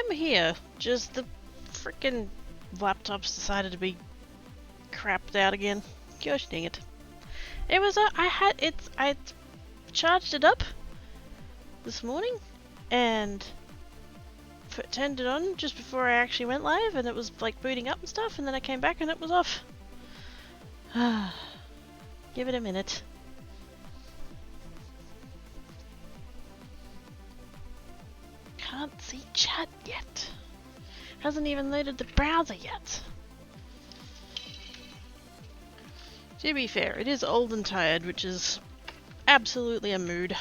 I'm here. Just the freaking laptop's decided to be crapped out again. Gosh dang it. It was I charged it up this morning and turned it on just before I actually went live, and it was like booting up and stuff, and then I came back and it was off. Give it a minute. Can't see chat yet. Hasn't even loaded the browser yet. To be fair, it is old and tired, which is absolutely a mood.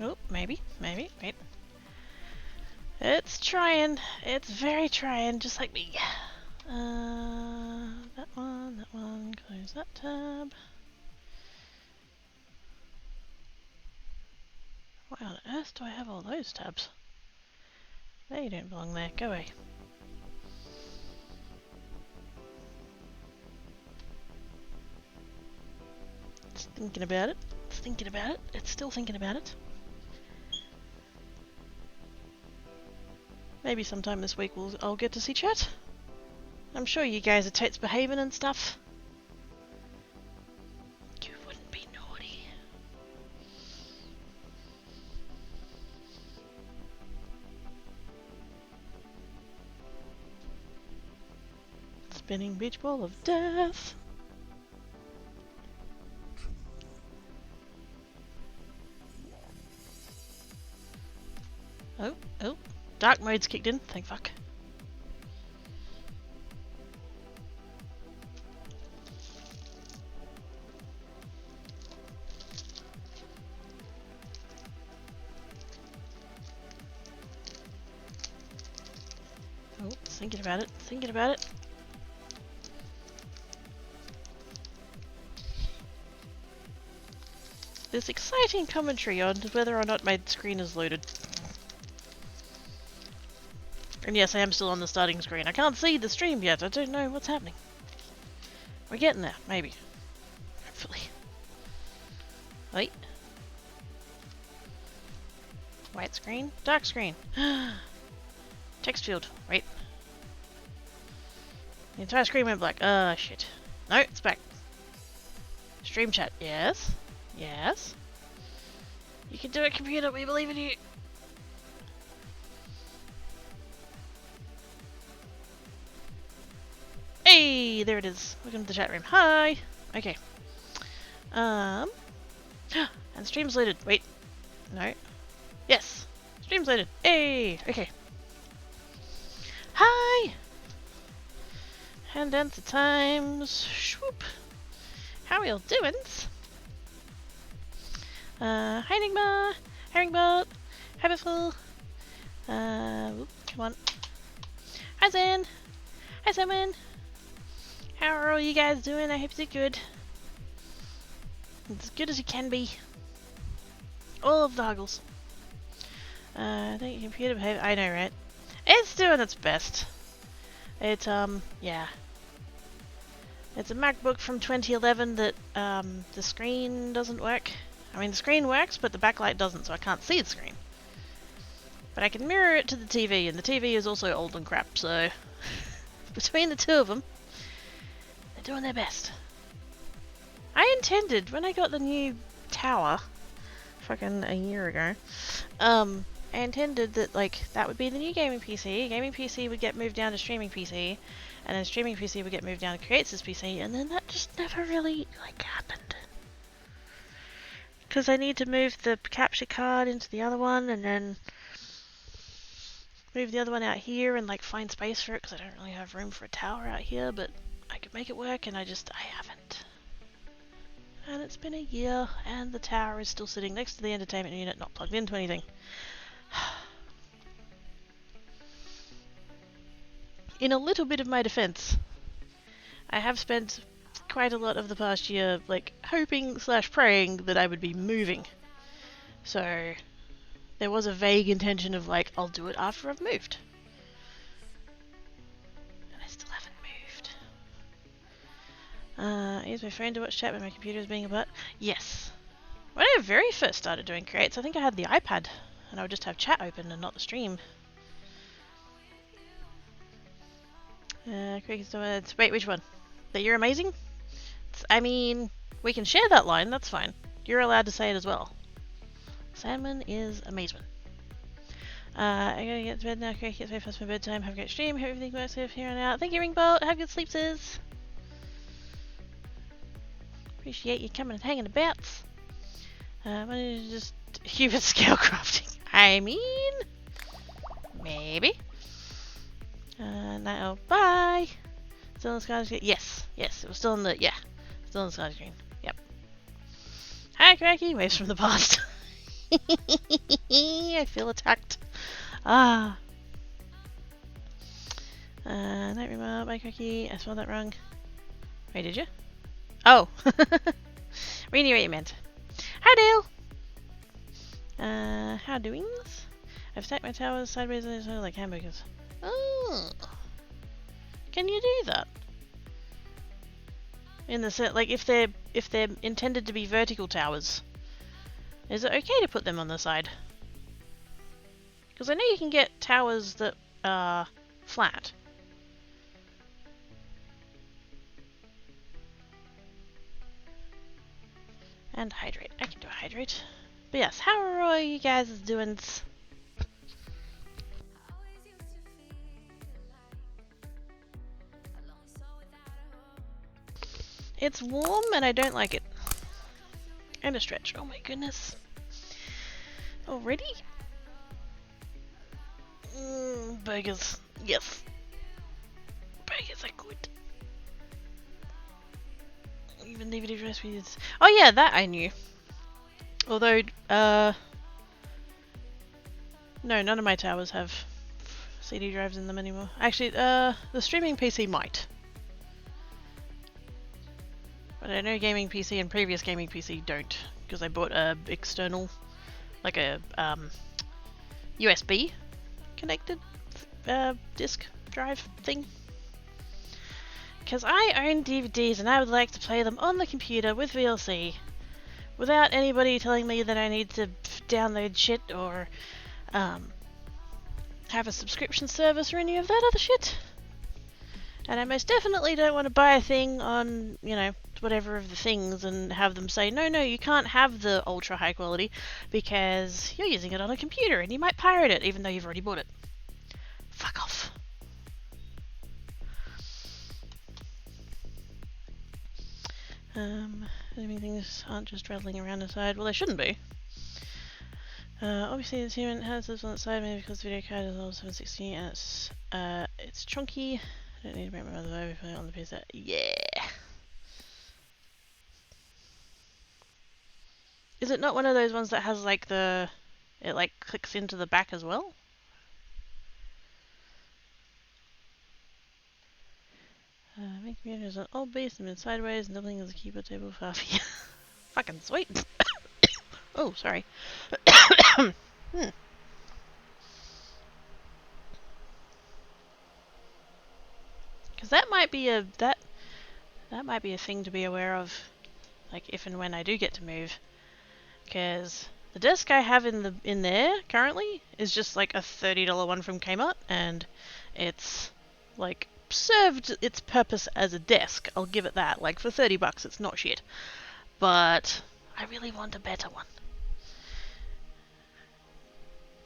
Oh, maybe, wait. It's trying. It's very trying, just like me. That one, close that tab. Why on earth do I have all those tabs? They don't belong there, go away. It's thinking about it, it's still thinking about it. Maybe sometime this week I'll get to see chat. I'm sure you guys are totes behaving and stuff. You wouldn't be naughty. Spinning beach ball of death. Oh. Dark mode's kicked in, thank fuck. Oh, thinking about it. There's exciting commentary on whether or not my screen is loaded. And yes, I am still on the starting screen. I can't see the stream yet. I don't know what's happening. We're getting there, maybe. Hopefully. Wait. White screen? Dark screen. Text field. Wait. The entire screen went black. Shit. No, it's back. Stream chat. Yes. Yes. You can do it, computer. We believe in you. Hey, there it is. Welcome to the chat room. Hi. Okay. And stream's loaded. Wait. No. Yes. Stream's loaded. Hey. Okay. Hi. Hand dance times. Swoop. How are y'all doing? Hi Enigma. Herringbot. Hi Biffle. Come on. Hi Zen. Hi Simon. How are all you guys doing? I hope you're good. As good as you can be. All of the huggles. Thank you, computer behavior. I know, right? It's doing its best. It's, yeah. It's a MacBook from 2011 that, the screen doesn't work. I mean, the screen works, but the backlight doesn't, so I can't see the screen. But I can mirror it to the TV, and the TV is also old and crap, so... between the two of them, they're doing their best. I intended, when I got the new tower, fucking a year ago, I intended that, like, that would be the new gaming PC. Gaming PC would get moved down to streaming PC, and then streaming PC would get moved down to Creators PC, and then that just never really, like, happened. Because I need to move the capture card into the other one, and then move the other one out here and, like, find space for it, because I don't really have room for a tower out here, but I could make it work, and I haven't. And it's been a year, and the tower is still sitting next to the entertainment unit, not plugged into anything. In a little bit of my defense, I have spent quite a lot of the past year, like, hoping/praying that I would be moving. So, there was a vague intention of, like, I'll do it after I've moved. And I still haven't I use my phone to watch chat when my computer is being a butt. Yes. When I very first started doing creates, I think I had the iPad, and I would just have chat open and not the stream. Wait, which one? That you're amazing? I mean, we can share that line, that's fine. You're allowed to say it as well. Salmon is amazing. I gotta get to bed now. Craig gets way past my bedtime. Have a great stream. Hope everything works out here and out. Thank you, Ringbolt. Have good sleep, sis. Appreciate you coming and hanging about. Why don't you just human scale crafting? I mean, maybe. Now, bye. Still on the sky screen? Yes, it was still on the, still on the sky screen. Yep. Hi, Cracky. Waves from the past. I feel attacked. Night remote, bye Cracky. I spelled that wrong. Wait, did you? Oh. We knew what you meant. Hi, Dale. How doings? I've stacked my towers sideways like hamburgers. Oh. Can you do that? In the set, like if they're intended to be vertical towers, is it okay to put them on the side? Because I know you can get towers that are flat. And hydrate. I can do a hydrate. But yes, how are you guys doing? It's warm and I don't like it. And a stretch. Oh my goodness. Already? Burgers. Yes. Burgers are good. Even DVD recipes. Oh yeah, that I knew. Although, no, none of my towers have CD drives in them anymore. Actually, the streaming PC might. But I know gaming PC and previous gaming PC don't, because I bought a external, like a USB connected disk drive thing. Because I own DVDs and I would like to play them on the computer with VLC without anybody telling me that I need to download shit or have a subscription service or any of that other shit. And I most definitely don't want to buy a thing on, you know, whatever of the things and have them say, no, you can't have the ultra high quality because you're using it on a computer and you might pirate it even though you've already bought it. Fuck off. Assuming things aren't just rattling around inside. Well, they shouldn't be. Obviously, this human has this on the side, maybe because the video card is all 760 and it's chunky. I don't need to make my mother over put it on the pizza. Yeah. Is it not one of those ones that has like it like clicks into the back as well? My computer is an old base and been sideways and doubling as a keyboard table for half a year. Fucking sweet. Oh, sorry. Because that might be a that might be a thing to be aware of, like if and when I do get to move. Because the desk I have in there currently is just like a $30 one from Kmart, and it's like served its purpose as a desk. I'll give it that. Like for $30, it's not shit. But I really want a better one.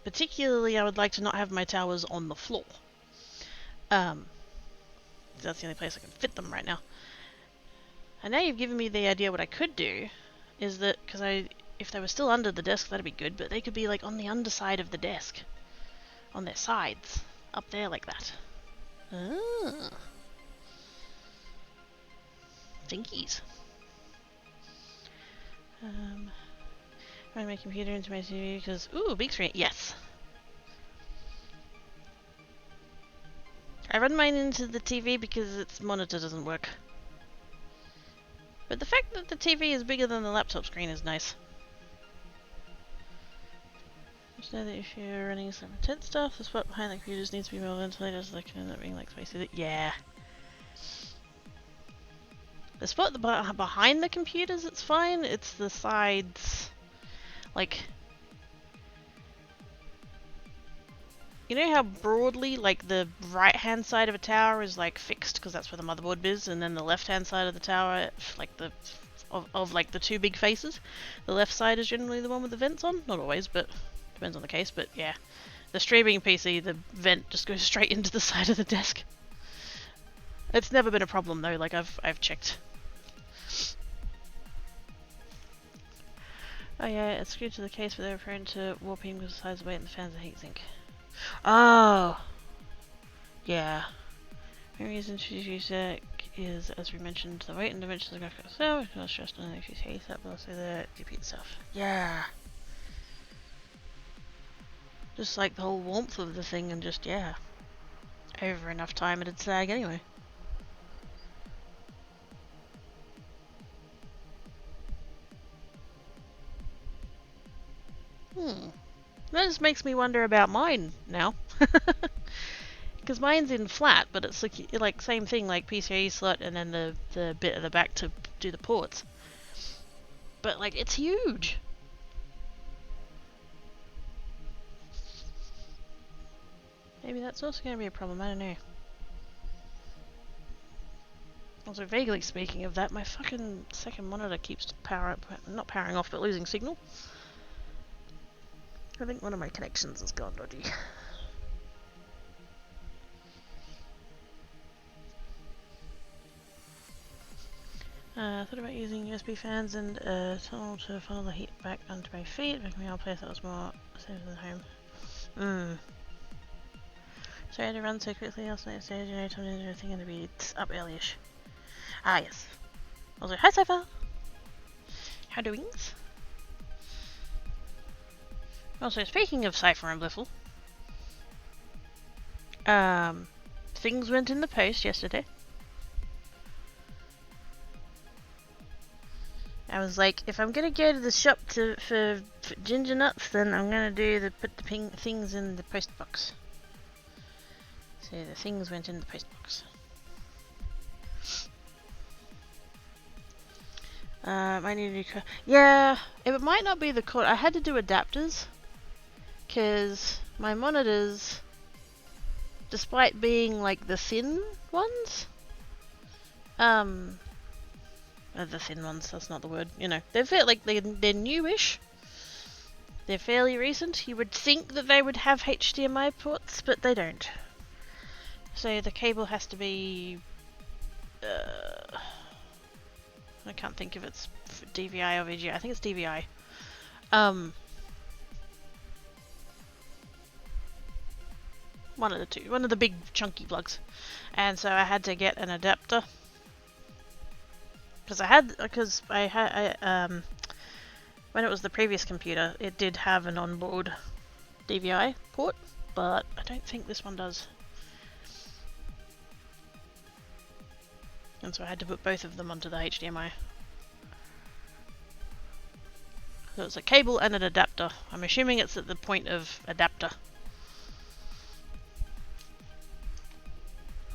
Particularly, I would like to not have my towers on the floor. That's the only place I can fit them right now. And now you've given me the idea what I could do is that, because if they were still under the desk, that'd be good, but they could be like on the underside of the desk. On their sides. Up there like that. Ah. Thinkies. Run my computer into my TV because, ooh, big screen. Yes. I run mine into the TV because its monitor doesn't work. But the fact that the TV is bigger than the laptop screen is nice. Just know that if you're running some intense stuff, the spot behind the computer just needs to be more ventilated so that can end up being like spicy. Yeah. The spot behind the computers, it's fine. It's the sides, like, you know how broadly, like, the right-hand side of a tower is, like, fixed, because that's where the motherboard is, and then the left-hand side of the tower, like, like, the two big faces, the left side is generally the one with the vents on. Not always, but depends on the case, but yeah. The streaming PC, the vent just goes straight into the side of the desk. It's never been a problem, though, like, I've checked. Oh yeah, it's screwed to the case, but they're referring to warping because the size of weight and the fans and heatsink. Oh! Yeah. The reason to use that is, as we mentioned, the weight and dimensions of the graphic itself, not stressed on the heat up, but also the GPU itself. Yeah! Just like the whole warmth of the thing and just, yeah. Over enough time it'd sag anyway. That just makes me wonder about mine now. Because mine's in flat, but it's like same thing, like PCIe slot and then the bit at the back to do the ports. But like, it's huge. Maybe that's also going to be a problem, I don't know. Also, vaguely speaking of that, my fucking second monitor keeps not powering off, but losing signal. I think one of my connections has gone dodgy. Thought about using USB fans and a tunnel to funnel the heat back onto my feet, making me all place that was more safer than home. Sorry to run so quickly last night, stage, you know, time to do everything and to be up early-ish. Ah, yes. Also, hi Cypher! How doings? Also, speaking of Cypher and Bliffle, things went in the post yesterday. I was like, if I'm gonna go to the shop for ginger nuts, then I'm gonna put the things in the post box. So the things went in the post box. I need a new cord. Yeah, it might not be the cord. I had to do adapters. Because my monitors, despite being like the thin ones, the thin ones, that's not the word, you know, they're newish. They're fairly recent. You would think that they would have HDMI ports, but they don't. So the cable has to be, I can't think if it's DVI or VGA. I think it's DVI. One of the two. One of the big chunky plugs. And so I had to get an adapter. When it was the previous computer, it did have an onboard DVI port, but I don't think this one does. And so I had to put both of them onto the HDMI. So it's a cable and an adapter. I'm assuming it's at the point of adapter.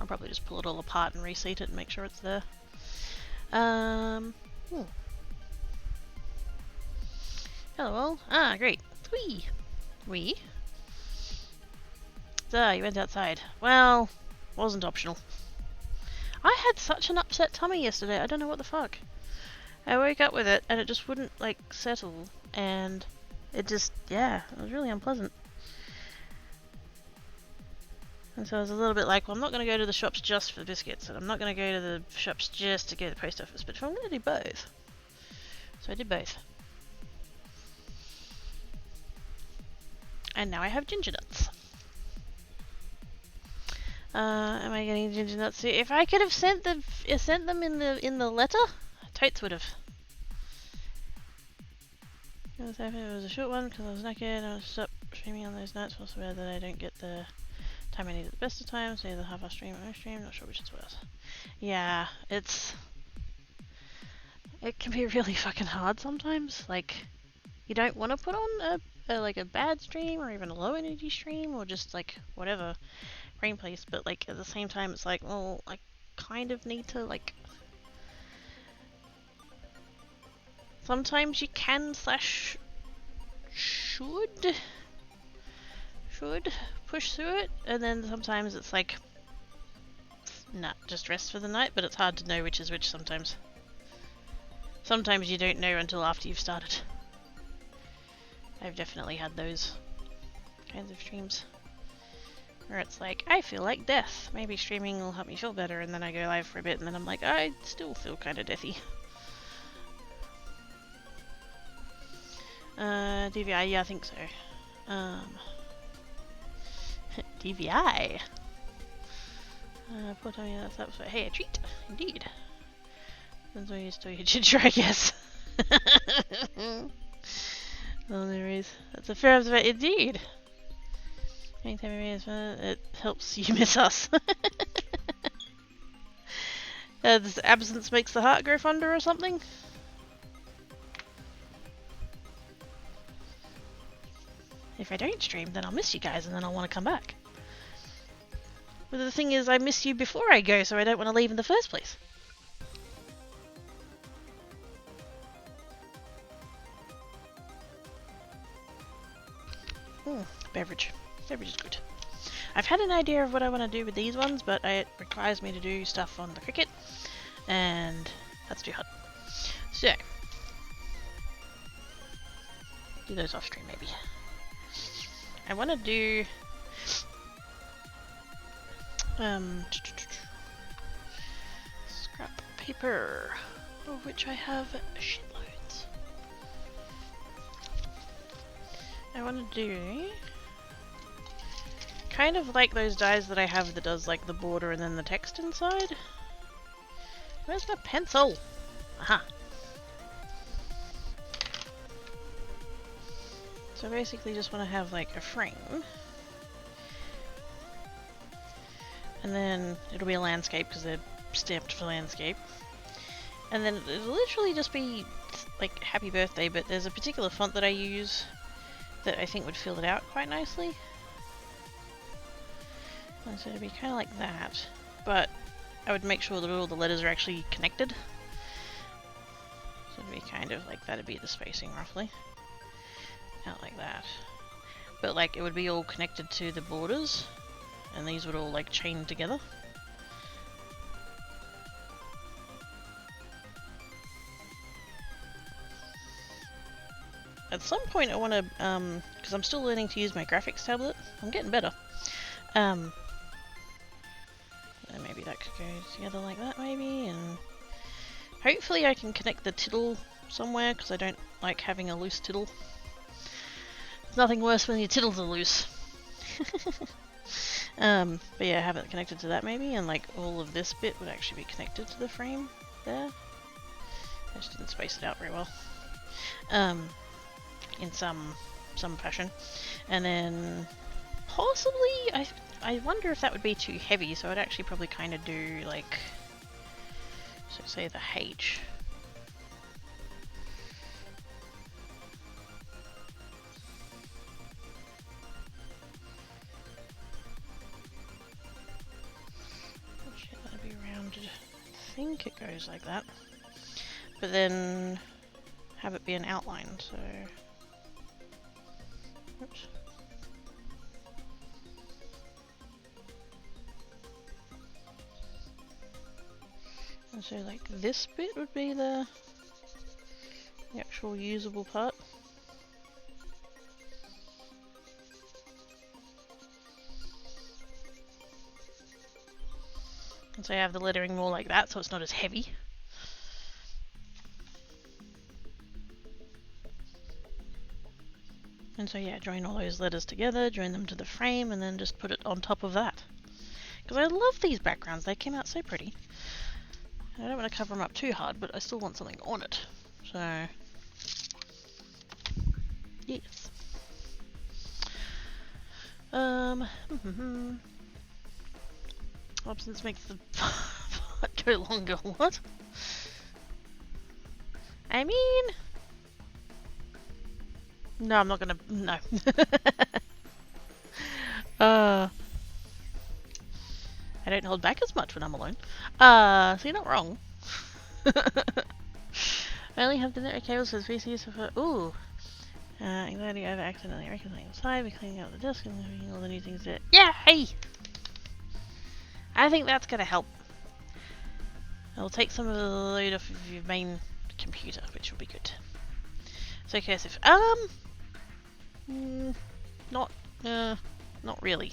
I'll probably just pull it all apart and reseat it and make sure it's there. Hello all. Ah, great. Wee. So, you went outside. Well, wasn't optional. I had such an upset tummy yesterday, I don't know what the fuck. I woke up with it and it just wouldn't, like, settle. And it just, yeah, it was really unpleasant. And so I was a little bit like, well, I'm not going to go to the shops just for the biscuits, and I'm not going to go to the shops just to go to the post office, but if I'm going to do both. So I did both. And now I have ginger nuts. Am I getting ginger nuts? If I could have sent them in the letter, totes would have. It was a short one because I was naked. I was stopped streaming on those nights. Also bad that I don't get the time I need at the best of times. So either half our stream or no stream. Not sure which is worse. Yeah, it can be really fucking hard sometimes. Like, you don't want to put on a bad stream or even a low energy stream or just like whatever brain place, but like at the same time it's like, well, I kind of need to like Sometimes you can slash should push through it, and then sometimes it's like, nah, just rest for the night, but it's hard to know which is which sometimes. Sometimes you don't know until after you've started. I've definitely had those kinds of streams where it's like, I feel like death. Maybe streaming will help me feel better, and then I go live for a bit, and then I'm like, I still feel kind of deathy. DVI, yeah, I think so. DVI. Poor Tony, that's up for, hey, a treat, indeed. That's why you still you should try, yes. Oh, there is. That's a fair observation, indeed. Anytime it helps you miss us. This absence makes the heart grow fonder or something? If I don't stream, then I'll miss you guys and then I'll want to come back. But the thing is, I miss you before I go, so I don't want to leave in the first place. Beverage. Beverage is good. I've had an idea of what I want to do with these ones, but it requires me to do stuff on the cricket, and that's too hard. So, do those off stream maybe. I want to do scrap paper, of which I have shitloads. I want to do kind of like those dies that I have that does like the border and then the text inside. Where's my pencil? Aha. So basically just want to have like a frame. And then it'll be a landscape because they're stamped for landscape. And then it'll literally just be like happy birthday, but there's a particular font that I use that I think would fill it out quite nicely. And so it'd be kind of like that, but I would make sure that all the letters are actually connected. So it'd be kind of like that'd be the spacing roughly. Out like that. But like it would be all connected to the borders, and these would all like chain together. At some point I want to, because I'm still learning to use my graphics tablet. I'm getting better. And maybe that could go together like that maybe, and hopefully I can connect the tittle somewhere, because I don't like having a loose tittle. There's nothing worse when your tittles are loose. But yeah, have it connected to that maybe, and like all of this bit would actually be connected to the frame there. I just didn't space it out very well. In some fashion. And then possibly, I wonder if that would be too heavy, so I'd actually probably kind of do like, so say the H. Actually, that'd be rounded. I think it goes like that. But then have it be an outline, so... Oops. And so like this bit would be the actual usable part. And so I have the lettering more like that, so it's not as heavy. And so yeah, join all those letters together, join them to the frame, and then just put it on top of that. Because I love these backgrounds, they came out so pretty. I don't want to cover them up too hard, but I still want something on it. So, yes. Absence makes the part go longer. What? I mean... No, I'm not gonna... No. I don't hold back as much when I'm alone. So you're not wrong. I only have the network cables for 3 Cs for. Ooh! Anxiety over accidentally reconciling the side, we're cleaning out the disk and moving all the new things that. Yay! I think that's gonna help. It'll take some of the load off of your main computer, which will be good. So cursive. Not really.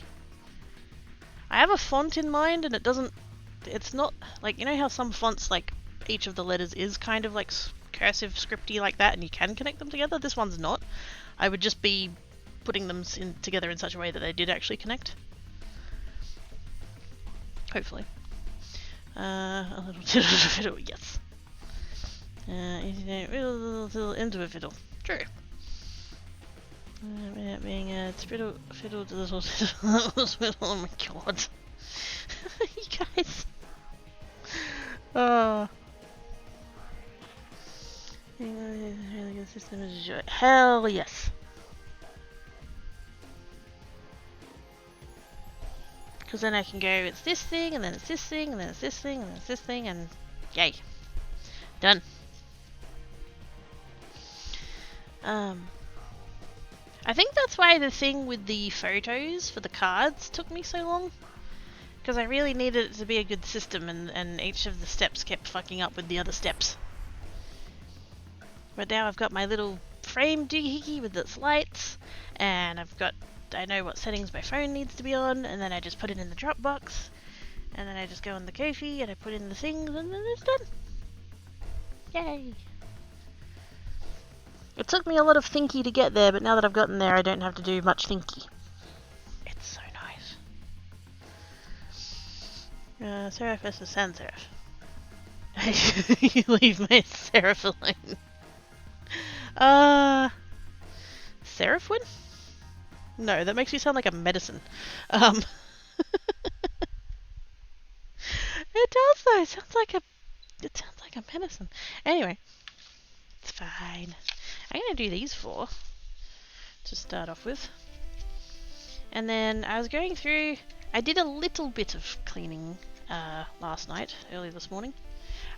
I have a font in mind, and it doesn't. It's not like, you know how some fonts, like each of the letters is kind of like cursive scripty like that, and you can connect them together. This one's not. I would just be putting them together in such a way that they did actually connect. Hopefully. A little fiddle, yes. Into a fiddle. True. Being a fiddle, little fiddle. Oh my god. You guys. Really good system is joy. Hell yes. Because then I can go, it's this thing, and then it's this thing, and then it's this thing, and then it's this thing, and yay. Done. I think that's why the thing with the photos for the cards took me so long. Because I really needed it to be a good system, and each of the steps kept fucking up with the other steps. But now I've got my little frame doohickey with its lights, and I know what settings my phone needs to be on, and then I just put it in the Dropbox, and then I just go on the Ko-fi, and I put in the things, and then it's done. Yay! It took me a lot of thinky to get there, but now that I've gotten there, I don't have to do much thinky. It's so nice. Seraph versus Sans Seraph. You leave my Seraph alone. Seraph win? No, that makes you sound like a medicine. It does though. It sounds like a medicine. Anyway, it's fine. I'm gonna do these 4 to start off with, and then I was going through. I did a little bit of cleaning last night, early this morning.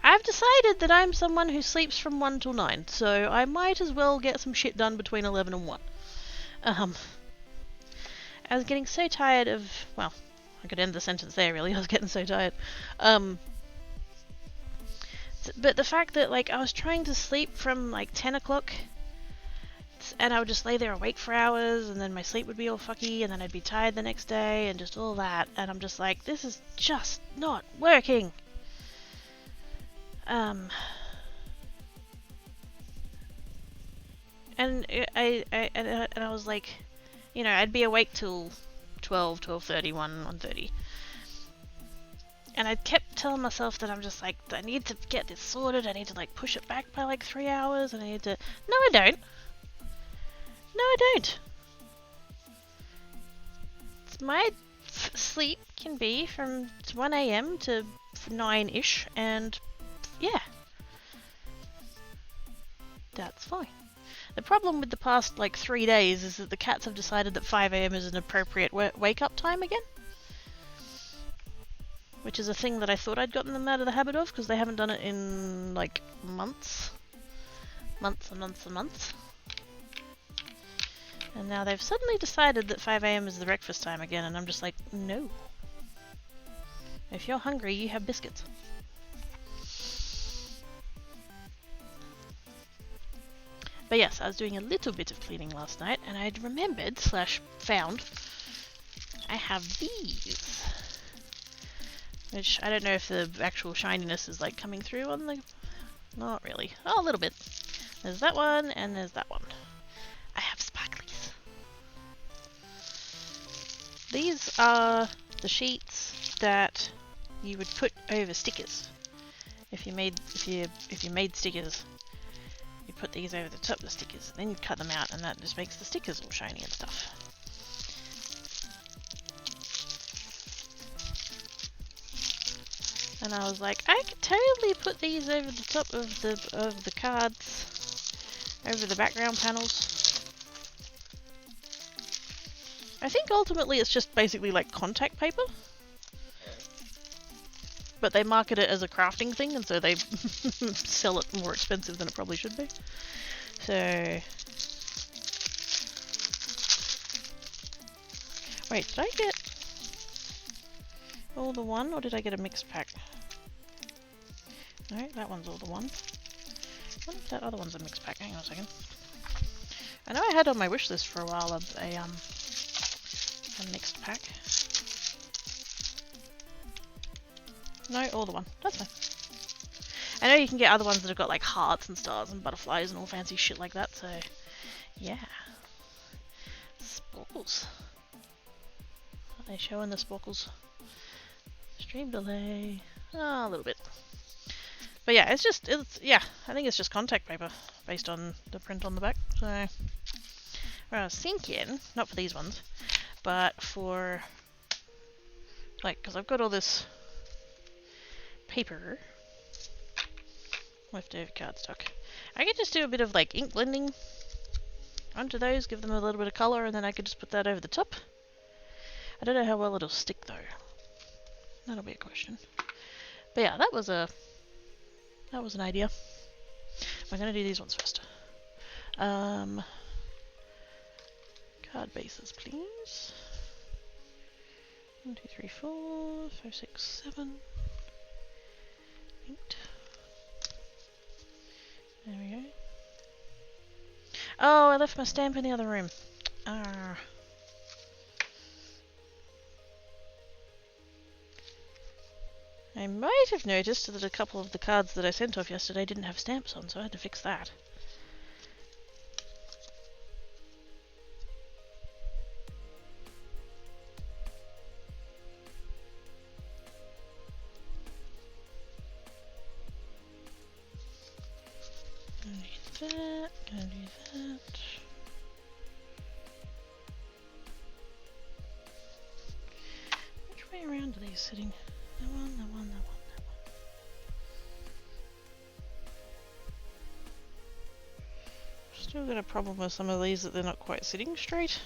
I've decided that I'm someone who sleeps from 1 till 9, so I might as well get some shit done between 11 and 1. I was getting so tired of, well, I could end the sentence there really, I was getting so tired. But the fact that, like, I was trying to sleep from, like, 10 o'clock, and I would just lay there awake for hours, and then my sleep would be all fucky, and then I'd be tired the next day, and just all that, and I'm just like, this is just not working. And I was like, you know, I'd be awake till 12, 12:30, 1:30. And I kept telling myself that I'm just like, I need to get this sorted, I need to like push it back by like 3 hours, and I need to... No, I don't. No, I don't. My sleep can be from 1 AM to 9-ish, and yeah. That's fine. The problem with the past like 3 days is that the cats have decided that 5 AM is an appropriate wake up time again. Which is a thing that I thought I'd gotten them out of the habit of, because they haven't done it in like months. Months and months and months. And now they've suddenly decided that 5 AM is the breakfast time again, and I'm just like, no. If you're hungry, you have biscuits. But yes, I was doing a little bit of cleaning last night, and I'd remembered / found I have these. Which, I don't know if the actual shininess is like coming through on the... Not really. Oh, a little bit. There's that one, and there's that one. I have sparklies. These are the sheets that you would put over stickers. If you made stickers, you put these over the top of the stickers, then you cut them out, and that just makes the stickers all shiny and stuff. And I was like, I could totally put these over the top of the cards, over the background panels. I think ultimately it's just basically like contact paper. but they market it as a crafting thing, and so they sell it more expensive than it probably should be. So, wait, did I get all the one, or did I get a mixed pack? No, that one's all the one. What if that other one's a mixed pack? Hang on a second. I know I had on my wish list for a while a mixed pack. No, all the one. That's fine. I know you can get other ones that have got like hearts and stars and butterflies and all fancy shit like that, so yeah. Sparkles. Are they showing the sparkles? Stream delay. Oh, a little bit. But yeah, I think it's just contact paper based on the print on the back. So, well, I was thinking, not for these ones, but for, like, because I've got all this paper, leftover cardstock. I could just do a bit of like ink blending onto those, give them a little bit of colour, and then I could just put that over the top. I don't know how well it'll stick though. That'll be a question. But yeah, that was an idea. I'm gonna do these ones first. Card bases, please. 1, 2, 3, 4, 5, 6, 7, 8. There we go. Oh, I left my stamp in the other room. Ah. I might have noticed that a couple of the cards that I sent off yesterday didn't have stamps on, so I had to fix that. Gonna do that, gonna do that. Which way around are these sitting? That one, that one, that one, that one. Still got a problem with some of these that they're not quite sitting straight.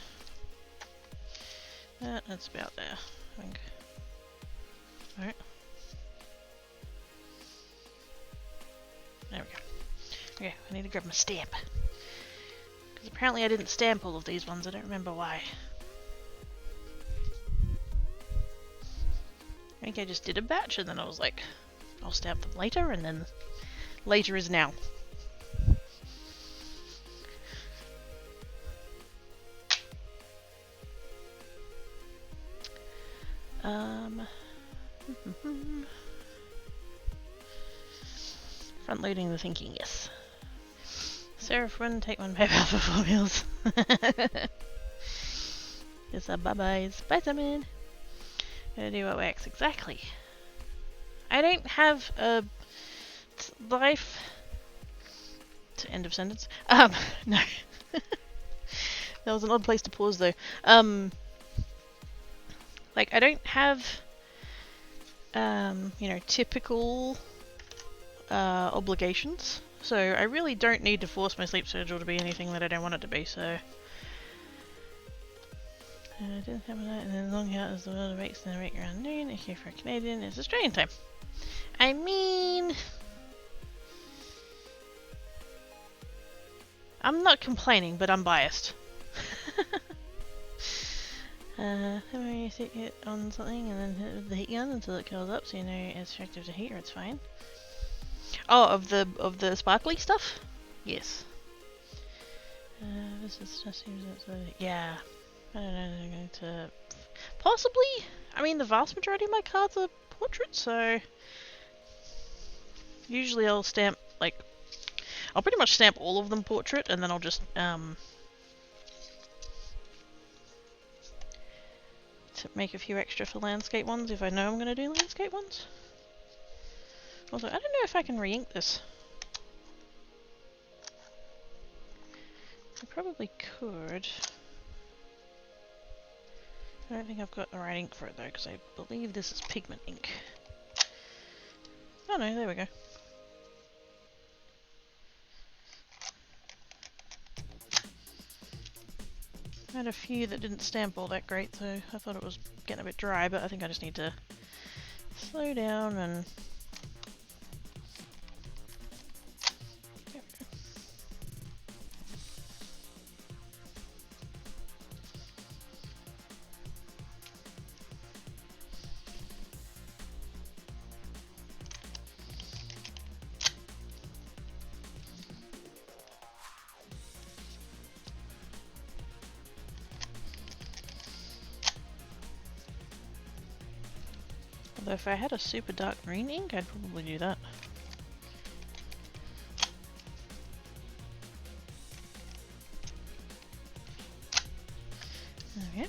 That's about there, I think. Alright. There we go. Okay, I need to grab my stamp. Because apparently I didn't stamp all of these ones, I don't remember why. I think I just did a batch and then I was like, I'll stamp them later, and then later is now. Front loading the thinking, yes. Seraph one, take one paper for 4 meals. It's a bye-byes. Bye, Simon. Gonna do what works, exactly. I don't have a life. End of sentence. No. That was an odd place to pause though. Like, I don't have, you know, typical obligations. So I really don't need to force my sleep schedule to be anything that I don't want it to be, so. I didn't have that, and then long out as the world awakes and the right around noon. If you're for a Canadian, it's Australian time. I mean, I'm not complaining, but I'm biased. You set it on something and then hit it with the heat gun until it curls up, so you know it's attractive to heat or it's fine. Oh, of the sparkly stuff? Yes. This is just seems yeah. I don't know, I'm going to possibly. I mean, the vast majority of my cards are portraits, so usually I'll stamp, like, I'll pretty much stamp all of them portrait, and then I'll just to make a few extra for landscape ones if I know I'm going to do landscape ones. Also, I don't know if I can re-ink this. I probably could. I don't think I've got the right ink for it though, because I believe this is pigment ink. Oh no, there we go. I had a few that didn't stamp all that great, so I thought it was getting a bit dry, but I think I just need to slow down and... Although if I had a super dark green ink, I'd probably do that. Okay.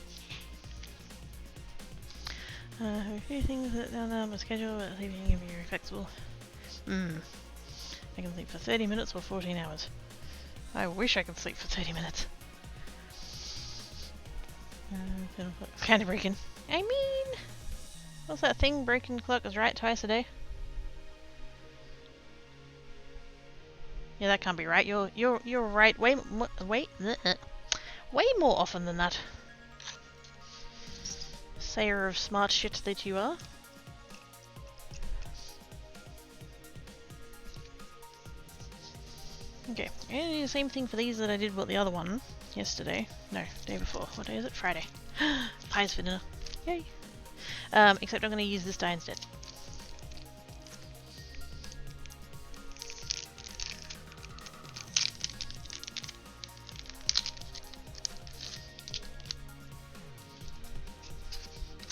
A few things that down there on my schedule, but leaving can be very flexible. I can sleep for 30 minutes or 14 hours. I wish I could sleep for 30 minutes. Kind of breaking. I mean... What's that thing? Broken clock is right twice a day. Yeah, that can't be right. You're right way more often than that. Sayer of smart shit that you are. Okay, I'm gonna do the same thing for these that I did with the other one yesterday. No, day before. What day is it? Friday. Pies for dinner. Yay. Except I'm going to use this dye instead.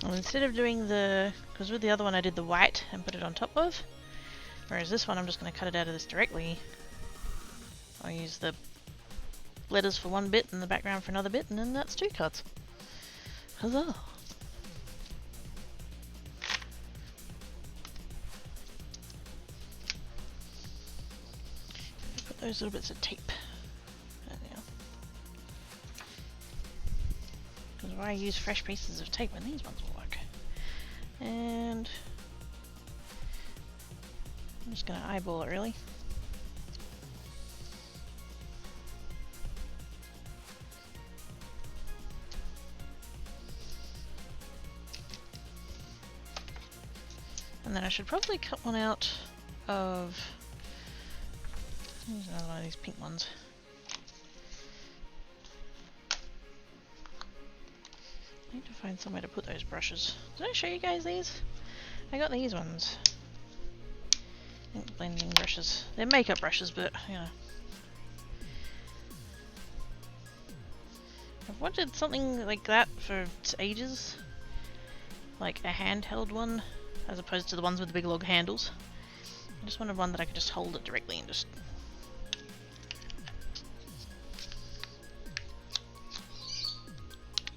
Well, instead of doing the... Because with the other one I did the white and put it on top of. Whereas this one I'm just going to cut it out of this directly. I'll use the letters for one bit and the background for another bit, and then that's 2 cards. Huzzah! Put those little bits of tape. Because why use fresh pieces of tape when these ones will work? And I'm just going to eyeball it really. And then I should probably cut one out of... Here's another one of these pink ones. I need to find somewhere to put those brushes. Did I show you guys these? I got these ones. Ink blending brushes. They're makeup brushes, but, you know. I've wanted something like that for ages. Like a handheld one, as opposed to the ones with the big log handles. I just wanted one that I could just hold it directly and just...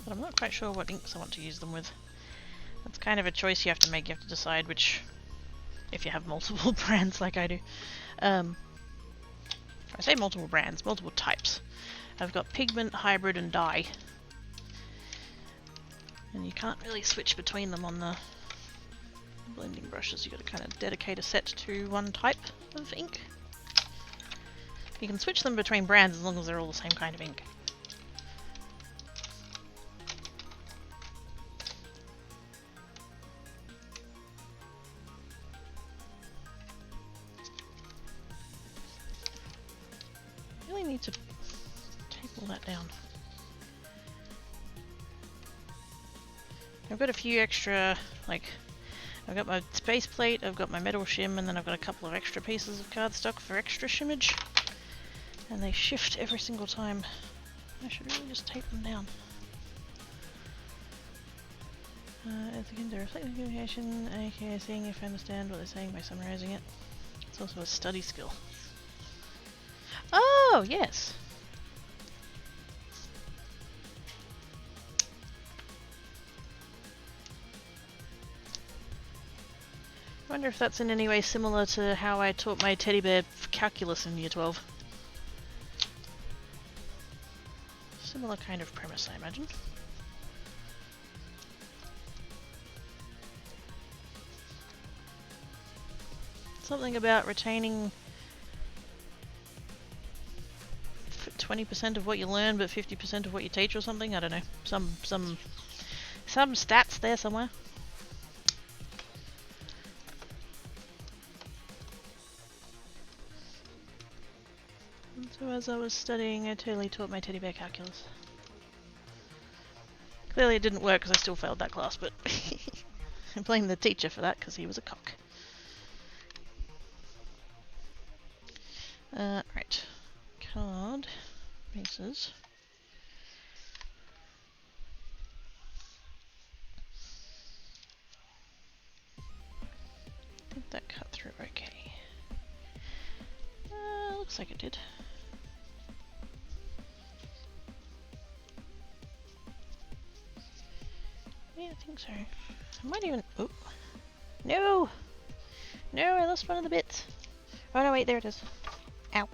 But I'm not quite sure what inks I want to use them with. That's kind of a choice you have to make. You have to decide which, if you have multiple brands like I do. I say multiple brands, multiple types. I've got pigment, hybrid, and dye. And you can't really switch between them on the blending brushes. You've got to kind of dedicate a set to one type of ink. You can switch them between brands as long as they're all the same kind of ink. Really need to tape all that down. I've got a few extra, like, I've got my space plate, I've got my metal shim, and then I've got a couple of extra pieces of cardstock for extra shimmage. And they shift every single time. I should really just tape them down. It's akin to reflective communication, aka seeing if I understand what they're saying by summarizing it. It's also a study skill. Oh, yes! I wonder if that's in any way similar to how I taught my teddy bear calculus in Year 12. Similar kind of premise, I imagine. Something about retaining 20% of what you learn, but 50% of what you teach, or something. I don't know. Some stats there somewhere. as I was studying, I totally taught my teddy bear calculus. Clearly it didn't work because I still failed that class, but I blame the teacher for that because he was a cock. Right. Card. Pieces. Did that cut through okay? Looks like it did. Yeah, I think so. I might even... Oh! No! No, I lost one of the bits. Oh no, wait, there it is. Ow.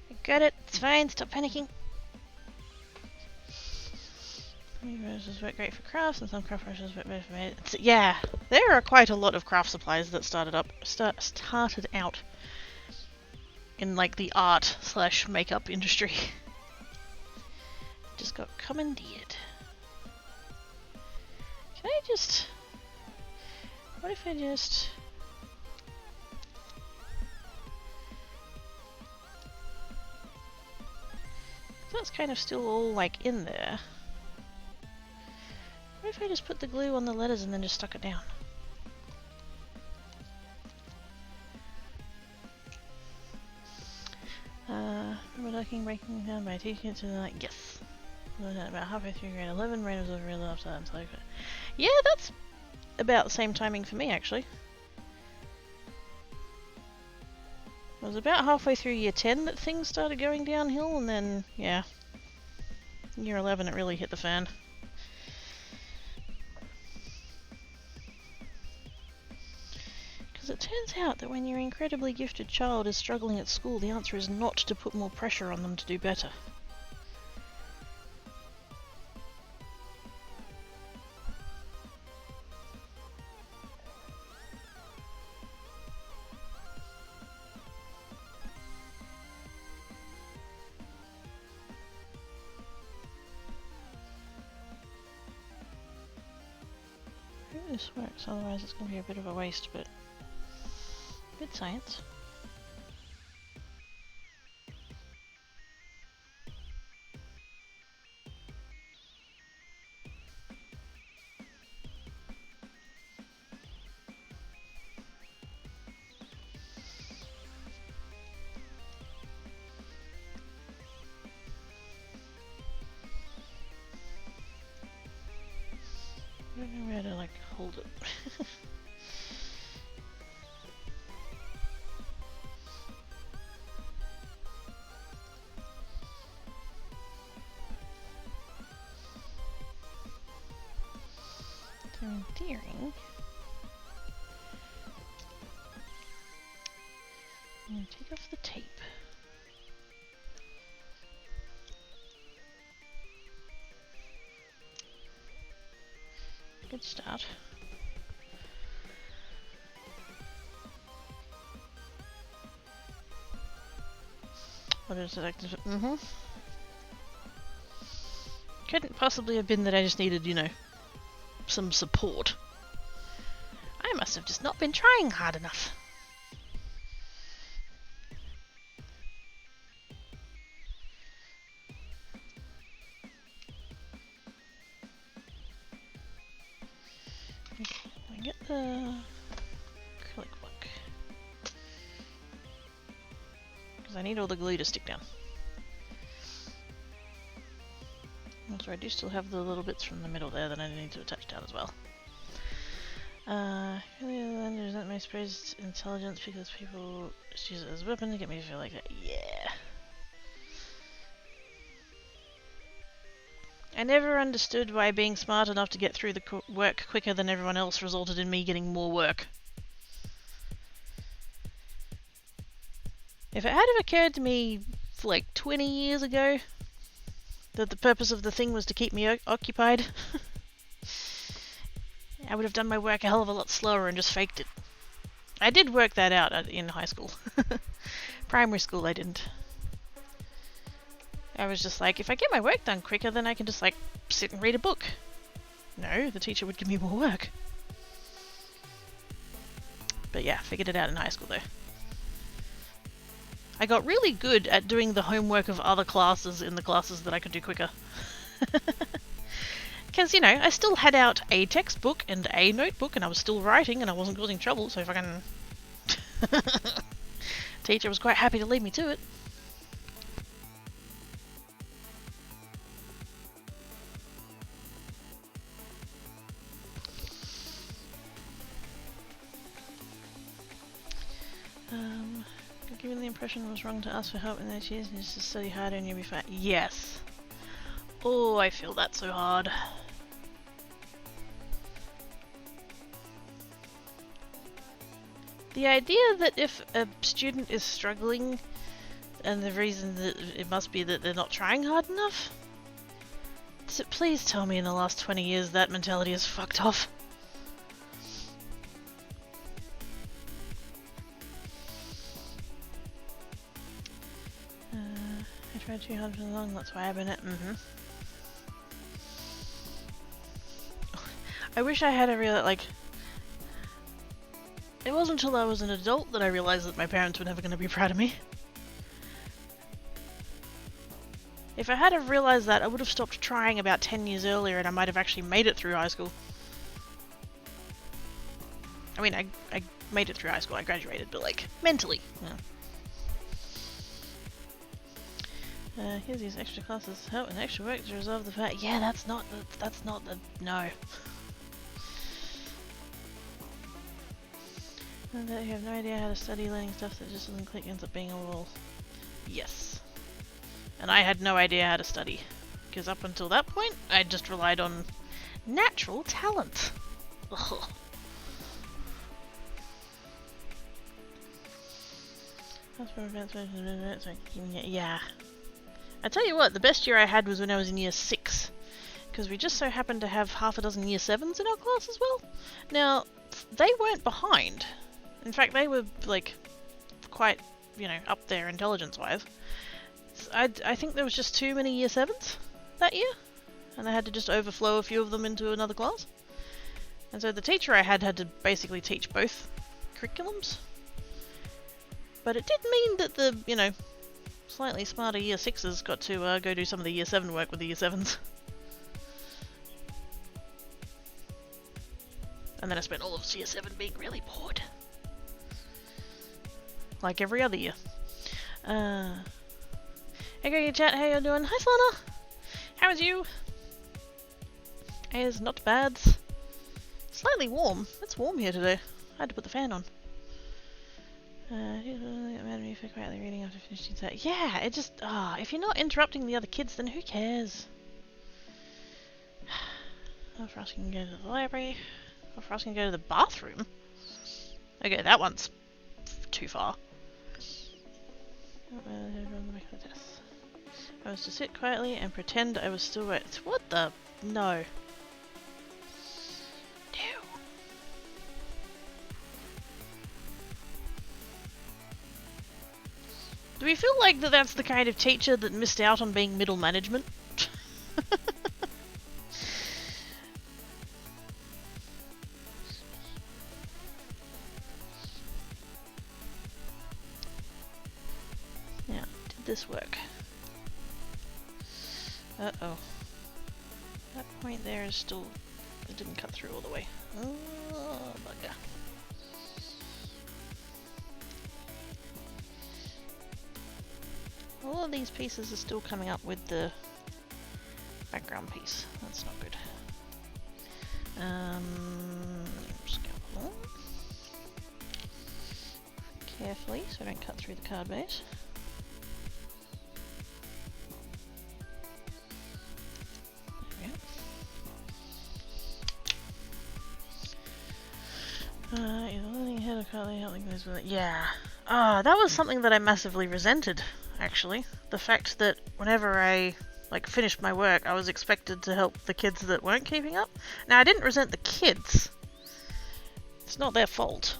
I got it. It's fine. Stop panicking. Brushes work great for crafts, and some craft brushes work better for me. Yeah, there are quite a lot of craft supplies that started out in like the art / makeup industry. Just got commandeered. Can I just... What if I just... That's kind of still all like in there. What if I just put the glue on the letters and then just stuck it down? Remember breaking down by teaching it to the like, yes. About halfway through grade 11, Rain was over really after that. Like, yeah, that's about the same timing for me actually. It was about halfway through year 10 that things started going downhill, and then, yeah. Year 11 it really hit the fan. It turns out that when your incredibly gifted child is struggling at school, the answer is not to put more pressure on them to do better. I hope this works, otherwise it's going to be a bit of a waste, but... Good science. I don't know where to like hold it. Endearing. I'm going to take off the tape. Good start. What is it? Couldn't possibly have been that I just needed, you know, some support. I must have just not been trying hard enough. I get the acrylic book because I need all the glue to stick down. Also, I do still have the little bits from the middle there that I need to attach down as well. Really, resent my sprays intelligence because people just use it as a weapon to get me to feel like that. Yeah. I never understood why being smart enough to get through the work quicker than everyone else resulted in me getting more work. If it had have occurred to me like 20 years ago that the purpose of the thing was to keep me occupied, I would have done my work a hell of a lot slower and just faked it. I did work that out in high school. Primary school I didn't. I was just like, if I get my work done quicker, then I can just like sit and read a book. No, the teacher would give me more work. But yeah. Yeah, figured it out in high school though. I got really good at doing the homework of other classes in the classes that I could do quicker. Because, you know, I still had out a textbook and a notebook and I was still writing and I wasn't causing trouble, so fucking... Teacher was quite happy to leave me to it. Given the impression it was wrong to ask for help in those years and just to study harder and you'll be fine. Yes. Oh, I feel that so hard. The idea that if a student is struggling and the reason that it must be that they're not trying hard enough, so please tell me in the last 20 years that mentality is fucked off. I tried too hard for long, that's why I've been at I wish I had a real, like... It wasn't until I was an adult that I realized that my parents were never going to be proud of me. If I had have realized that, I would have stopped trying about 10 years earlier and I might have actually made it through high school. I mean, I made it through high school, I graduated, but like, mentally. Yeah. Here's these extra classes. Help and extra work to resolve the fact. Yeah, that's not the no. And that you have no idea how to study, learning stuff that just doesn't click, ends up being a wall. Yes. And I had no idea how to study. Because up until that point, I just relied on natural talent. Ugh. Yeah. I tell you what, the best year I had was when I was in year 6. Because we just so happened to have half a dozen year 7s in our class as well. Now, they weren't behind. In fact, they were, like, quite, you know, up there intelligence-wise. I think there was just too many year 7s that year. And I had to just overflow a few of them into another class. And so the teacher I had to basically teach both curriculums. But it did mean that the, you know, slightly smarter year 6s got to go do some of the year 7 work with the year 7s. And then I spent all of year 7 being really bored. Like every other year. Hey, go chat, how you doing? Hi Solana! How is you? It's not bad. Slightly warm. It's warm here today. I had to put the fan on. Mad at me for quietly reading after finishing that. Yeah, it just, if you're not interrupting the other kids, then who cares? Oh, for us can go to the library. Oh, for us can go to the bathroom. Okay, that one's too far. I was to sit quietly and pretend I was still right. What the? No. Do we feel like that's the kind of teacher that missed out on being middle management? Now, did this work? Uh-oh. That point there is still... it didn't cut through all the way. Oh, bugger. All of these pieces are still coming up with the background piece. That's not good. Just go along carefully so I don't cut through the card base. There we go. Either learning ahead or currently helping those with it. Yeah. That was something that I massively resented. Actually, the fact that whenever I finished my work, I was expected to help the kids that weren't keeping up. Now, I didn't resent the kids. It's not their fault.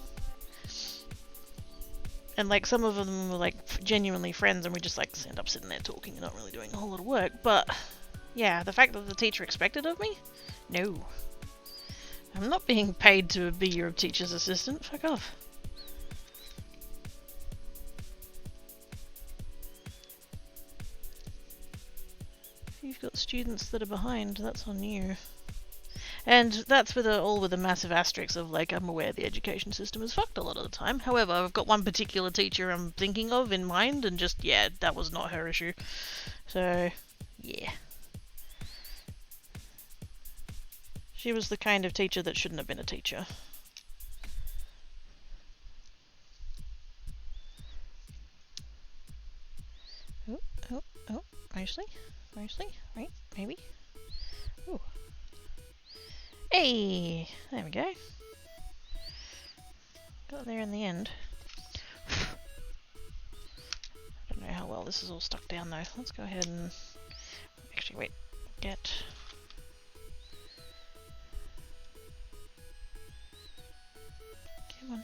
And some of them were genuinely friends, and we just end up sitting there talking and not really doing a whole lot of work. But yeah, the fact that the teacher expected of me, no, I'm not being paid to be your teacher's assistant. Fuck off. you've got students that are behind, that's on you. And that's all with a massive asterisk of, like, I'm aware the education system is fucked a lot of the time. However, I've got one particular teacher I'm thinking of in mind, and just, yeah, that was not her issue. So, yeah. She was the kind of teacher that shouldn't have been a teacher. Oh, mostly, right, maybe. Ooh. Hey, there we go. Got there in the end. I don't know how well this is all stuck down though. Let's go ahead and actually wait. Get. Come on.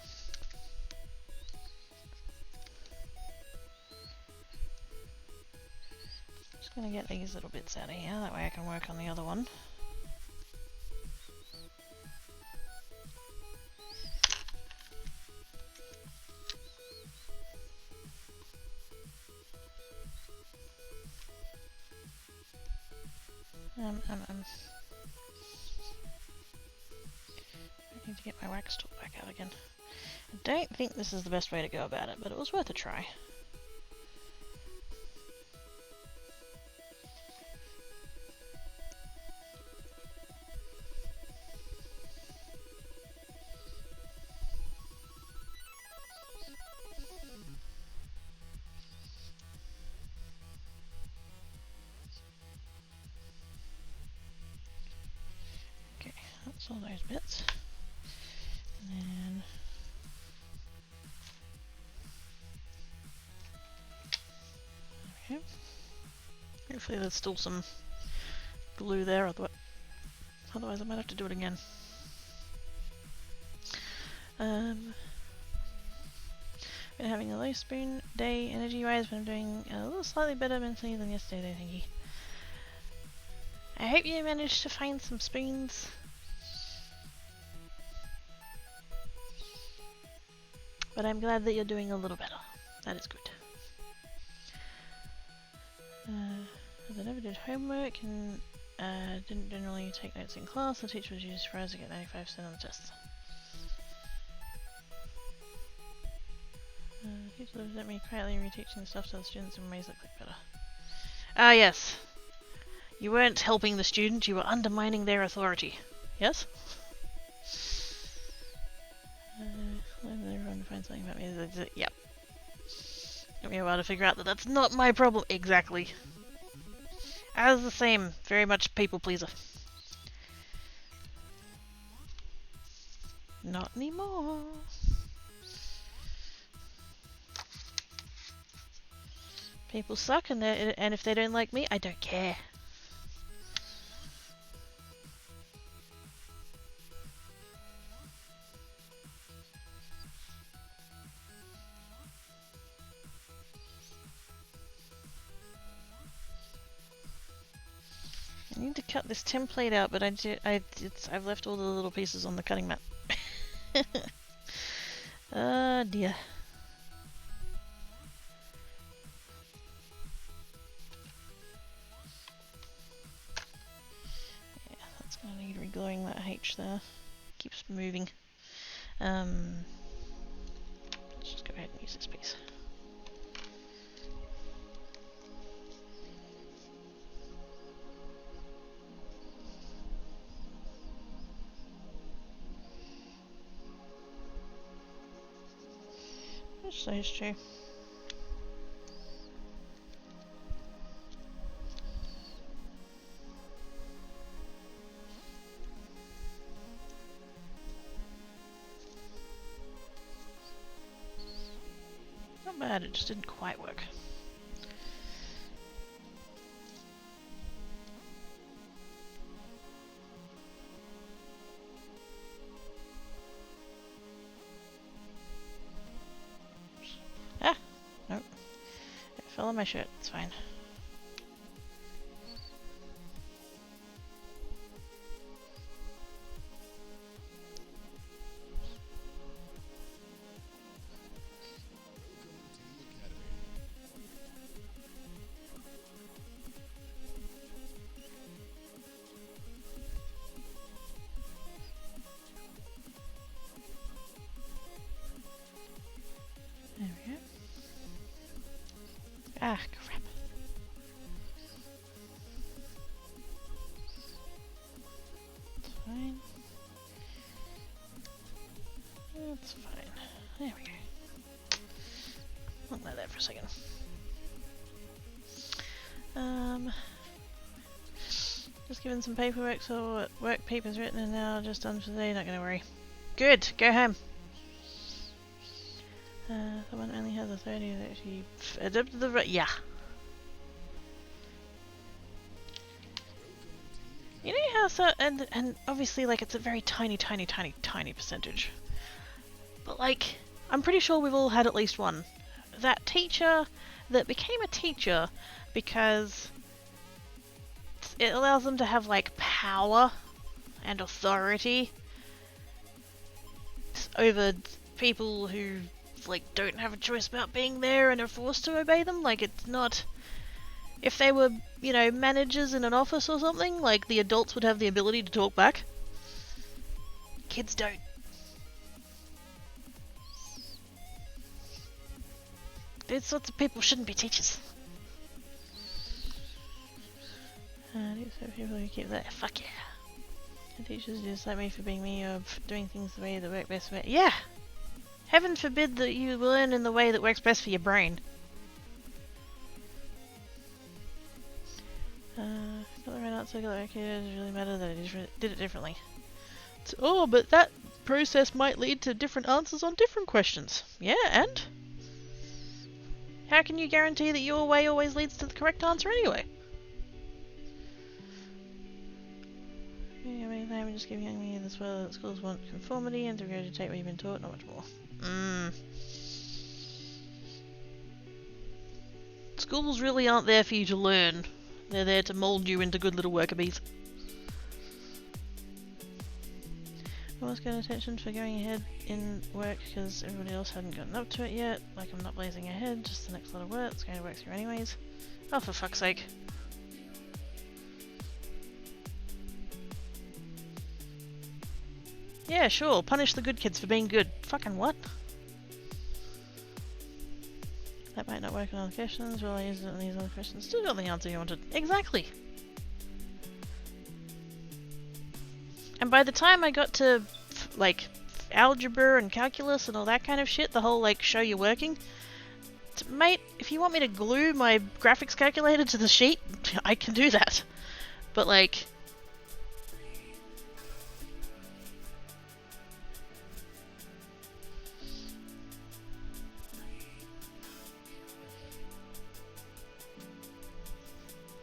Just gonna get these little bits out of here. That way I can work on the other one. I need to get my wax tool back out again. I don't think this is the best way to go about it, but it was worth a try. Okay, that's all those bits. And then okay. Hopefully there's still some glue there, otherwise I might have to do it again. Been having a low spoon day energy-wise, but I'm doing a little slightly better mentally than yesterday, thank you. I hope you managed to find some spoons. But I'm glad that you're doing a little better. That is good. As I never did homework and didn't generally take notes in class, the teacher was usually surprised to get 95% on the tests. The teacher looked at me quietly reteaching the stuff so the students in ways that click better. Ah, yes. You weren't helping the student, you were undermining their authority. Yes? Everyone finds something about me. Yep. Took me a while to figure out that that's not my problem. Exactly. I was the same. Very much people pleaser. Not anymore. People suck, and if they don't like me, I don't care. I need to cut this template out, but I've left all the little pieces on the cutting mat. Oh dear. Yeah, that's gonna need regluing that H there. Keeps moving. Let's just go ahead and use this piece. Just those two. Not bad, it just didn't quite work. Ah! Nope. It fell on my shirt, it's fine. Ah, crap. It's fine. It's fine. There we go. Look like that for a second. Just given some paperwork, so work papers written and now just done for today, not gonna worry. Good, go home. Someone only has authority that actually adopted the yeah. You know how so and obviously like it's a very tiny percentage. But like I'm pretty sure we've all had at least one. That teacher that became a teacher because it allows them to have like power and authority over people who like don't have a choice about being there and are forced to obey them. Like it's not, if they were, you know, managers in an office or something, like the adults would have the ability to talk back. Kids don't. These sorts of people shouldn't be teachers. These are people who keep that. Fuck yeah. The teachers just like me for being me or doing things the way that work best for me. Yeah! Heaven forbid that you learn in the way that works best for your brain. Got the right answer, got the right key, it doesn't really matter that I did it differently. Oh, but that process might lead to different answers on different questions. Yeah, and? How can you guarantee that your way always leads to the correct answer anyway? I'm just giving me this well that schools want conformity and to regurgitate what you've been taught, not much more. Schools really aren't there for you to learn. They're there to mould you into good little worker bees. I was getting attention for going ahead in work because everybody else hadn't gotten up to it yet. Like I'm not blazing ahead, just the next lot of work. It's going to work through anyways. Oh, for fuck's sake. Yeah, sure. Punish the good kids for being good. Fucking what? That might not work on other questions. Well, I used it on these other questions. Still got the answer you wanted. Exactly. And by the time I got to, like, algebra and calculus and all that kind of shit, the whole, like, show you working, mate, if you want me to glue my graphics calculator to the sheet, I can do that. But, like...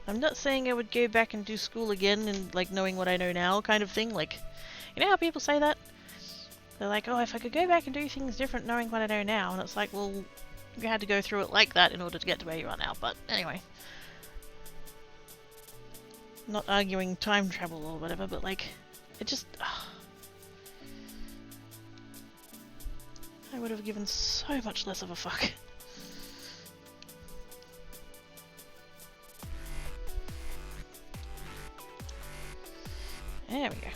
I'm not saying I would go back and do school again and, like, knowing what I know now kind of thing. Like, you know how people say that? They're like, oh, if I could go back and do things different knowing what I know now. And it's like, well, you had to go through it like that in order to get to where you are now. But anyway. Not arguing time travel or whatever, but, like, it just... I would have given so much less of a fuck. There we go.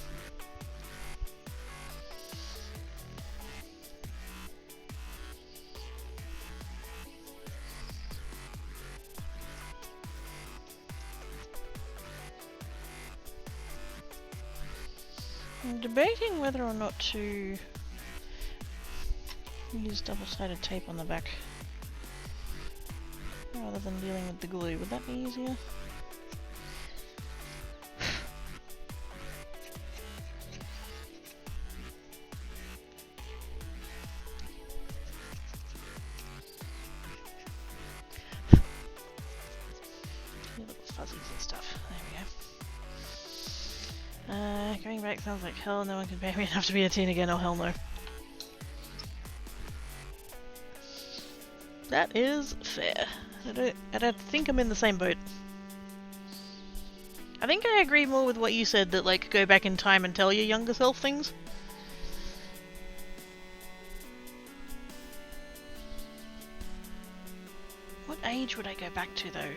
I'm debating whether or not to use double-sided tape on the back rather than dealing with the glue. Would that be easier? Going back sounds like hell. No one can pay me enough to be a teen again. Oh, hell no. That is fair. I don't think I'm in the same boat. I think I agree more with what you said, that, like, go back in time and tell your younger self things. What age would I go back to, though?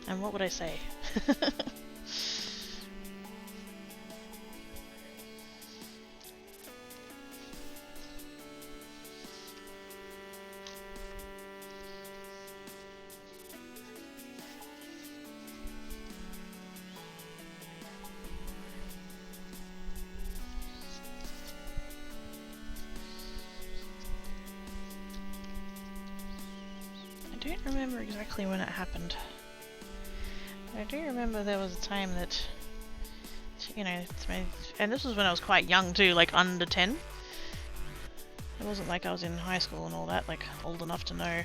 And what would I say? remember exactly when it happened. I do remember there was a time that, you know, and this was when I was quite young too, like under 10. It wasn't like I was in high school and all that, like old enough to know.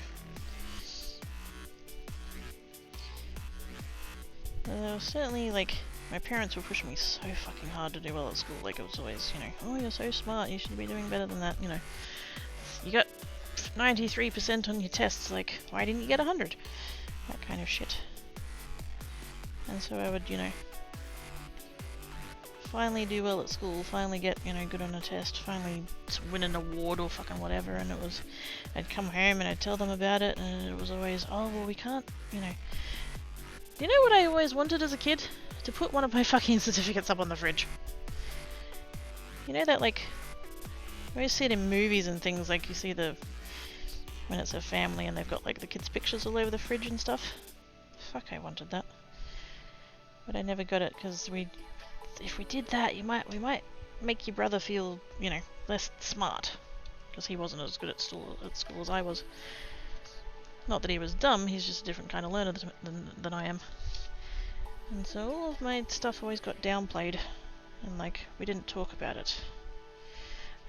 There was certainly, like, my parents were pushing me so fucking hard to do well at school. Like, it was always, you know, oh, you're so smart, you should be doing better than that, you know. You got 93% on your tests, like, why didn't you get 100? That kind of shit. And so I would, you know, finally do well at school, finally get, you know, good on a test, finally win an award or fucking whatever, and it was, I'd come home and I'd tell them about it, and it was always, oh, well, we can't, you know. You know what I always wanted as a kid? To put one of my fucking certificates up on the fridge. You know that, like, you always see it in movies and things, like you see the, when it's a family and they've got like the kids' pictures all over the fridge and stuff. Fuck, I wanted that. But I never got it, because if we did that, we might make your brother feel, you know, less smart. Because he wasn't as good at school as I was. Not that he was dumb, he's just a different kind of learner than I am. And so all of my stuff always got downplayed, and like, we didn't talk about it.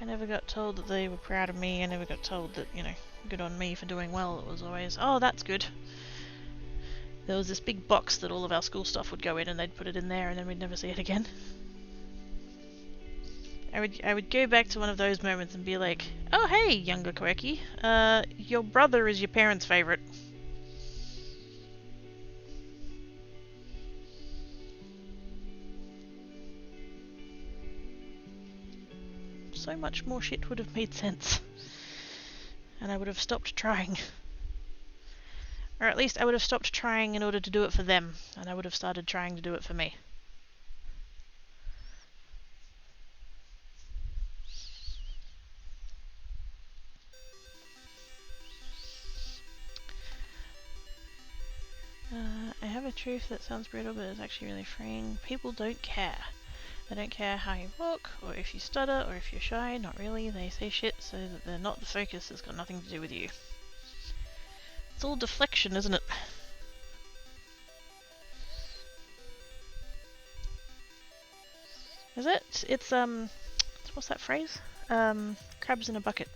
I never got told that they were proud of me, I never got told that, you know, good on me for doing well. It was always, oh, that's good. There was this big box that all of our school stuff would go in, and they'd put it in there, and then we'd never see it again. I would go back to one of those moments and be like, oh hey, younger quirky, your brother is your parents' favourite. So much more shit would have made sense. And I would have stopped trying. Or at least I would have stopped trying in order to do it for them, and I would have started trying to do it for me. I have a truth that sounds brutal, but it's actually really freeing. People don't care. They don't care how you look, or if you stutter, or if you're shy. Not really. They say shit so that they're not the focus. It's got nothing to do with you. It's all deflection, isn't it? Is it? It's what's that phrase? Crabs in a bucket.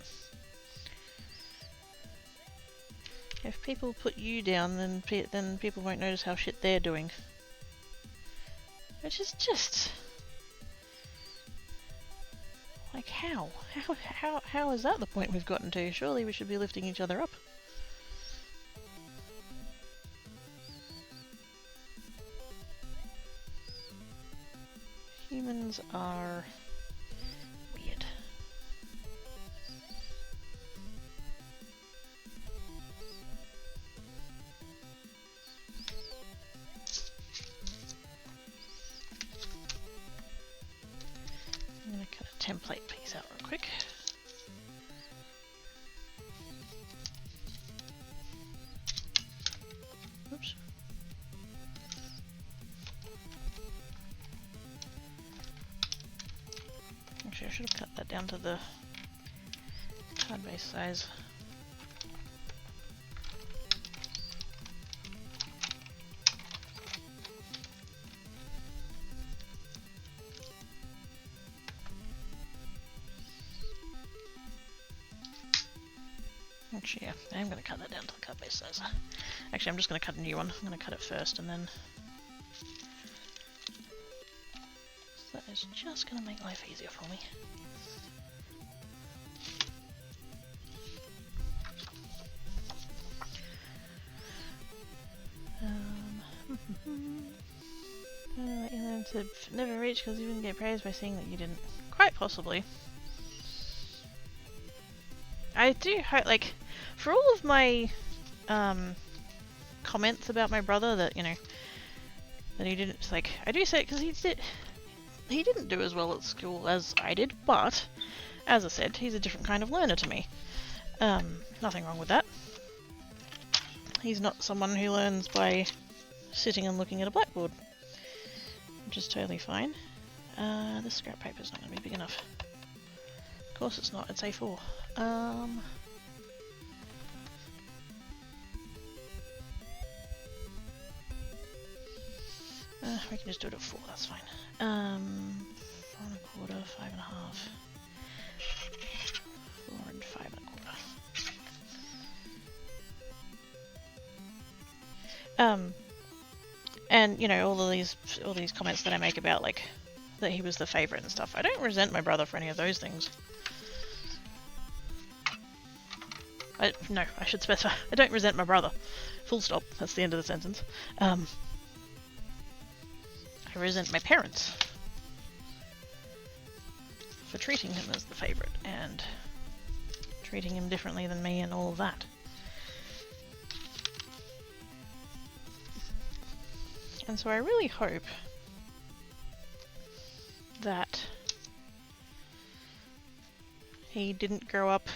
If people put you down, then people won't notice how shit they're doing. Which is just like, how is that the point we've gotten to? Surely we should be lifting each other up. Humans are weird. I'm going to cut a template piece out real quick. Oops. Actually, I should have cut that down to the card base size. Actually, yeah, I am going to cut that down to the card base size. Actually, I'm just going to cut a new one. I'm going to cut it first and then... So that is just going to make life easier for me. You learn to never reach because you didn't get praised by saying that you didn't. Quite possibly. I do hope, like, for all of my comments about my brother that, you know, that he didn't, like, I do say it because he didn't do as well at school as I did, but as I said, he's a different kind of learner to me. Nothing wrong with that. He's not someone who learns by sitting and looking at a blackboard, which is totally fine. This scrap paper's not going to be big enough. Of course it's not, it's A4. We can just do it at 4, that's fine. 4 1/4, 5 1/2. 4 and 5 1/4. And you know, all these comments that I make about like that he was the favourite and stuff. I don't resent my brother for any of those things. No, I should specify. I don't resent my brother. Full stop. That's the end of the sentence. I resent my parents for treating him as the favourite and treating him differently than me and all of that. And so I really hope that he didn't grow up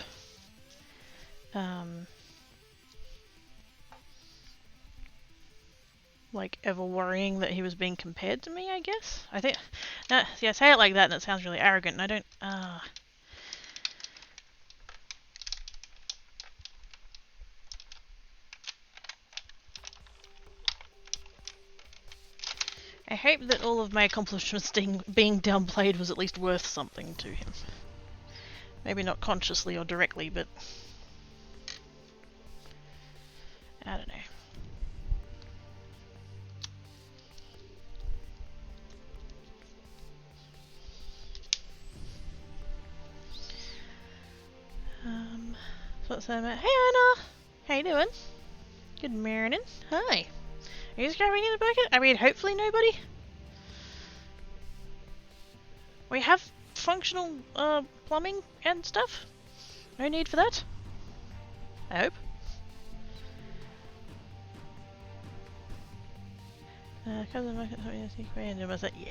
like ever worrying that he was being compared to me, I guess. I think, see, I say it like that and it sounds really arrogant, and I don't, I hope that all of my accomplishments being downplayed was at least worth something to him. Maybe not consciously or directly, but I don't know. So what's that about? Hey Anna! How you doing? Good morning. Hi. Are you just grabbing in the bucket? I mean, hopefully nobody? We have functional plumbing and stuff? No need for that? I hope. Comes the bucket, yeah.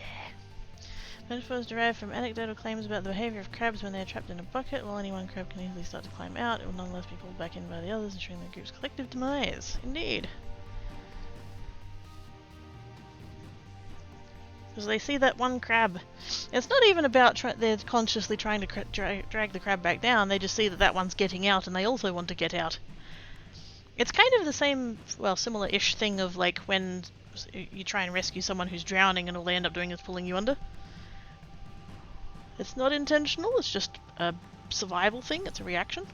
Metaphors derived from anecdotal claims about the behaviour of crabs when they are trapped in a bucket. While any one crab can easily start to climb out, it will nonetheless be pulled back in by the others, ensuring the group's collective demise. Indeed. Because they see that one crab. It's not even about they're consciously trying to drag the crab back down, they just see that that one's getting out and they also want to get out. It's kind of the same, well, similar-ish thing of like when you try and rescue someone who's drowning and all they end up doing is pulling you under. It's not intentional, it's just a survival thing, it's a reaction.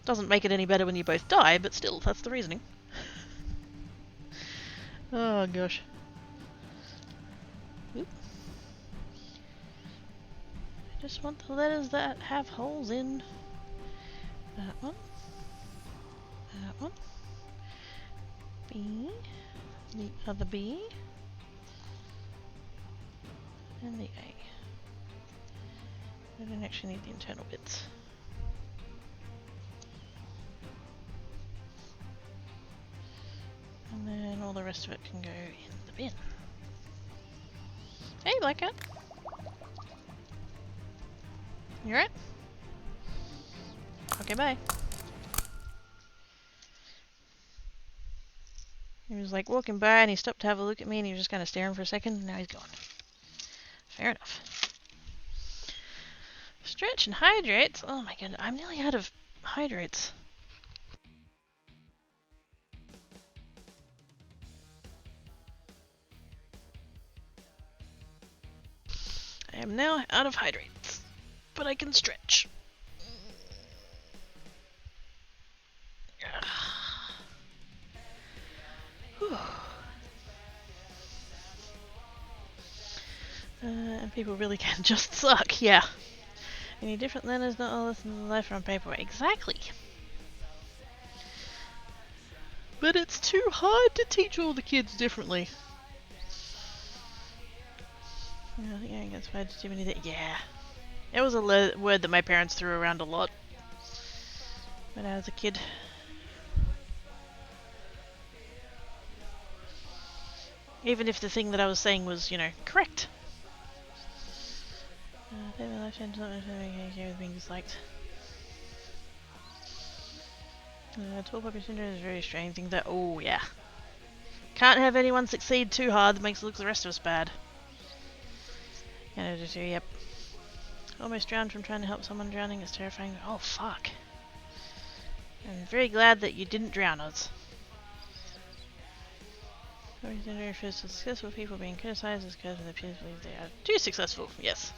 Doesn't make it any better when you both die, but still, that's the reasoning. Oh gosh. Oop. I just want the letters that have holes in. That one. That one. B. The other B. And the A. I don't actually need the internal bits. And then all the rest of it can go in the bin. Hey, Black Cat. You alright? Okay, bye. He was like walking by and he stopped to have a look at me and he was just kind of staring for a second and now he's gone. Fair enough. Stretch and hydrates? Oh my god, I'm nearly out of hydrates. I am now out of hydrates, but I can stretch. And people really can just suck, yeah. Any different letters, not all this in the life on paper. Exactly. But it's too hard to teach all the kids differently. I think I get inspired to do anything. Yeah. It was a word that my parents threw around a lot when I was a kid. Even if the thing that I was saying was, you know, correct. My life ends not okay with being disliked. 12 puppy syndrome is a very strange thing that, oh yeah. Can't have anyone succeed too hard, that makes it look the rest of us bad. And just, yep. Almost drowned from trying to help someone drowning, it's terrifying. Oh fuck. I'm very glad that you didn't drown us. Everything refers to successful people being criticized as because the peers believe they are too successful. Yes.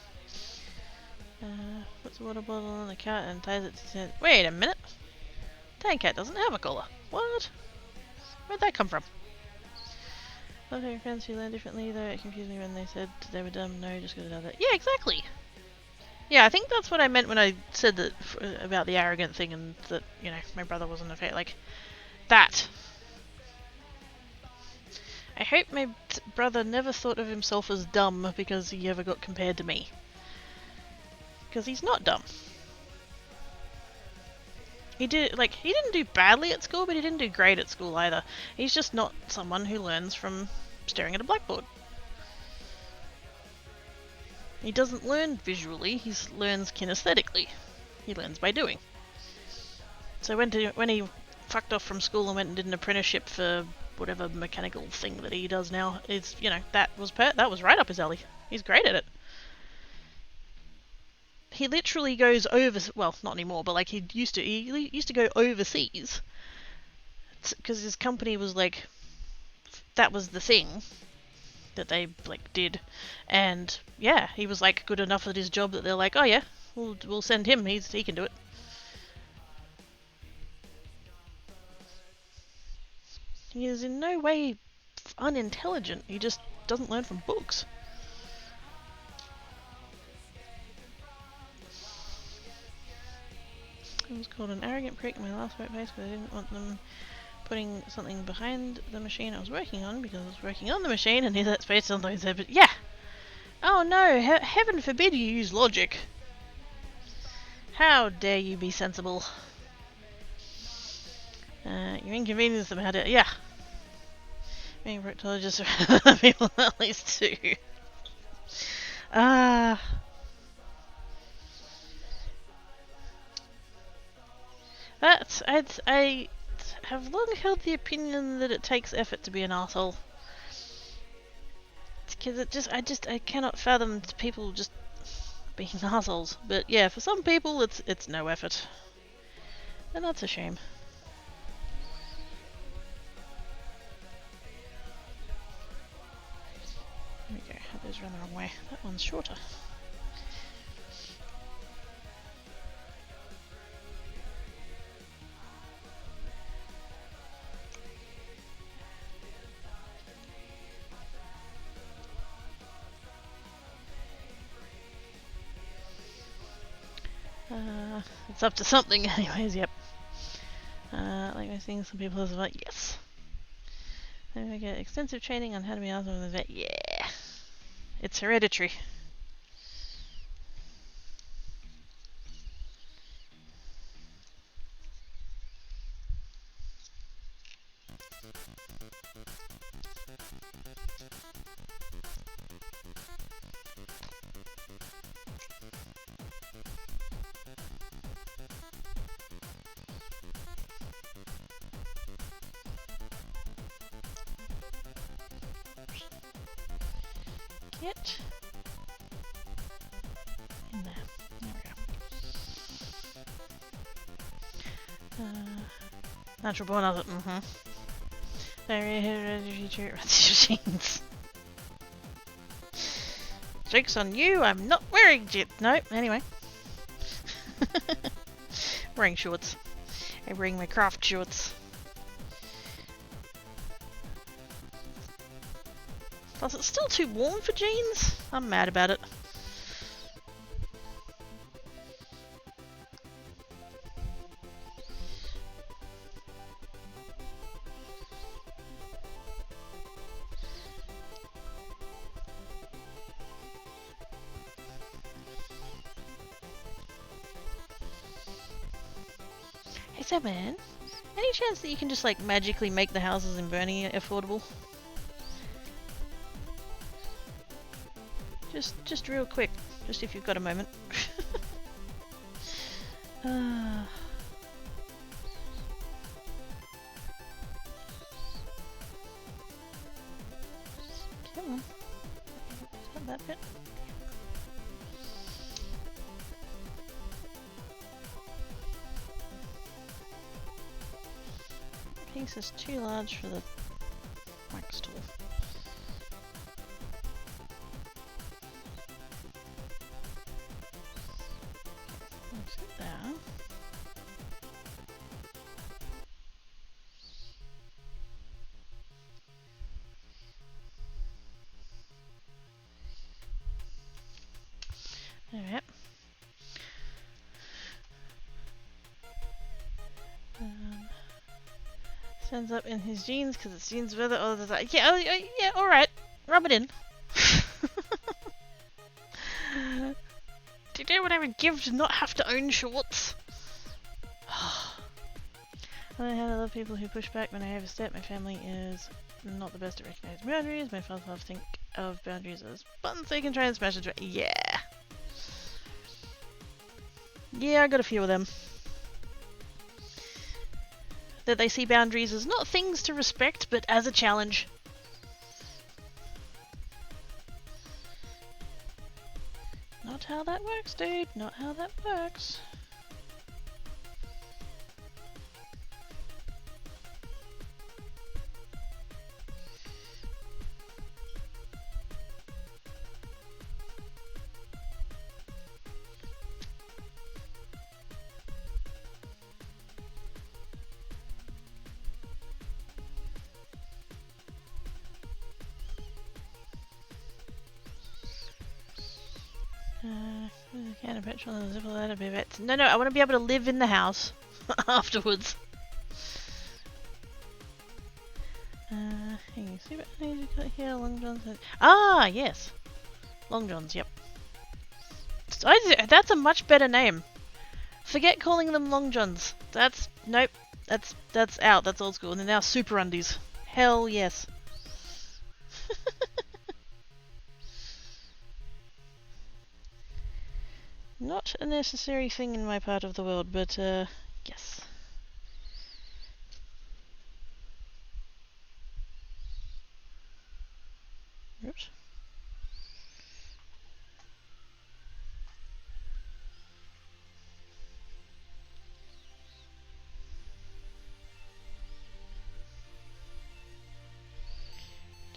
Puts a water bottle on the cat and ties it to the... Wait a minute! Tan cat doesn't have a collar. What? Where'd that come from? Love having friends who learn differently, though it confused me when they said they were dumb. No, just gotta do that. Yeah, exactly! Yeah, I think that's what I meant when I said that about the arrogant thing and that, you know, my brother wasn't a like, that. I hope my brother never thought of himself as dumb because he ever got compared to me. Because he's not dumb. He didn't do badly at school, but he didn't do great at school either. He's just not someone who learns from staring at a blackboard. He doesn't learn visually, he learns kinesthetically. He learns by doing. So when he fucked off from school and went and did an apprenticeship for whatever mechanical thing that he does now, it's, you know, that was right up his alley. He's great at it. He literally goes over, well, not anymore, but like he used to go overseas because his company was like, that was the thing that they like did, and yeah, he was like good enough at his job that they're like, oh yeah, we'll send him. He can do it. He is in no way unintelligent. He just doesn't learn from books. I was called an arrogant prick in my last workplace because I didn't want them putting something behind the machine I was working on because I was working on the machine and near that space sometimes said, but yeah. Oh no, heaven forbid you use logic. How dare you be sensible? You're inconvenienced about it, yeah. Being proctologists are other people at least too. I have long held the opinion that it takes effort to be an arsehole. Because I cannot fathom people just being assholes. But yeah, for some people it's no effort. And that's a shame. There we go, those run the wrong way. That one's shorter. It's up to something anyways, yep. Like most things, some people are like, yes. Then we get extensive training on how to be awesome with the vet. Yeah. It's hereditary. Get in there. There we go. Natural born other. Very hereditary trait machines. Joke's on you, I'm not wearing it. No, anyway. Wearing shorts. I'm wearing my craft shorts. Plus, it's still too warm for jeans. I'm mad about it. Hey, so man, any chance that you can just like magically make the houses in Burnie affordable? Just real quick, just if you've got a moment. Come on. Not that bit. piece is too large for the wax tool. Place it there. Alright. Stands up in his jeans because it's jeans weather. Oh, yeah, yeah, alright. Rub it in. Did anyone ever give to not have to own shorts? On the other hand, I love people who push back when I overstep. My family is not the best at recognizing boundaries. My father loves to think of boundaries as buttons they can try and smash it. Yeah. Yeah, I got a few of them. That they see boundaries as not things to respect, but as a challenge. Not how that works, dude. Not how that works. Can of petrol and a zipper ladder be vets. No, I want to be able to live in the house afterwards. You see what I need to cut here? Long John's. Ah, yes. Long John's, yep. That's a much better name. Forget calling them Long Johns. Nope. That's out. That's old school. And they're now Super Undies. Hell yes. Not a necessary thing in my part of the world, but yes. Oops.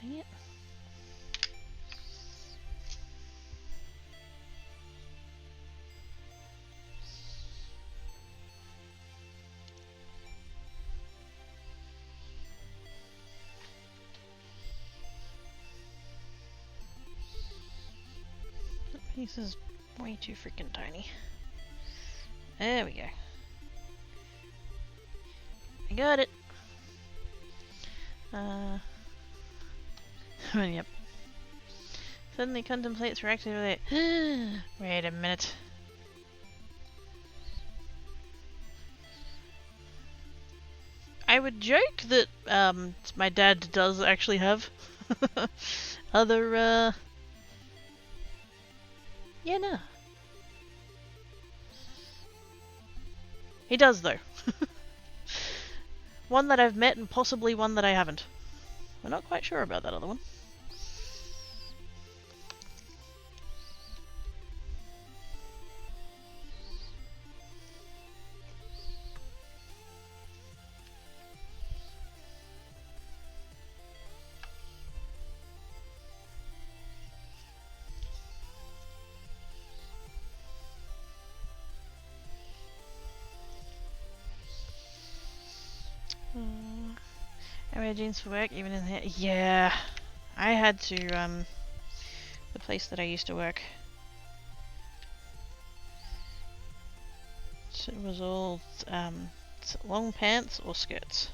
Dang it. That piece is way too freaking tiny. There we go. I got it. Yep. Suddenly contemplates reacting with it. Wait a minute. I would joke that my dad does actually have other yeah, no. He does though. One that I've met and possibly one that I haven't. We're not quite sure about that other one. I wear jeans for work, even in here. Yeah, I had to. The place that I used to work, so it was all long pants or skirts.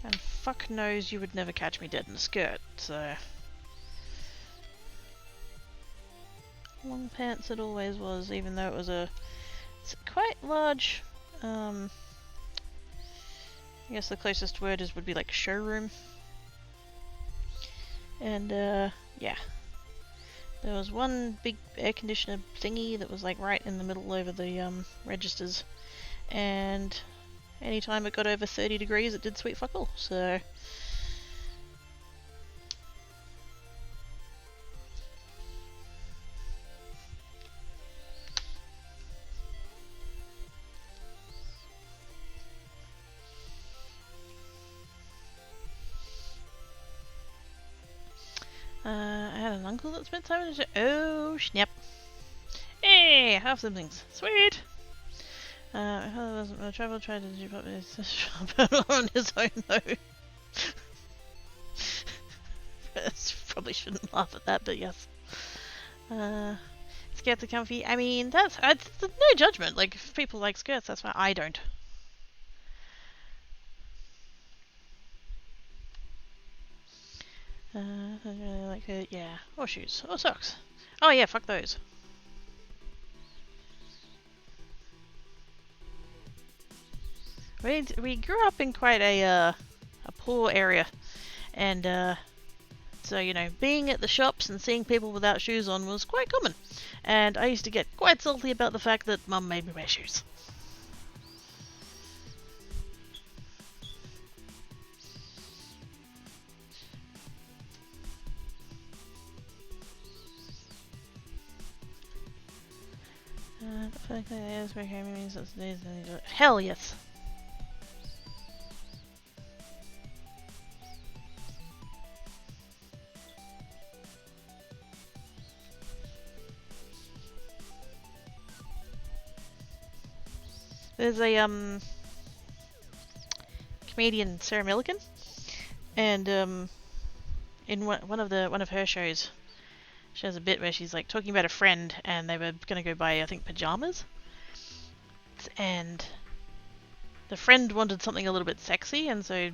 And fuck knows you would never catch me dead in a skirt. So long pants it always was, even though it was it's quite large. I guess the closest word would be like showroom. And yeah. There was one big air conditioner thingy that was like right in the middle over the registers. And anytime it got over 30 degrees it did sweet fuck all, so... an uncle that spent time in the Oh, snap. Hey, half siblings. Sweet! My father wasn't well traveled, tried to do on his own though. Probably shouldn't laugh at that, but yes. Skirts are comfy. I mean, that's no judgment. Like, if people like skirts, that's why I don't. I really like it. Yeah, or shoes, or socks. Oh yeah, fuck those. We grew up in quite a poor area, and so you know, being at the shops and seeing people without shoes on was quite common. And I used to get quite salty about the fact that Mum made me wear shoes. Hell yes. There's a comedian, Sarah Millican, and in one of her shows, she has a bit where she's like talking about a friend, and they were gonna go buy, I think, pajamas, and the friend wanted something a little bit sexy, and so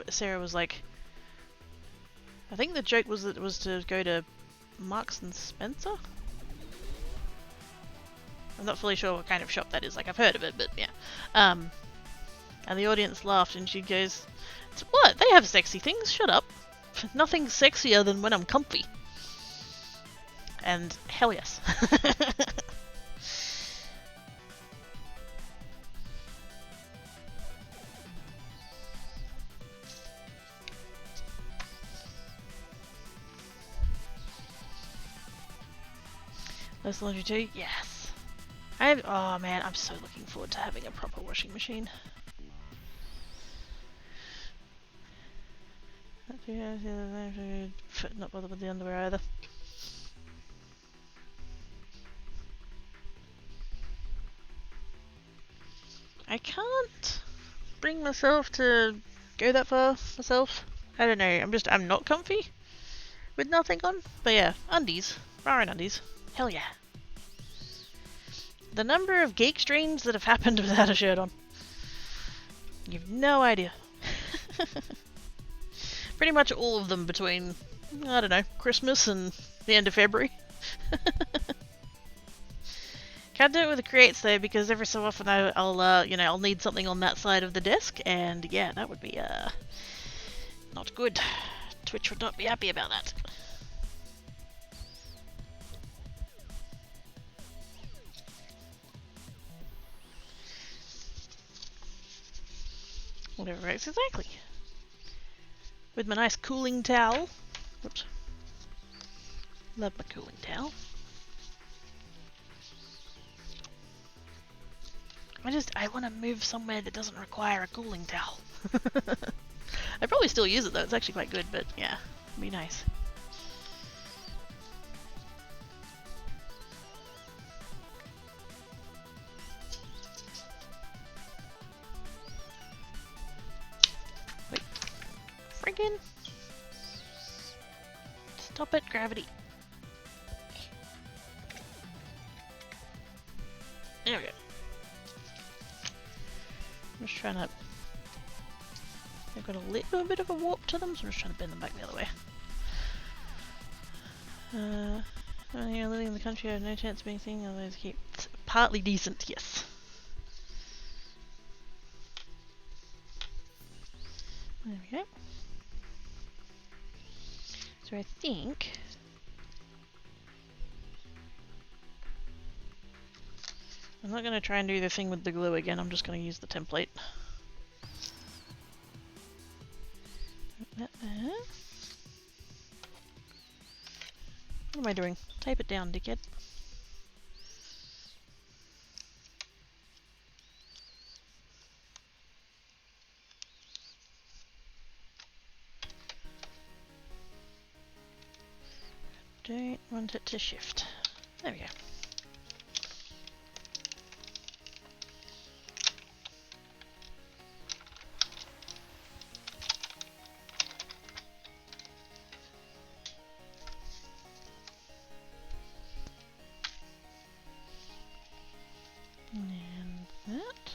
Sarah was like, I think the joke was that it was to go to Marks and Spencer. I'm not fully sure what kind of shop that is. Like, I've heard of it, but yeah. And the audience laughed, and she goes, "What? They have sexy things. Shut up. Nothing's sexier than when I'm comfy." And hell yes. Less laundry too? Yes. Oh man, I'm so looking forward to having a proper washing machine. Not bothered with the underwear either. I can't bring myself to go that far myself. I don't know, I'm not comfy with nothing on. But yeah, undies. Rarin undies. Hell yeah. The number of geek streams that have happened without a shirt on. You've no idea. Pretty much all of them between, I don't know, Christmas and the end of February. Can't do it with the creates though, because every so often I'll need something on that side of the desk, and yeah, that would be not good. Twitch would not be happy about that. Whatever works exactly. With my nice cooling towel. Whoops. Love my cooling towel. I want to move somewhere that doesn't require a cooling towel. I probably still use it though, it's actually quite good, but yeah, it'd be nice. Wait. Friggin'. Stop it, gravity. There we go. I'm just trying to... They've got a little bit of a warp to them, so I'm just trying to bend them back the other way. Here, living in the country, I have no chance of being seen, otherwise keep partly decent, yes. There we go. So I think... I'm not going to try and do the thing with the glue again, I'm just going to use the template. That there. What am I doing? Tape it down, dickhead. don't want it to shift. There we go. And that.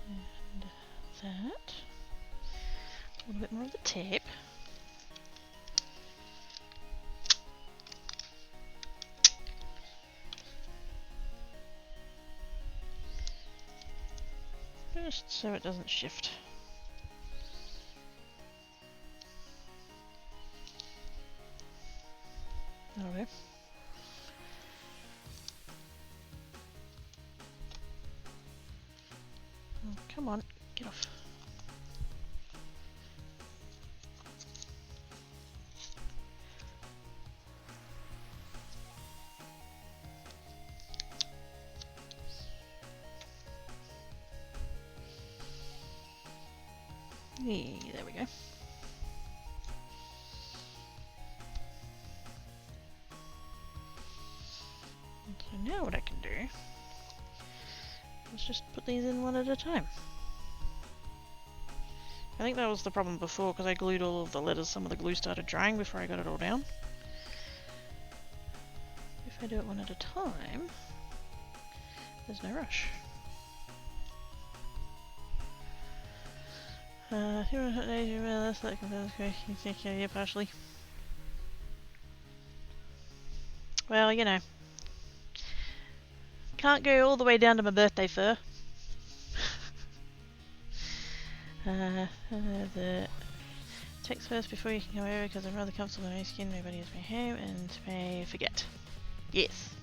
And that. A little bit more of the tape. Just so it doesn't shift. That'll do. Oh, come on, get off. Yeah, there we go. So now what I can do is just put these in one at a time. I think that was the problem before because I glued all of the letters. Some of the glue started drying before I got it all down. If I do it one at a time, there's no rush. Yeah, partially. Well, you know. Can't go all the way down to my birthday fur. The text first before you can go over because I'm rather comfortable in my skin. Nobody is my home and may forget. Yes.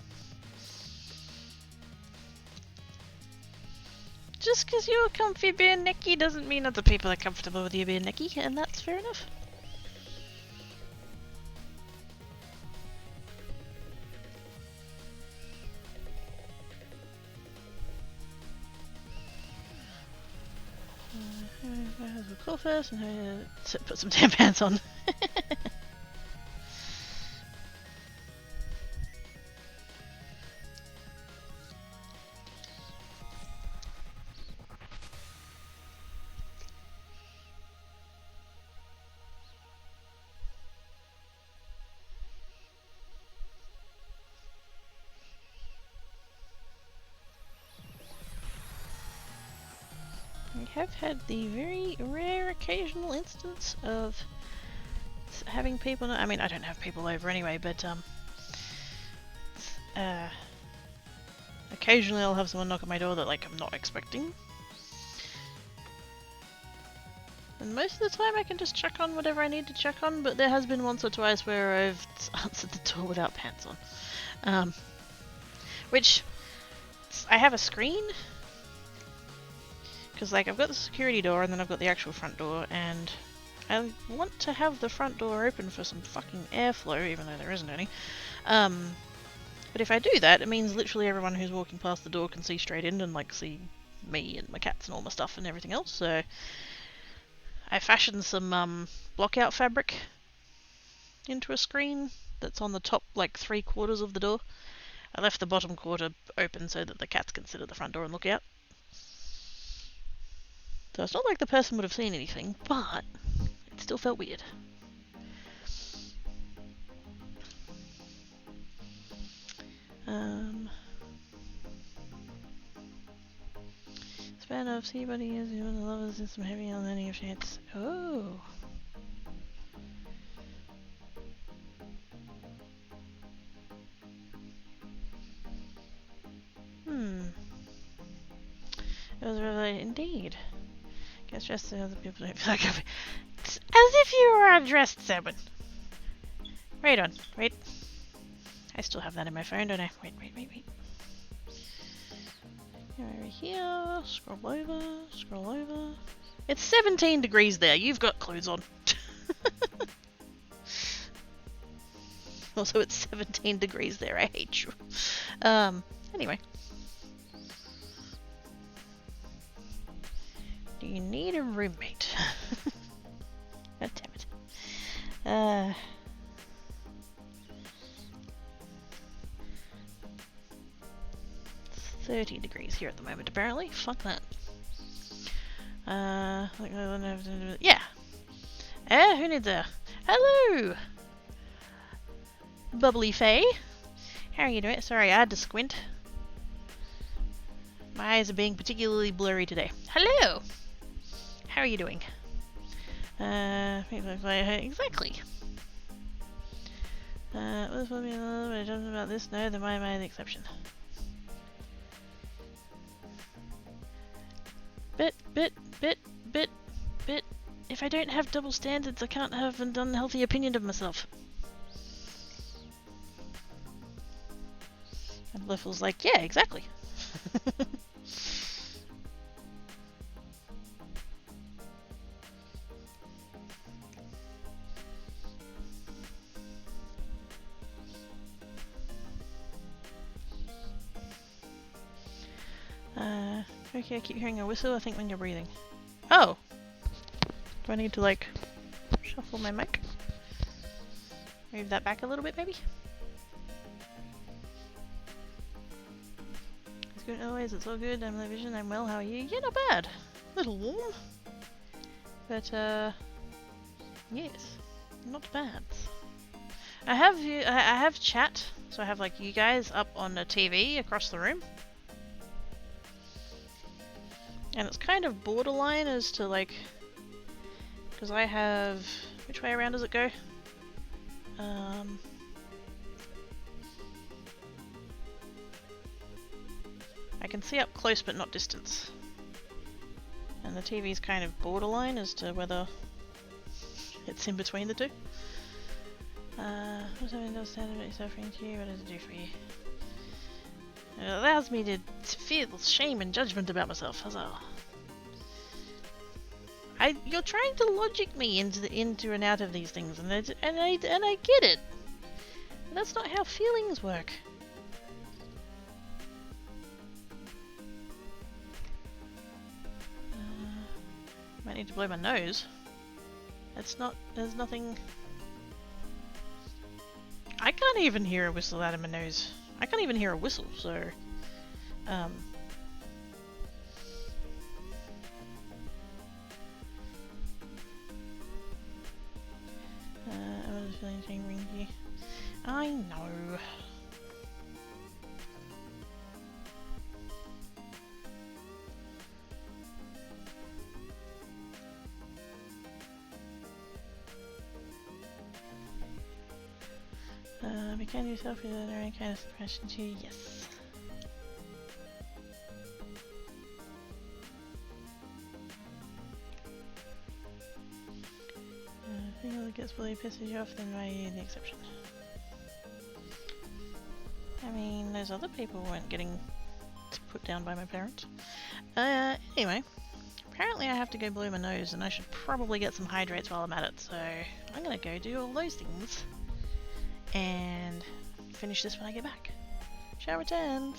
Just because you're comfy being necky doesn't mean other people are comfortable with you being necky, and that's fair enough. We'll call first and put some damn pants on. I have had the very rare occasional instance of having people, I mean I don't have people over anyway, but occasionally I'll have someone knock on my door that like I'm not expecting. And most of the time I can just check on whatever I need to check on, but there has been once or twice where I've answered the door without pants on. Which, I have a screen. Because like I've got the security door and then I've got the actual front door, and I want to have the front door open for some fucking airflow, even though there isn't any. But if I do that, it means literally everyone who's walking past the door can see straight in and like see me and my cats and all my stuff and everything else. So I fashioned some blockout fabric into a screen that's on the top like 3/4 of the door. I left the bottom quarter open so that the cats can sit at the front door and look out. So it's not like the person would have seen anything, but it still felt weird. Span of Seabody is one of the lovers and some heavy on any of shades. Oh. It was really indeed. Gets dressed so other people don't feel like as if you were a dressed salmon. Wait on, wait. I still have that in my phone, don't I? Wait. Over here, scroll over. It's 17 degrees there, you've got clothes on. Also, it's 17 degrees there, I hate you. Anyway. Do you need a roommate? God damn it. Uh, 30 degrees here at the moment, apparently. Fuck that. Yeah. Who needs a... Hello! Bubbly Faye. How are you doing? Sorry, I had to squint. My eyes are being particularly blurry today. Hello! How are you doing? Exactly. Was me a little bit about this? No, then why am I the exception? Bit. If I don't have double standards, I can't have an unhealthy opinion of myself. And Liffle's like, yeah, exactly. Okay, I keep hearing a whistle, I think when you're breathing. Oh! Do I need to, like, shuffle my mic? Move that back a little bit, maybe? It's good always, it's all good, I'm in vision, I'm well, how are you? Yeah, not bad. A little warm. But, yes, not bad. I have chat, so I have, like, you guys up on the TV across the room. And it's kind of borderline as to, like, because I have... Which way around does it go? I can see up close but not distance. And the TV's kind of borderline as to whether it's in between the two. What something does stand about suffering to you? What does it do for you? It allows me to feel shame and judgment about myself. Huzzah. You're trying to logic me into and out of these things, and I get it. But that's not how feelings work. Might need to blow my nose. There's nothing... I can't even hear a whistle out of my nose. I can't even hear a whistle, so... I was feeling ringy. I know. Become yourself with any kind of suppression too, yes. I think it gets really pisses you off, then why are you the exception? I mean, those other people weren't getting put down by my parents. Anyway, apparently I have to go blow my nose, and I should probably get some hydrates while I'm at it, so I'm gonna go do all those things and finish this when I get back. Shower returns!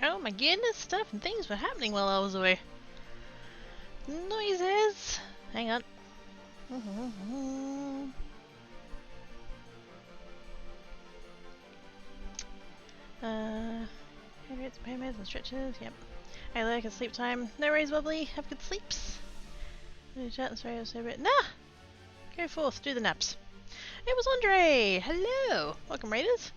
Oh my goodness, stuff and things were happening while I was away. Noises! Hang on. Hydrates, payments and stretches, yep. I like a sleep time. No worries, Wobbly. Have good sleeps. Chat and sorry I was so bit. Nah! Go forth, do the naps. It was Andre! Hello! Welcome, Raiders.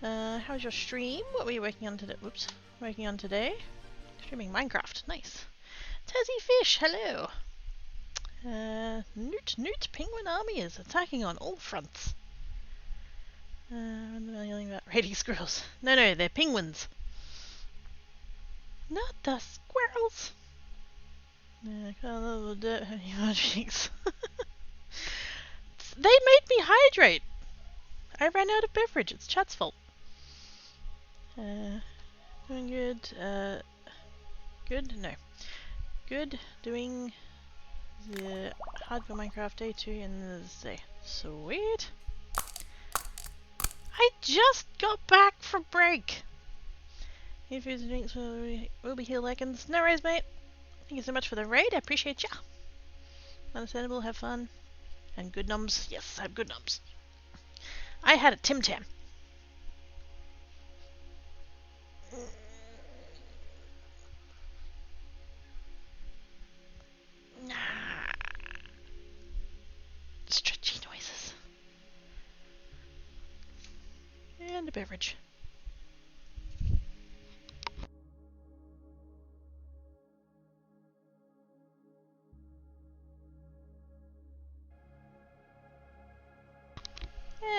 How's your stream? What were you working on today? Whoops. Working on today? Streaming Minecraft. Nice. Tassie Fish, hello! Newt Penguin Army is attacking on all fronts. I'm yelling about raiding squirrels. No, they're penguins. Not the squirrels! Yeah, I got a little dirt emojis. They made me hydrate! I ran out of beverage, it's chat's fault. Doing good, good? No. Good, doing the hardcore Minecraft day 2 in the day. Sweet! I just got back from break! Here foods and drinks will be here leggings. No worries, mate! Thank you so much for the raid, I appreciate ya! Understandable, have fun. And good nums. Yes, I have good nums. I had a Tim Tam. Stretchy noises. And a beverage.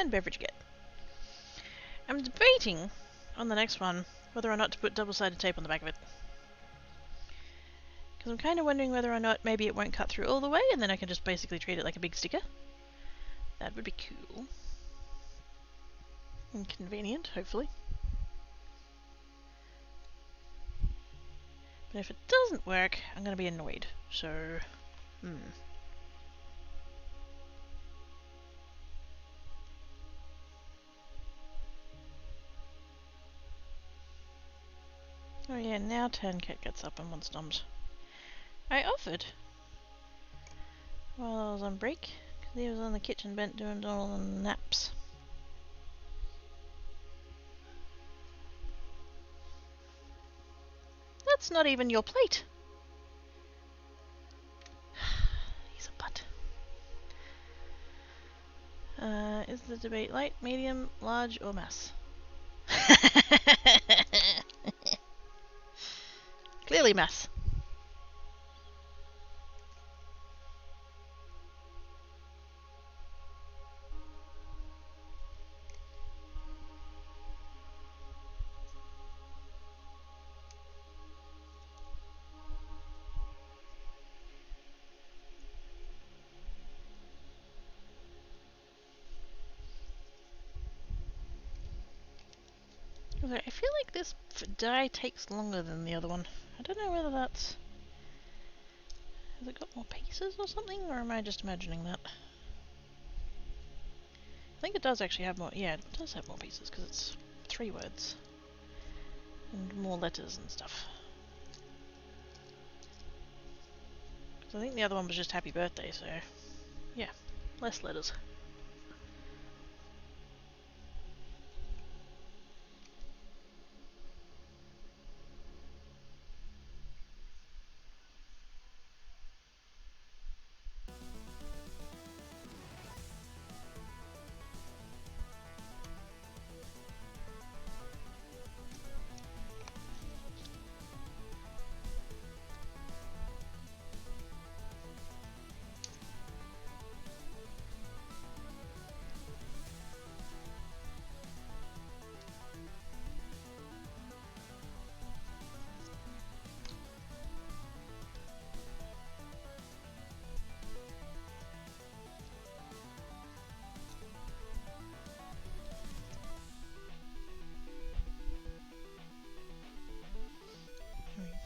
And beverage again. I'm debating on the next one whether or not to put double-sided tape on the back of it. Because I'm kind of wondering whether or not maybe it won't cut through all the way and then I can just basically treat it like a big sticker. That would be cool. And convenient, hopefully. But if it doesn't work, I'm going to be annoyed. So, Oh yeah, now Tancat gets up and wants noms. I offered while I was on break, because he was on the kitchen bench doing all the naps. That's not even your plate! He's a butt. Is the debate light, medium, large, or mass? Clearly mass. I feel like this die takes longer than the other one. I don't know whether that's... Has it got more pieces or something, or am I just imagining that? I think it does actually have more... Yeah, it does have more pieces, because it's 3 words. And more letters and stuff. So I think the other one was just happy birthday, so... Yeah, less letters.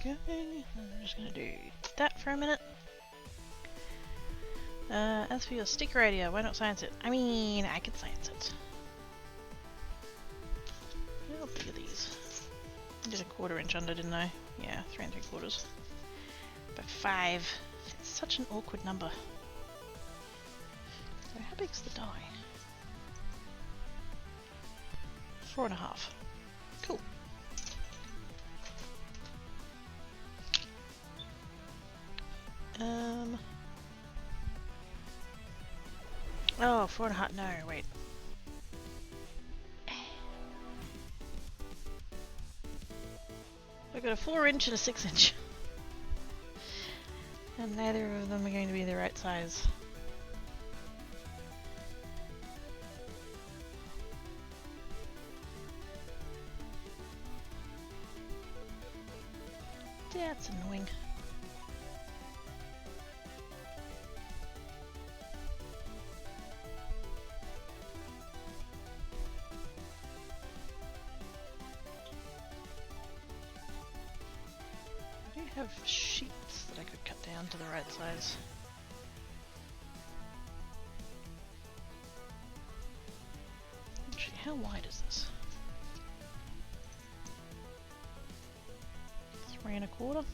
Okay, I'm just gonna do that for a minute. As for your sticker idea, why not science it? I mean, I could science it. How big are these? I did a 1/4 inch under, didn't I? Yeah, 3 3/4. But 5. It's such an awkward number. So how big's the die? 4.5. Cool. Oh, 4.5. No, wait. I've got a 4 inch and a 6 inch. And neither of them are going to be the right size. That's annoying. I do have sheets that I could cut down to the right size. Actually, how wide is this? 3 1/4.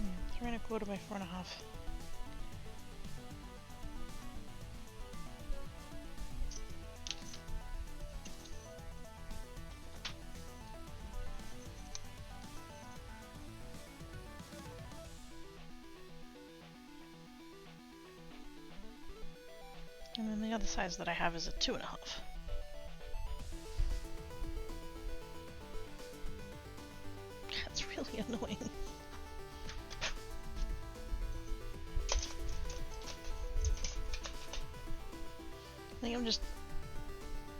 Yeah, 3 1/4 by 4.5. And then the other size that I have is a 2.5. That's really annoying. I think I'm just...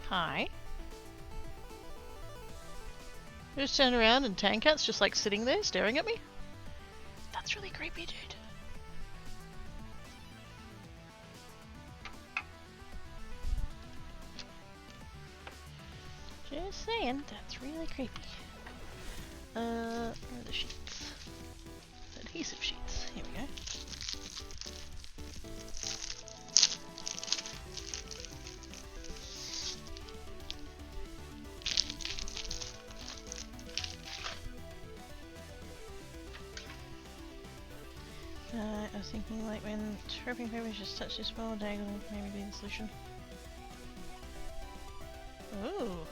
Hi. You just turned around and Tankat's just like sitting there staring at me? That's really creepy, dude. Just saying, that's really creepy. Where are the sheets? Adhesive sheets. Here we go. I was thinking like when wrapping paper just touch this small diagonal, maybe be the solution. Ooh.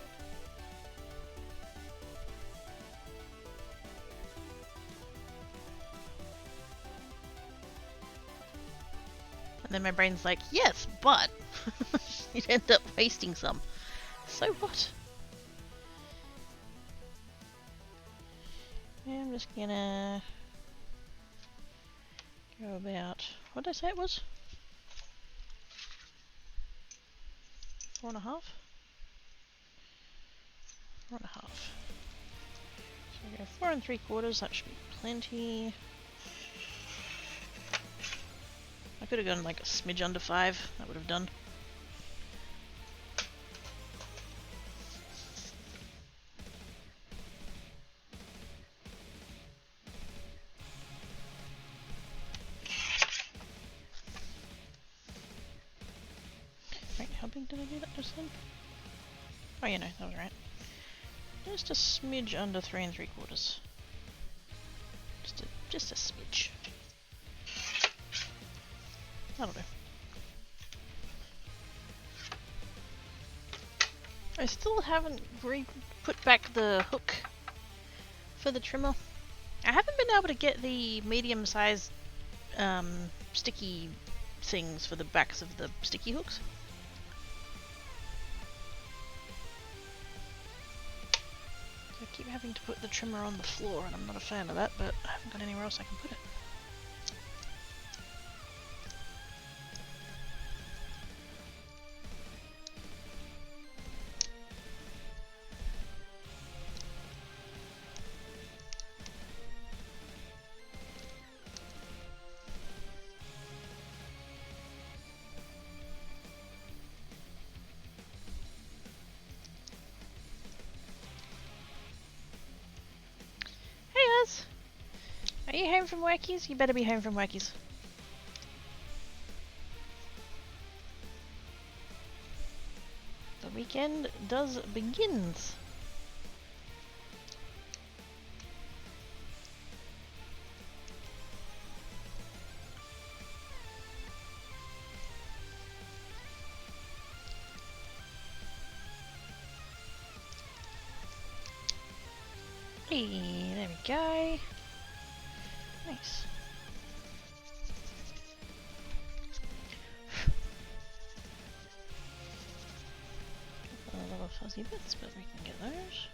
And then my brain's like, yes, but you'd end up wasting some. So what? Yeah, I'm just gonna go about, what did I say it was? 4.5? 4.5. So we go 4 3/4, that should be plenty. I could have gone like a smidge under 5, that would have done. Wait, how big did I do that just then? Oh yeah, no, that was right. Just a smidge under 3 3/4. Just a smidge. That'll do. I still haven't put back the hook for the trimmer. I haven't been able to get the medium-sized sticky things for the backs of the sticky hooks. So I keep having to put the trimmer on the floor, and I'm not a fan of that, but I haven't got anywhere else I can put it. Are you home from workies? You better be home from workies. weekend does begins. Hey, there we go. Nice. A lot of fuzzy bits, but we can get those.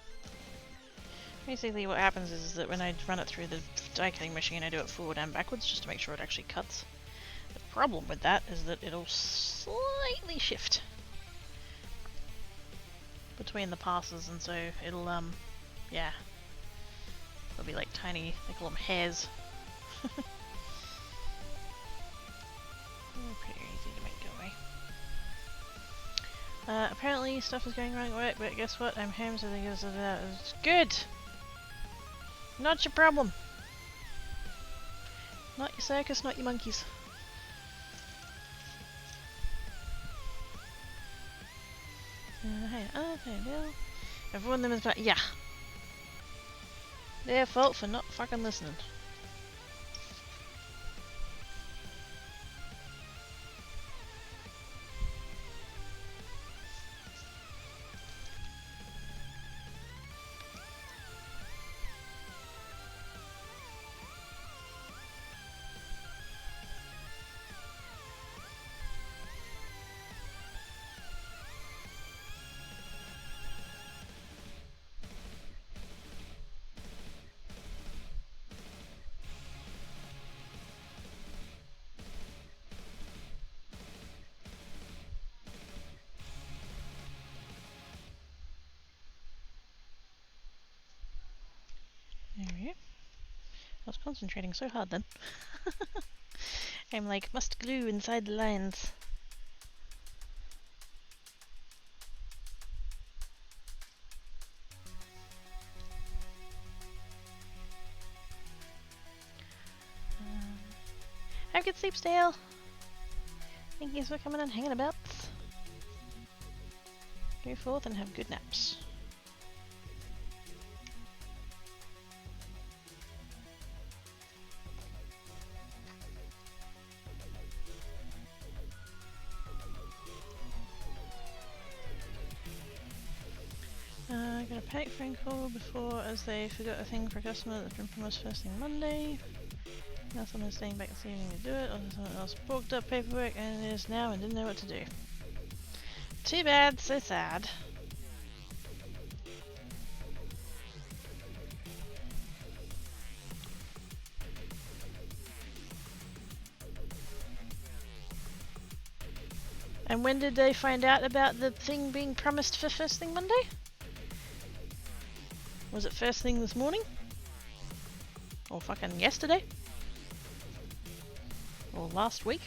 Basically what happens is that when I run it through the die cutting machine, I do it forward and backwards just to make sure it actually cuts. The problem with that is that it'll slightly shift between the passes, and so it'll, yeah. They'll be like tiny, they call them hairs. Pretty easy to make go away. Apparently stuff is going wrong at work, but guess what? I'm home, so it's good! Not your problem! Not your circus, not your monkeys. Hey, everyone them is back. Yeah! Their fault for not fucking listening. There we go. I was concentrating so hard then. I'm like, must glue inside the lines. Have good sleep, Stale. Thank you for coming and hanging about. Go forth and have good naps. I got a panic phone call before as they forgot a thing for a customer that's been promised first thing Monday. Now someone's staying back this evening to do it, or someone else bulked up paperwork and it is now and didn't know what to do. Too bad, so sad. And when did they find out about the thing being promised for first thing Monday? Was it first thing this morning? Or fucking yesterday? Or last week?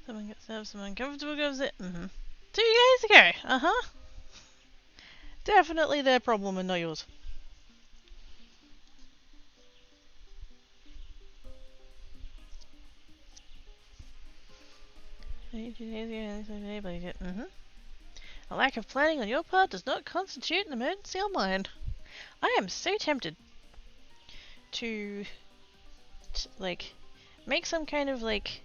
Someone gets up, someone comfortable goes it. 2 days ago. Definitely their problem and not yours. A lack of planning on your part does not constitute an emergency on mine. I am so tempted to like make some kind of like,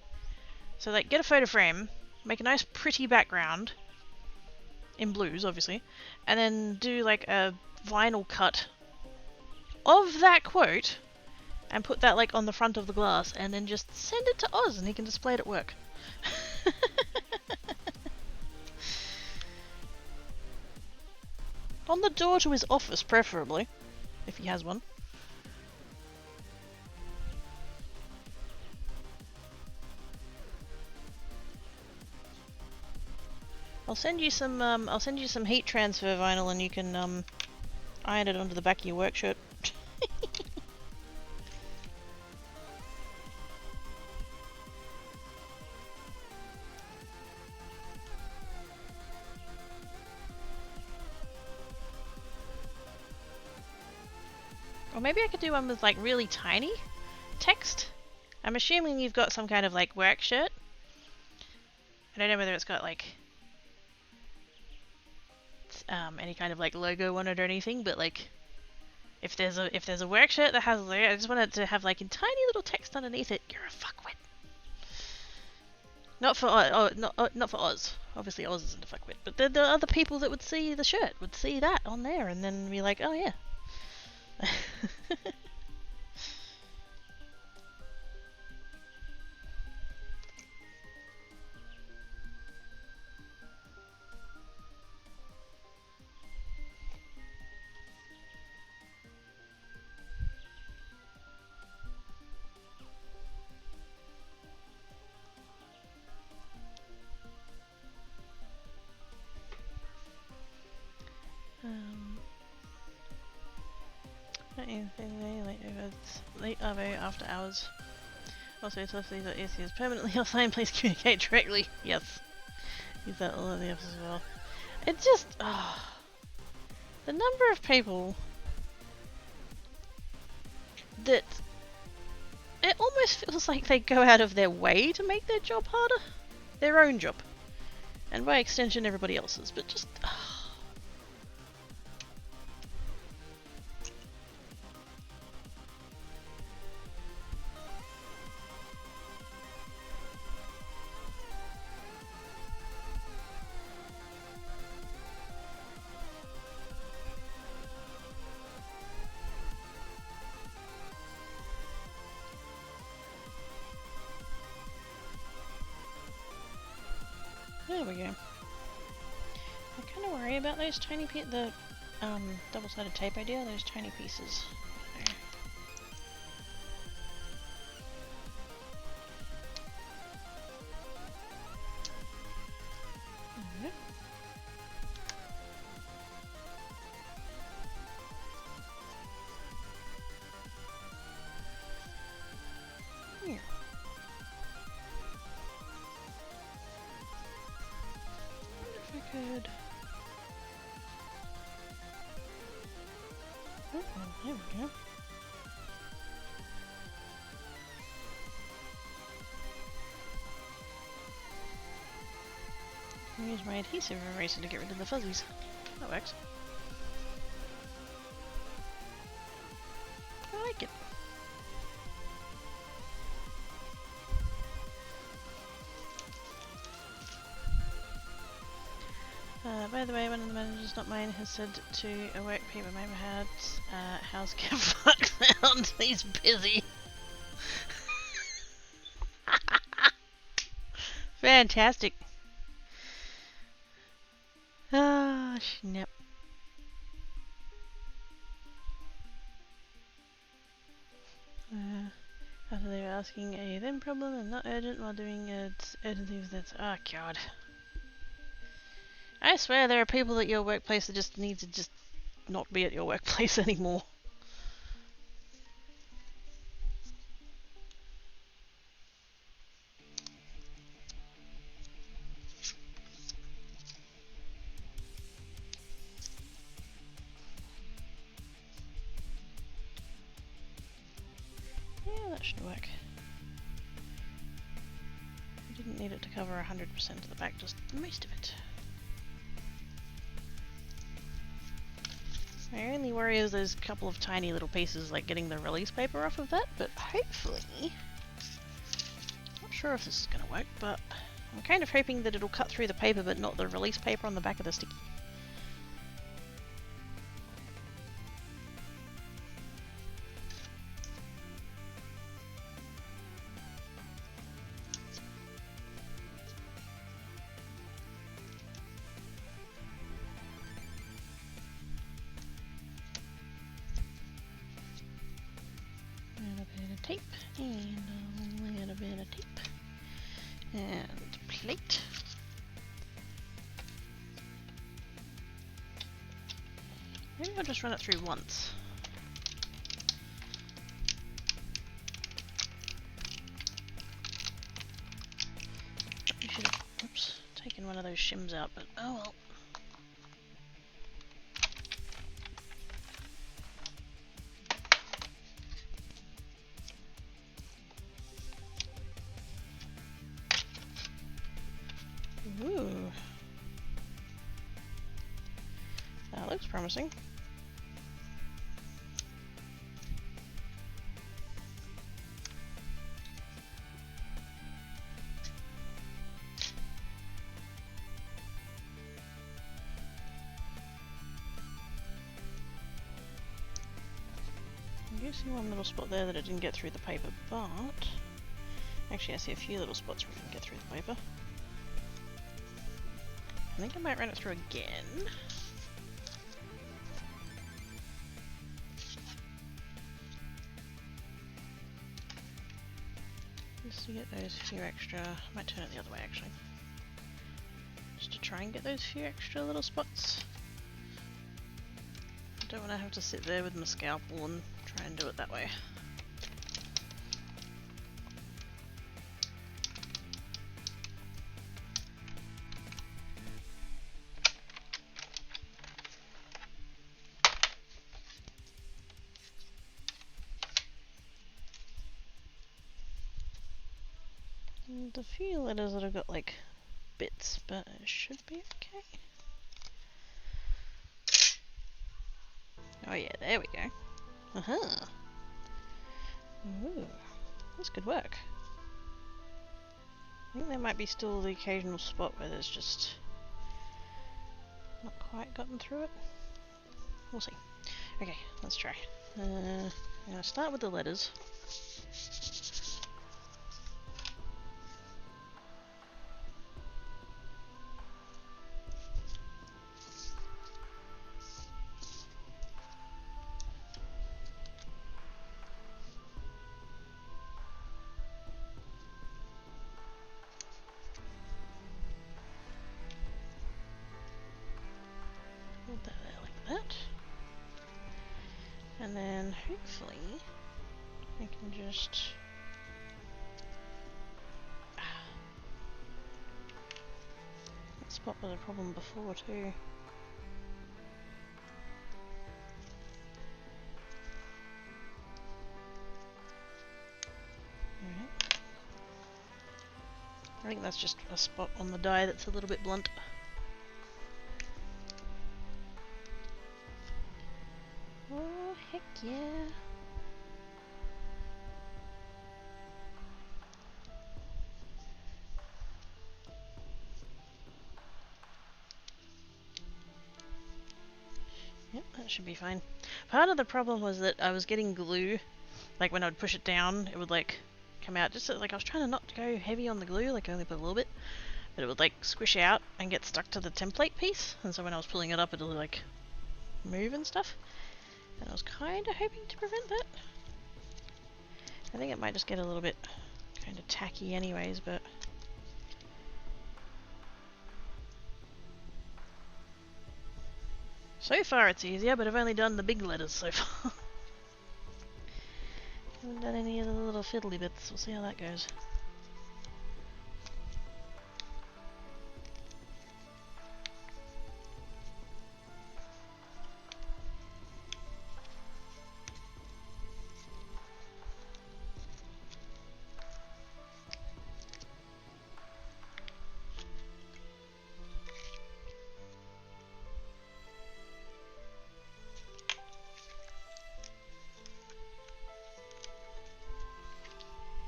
so like get a photo frame, make a nice pretty background in blues obviously, and then do like a vinyl cut of that quote and put that like on the front of the glass and then just send it to Oz and he can display it at work. On the door to his office, preferably, if he has one. I'll send you some heat transfer vinyl, and you can iron it onto the back of your work shirt. Or maybe I could do one with like really tiny text. I'm assuming you've got some kind of like work shirt. I don't know whether it's got like any kind of like logo on it or anything, but like if there's a work shirt that has, I just want it to have like in tiny little text underneath it. You're a fuckwit. Not for not for Oz. Obviously Oz isn't a fuckwit, but the other people that would see the shirt would see that on there and then be like, oh yeah. Late Arvo after hours. Also, tell these that AC is permanently offline. Please communicate directly. Yes. Use that all of the apps as well. It just, the number of people that it almost feels like they go out of their way to make their job harder. Their own job. And by extension, everybody else's. But just, there we go. I kind of worry about those tiny the double-sided tape idea, those tiny pieces. Here. If I could. Oh, there we go. Use my adhesive eraser to get rid of the fuzzies. That works. I like it. By the way, one of the managers, not mine, has said to a work paper member had, how's get fuck sound? He's busy. Fantastic. Ah, snap. After they were asking a then problem and not urgent while doing it, urgency was that. Oh god. I swear there are people at your workplace that just need to just not be at your workplace anymore. Yeah, that should work. I didn't need it to cover 100% of the back, just most of it. My only worry is those couple of tiny little pieces, like getting the release paper off of that, but hopefully... Not sure if this is going to work, but I'm kind of hoping that it'll cut through the paper but not the release paper on the back of the sticky. little bit of tape, and a little bit of tape, and plate. Maybe I'll just run it through once. I should have, oops, taken one of those shims out, but oh well. Ooh. That looks promising. I do see one little spot there that it didn't get through the paper, but actually I see a few little spots where it didn't get through the paper. I think I might run it through again. Just to get those few extra, I might turn it the other way actually. Just to try and get those few extra little spots. I don't want to have to sit there with my scalpel and try and do it that way. And a few letters that have got like bits, but it should be okay. Oh yeah, there we go. Uh-huh. Ooh, this could work. I think there might be still the occasional spot where there's just not quite gotten through it. We'll see. Okay, let's try. I'm gonna start with the letters. That there like that. And then hopefully I can just that spot was a problem before too. Alright. I think that's just a spot on the die that's a little bit blunt. Oh, heck yeah. Yep, that should be fine. Part of the problem was that I was getting glue, like when I would push it down, it would like come out, just like I was trying to not go heavy on the glue, like only put a little bit, but it would like squish out and get stuck to the template piece, and so when I was pulling it up it would like move and stuff. And I was kind of hoping to prevent that. I think it might just get a little bit kind of tacky anyways, but so far it's easier, but I've only done the big letters so far. Haven't done any of the little fiddly bits. We'll see how that goes.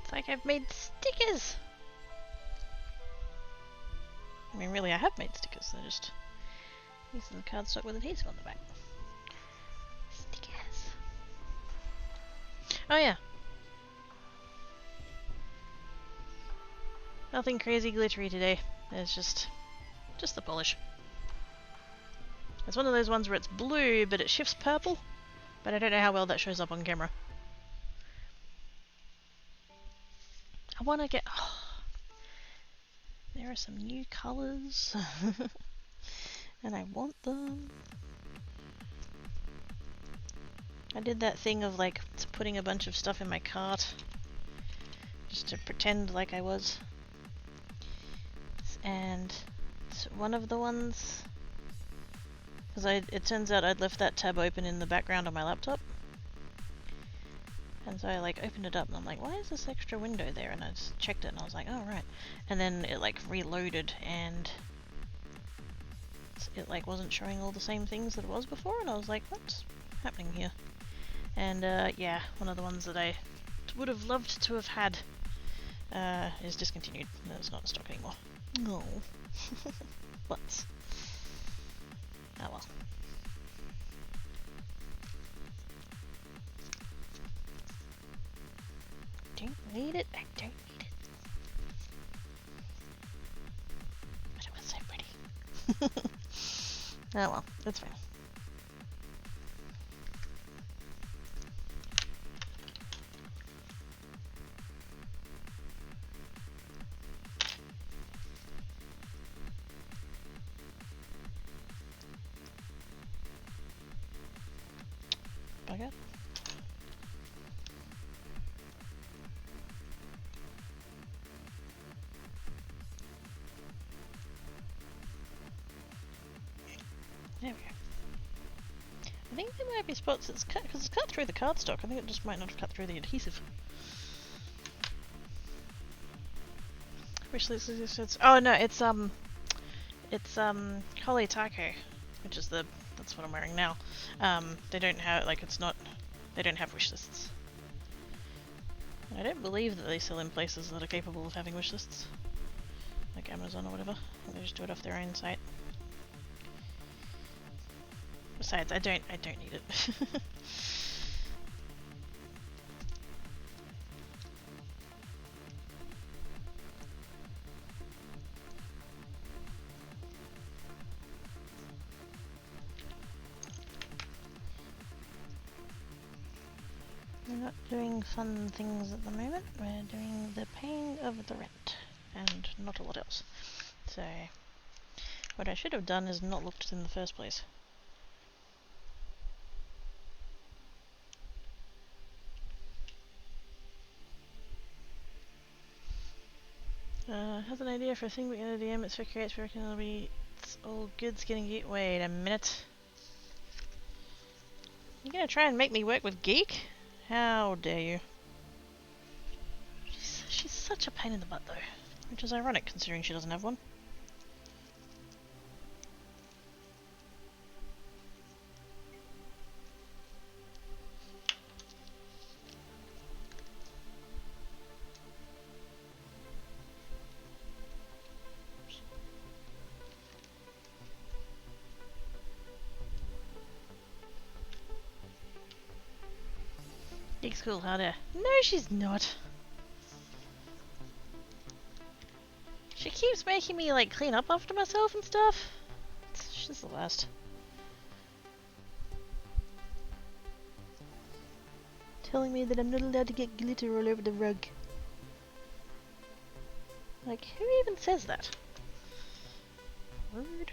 It's like I've made stickers! I mean, really, I have made stickers. They're just using the cardstock with adhesive on the back. Stickers. Oh yeah. Nothing crazy glittery today. It's just the polish. It's one of those ones where it's blue, but it shifts purple. But I don't know how well that shows up on camera. want to get... Oh, there are some new colours. And I want them. I did that thing of like putting a bunch of stuff in my cart. Just to pretend like I was. And one of the ones... Because it turns out I'd left that tab open in the background on my laptop. And so I like opened it up and I'm like, why is this extra window there? And I just checked it and I was like, oh right. And then it like reloaded and it like wasn't showing all the same things that it was before, and I was like, what's happening here? And yeah, one of the ones that I would have loved to have had is discontinued. It's not in stock anymore. No. But oh well. Don't need it. I don't need it. But it was so pretty. Oh well, that's fine. Bugger. There we go. I think there might be spots that's cut, because it's cut through the cardstock. I think it just might not have cut through the adhesive. Wishlist. Oh no, it's Holy Taco, which is that's what I'm wearing now. They don't have they don't have wish lists. I don't believe that they sell in places that are capable of having wish lists, like Amazon or whatever. They just do it off their own site. Besides, I don't need it. We're not doing fun things at the moment. We're doing the paying of the rent and not a lot else. So what I should have done is not looked in the first place. Has an idea for a thing, but in a DM it's for creates, but I reckon it'll be it's all goods getting geek. Wait a minute. You gonna try and make me work with Geek? How dare you? She's such a pain in the butt though. Which is ironic considering she doesn't have one. Geek's cool, how dare. No, she's not. She keeps making me like clean up after myself and stuff. She's the worst. Telling me that I'm not allowed to get glitter all over the rug. Like, who even says that? Rude.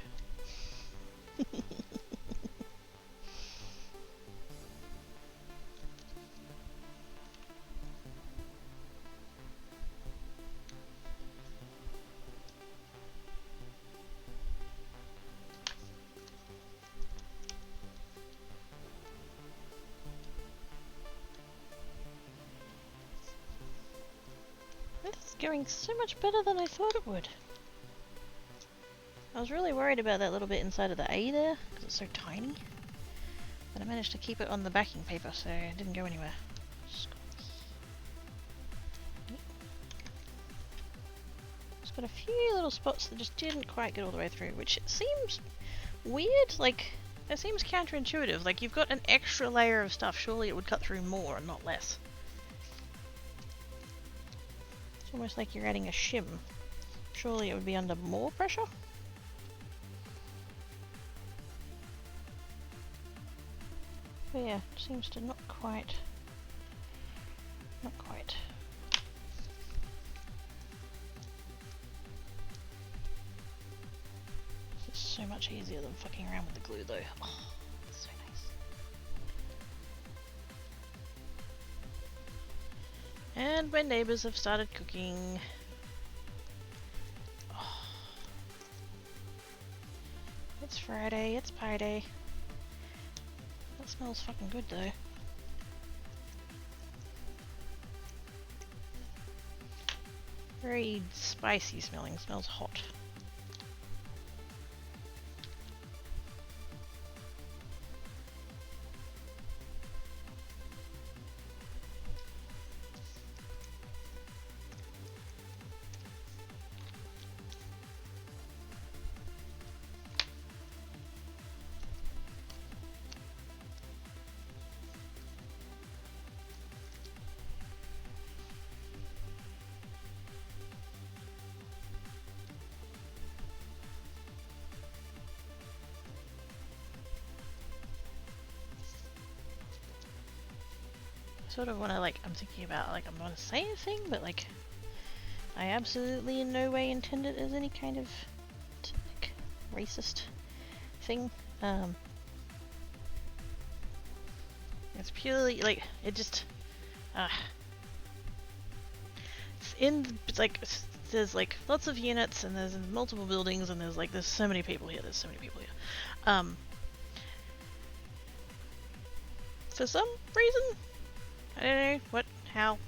Going so much better than I thought it would. I was really worried about that little bit inside of the A there, because it's so tiny. But I managed to keep it on the backing paper, so it didn't go anywhere. It's got a few little spots that just didn't quite get all the way through, which seems weird. Like, it seems counterintuitive. Like, you've got an extra layer of stuff, surely it would cut through more and not less. Almost like you're adding a shim. Surely it would be under more pressure? But yeah, it seems to not quite. So much easier than fucking around with the glue though. Oh, so nice. And my neighbours have started cooking. Oh. It's Friday, it's pie day. That smells fucking good though. Very spicy smelling, smells hot. Sort of want to like, I'm thinking about like, I'm not saying a thing, but like, I absolutely in no way intend it as any kind of like, racist thing. It's purely like, it just, it's like, there's like lots of units and there's multiple buildings and there's so many people here, for some reason, I don't know what, how,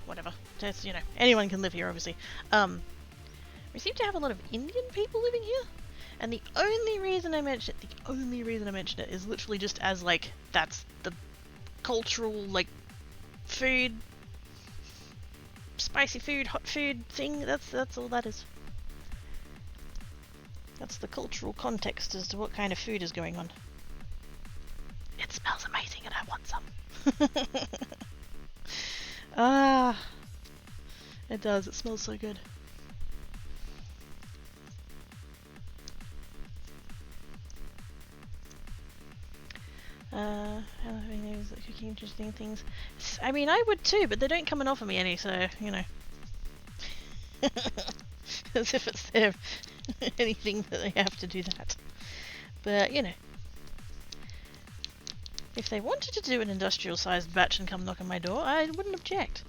whatever. Just, you know, anyone can live here, obviously. We seem to have a lot of Indian people living here, and the only reason I mention it, is literally just as like that's the cultural like food, spicy food, hot food thing. That's all that is. That's the cultural context as to what kind of food is going on. It smells amazing, and I want some. Ah, it does. It smells so good. Those cooking interesting things. I mean, I would too, but they don't come and offer me any, so you know. As if it's their anything that they have to do that. But you know. If they wanted to do an industrial-sized batch and come knock on my door, I wouldn't object.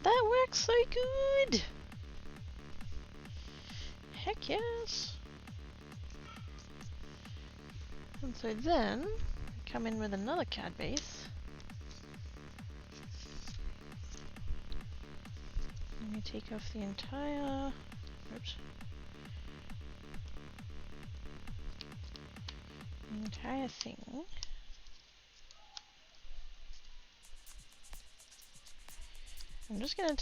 That works so good! Heck yes! And so then, come in with another CAD base. Let me take off the entire... Oops. The entire thing. I'm just gonna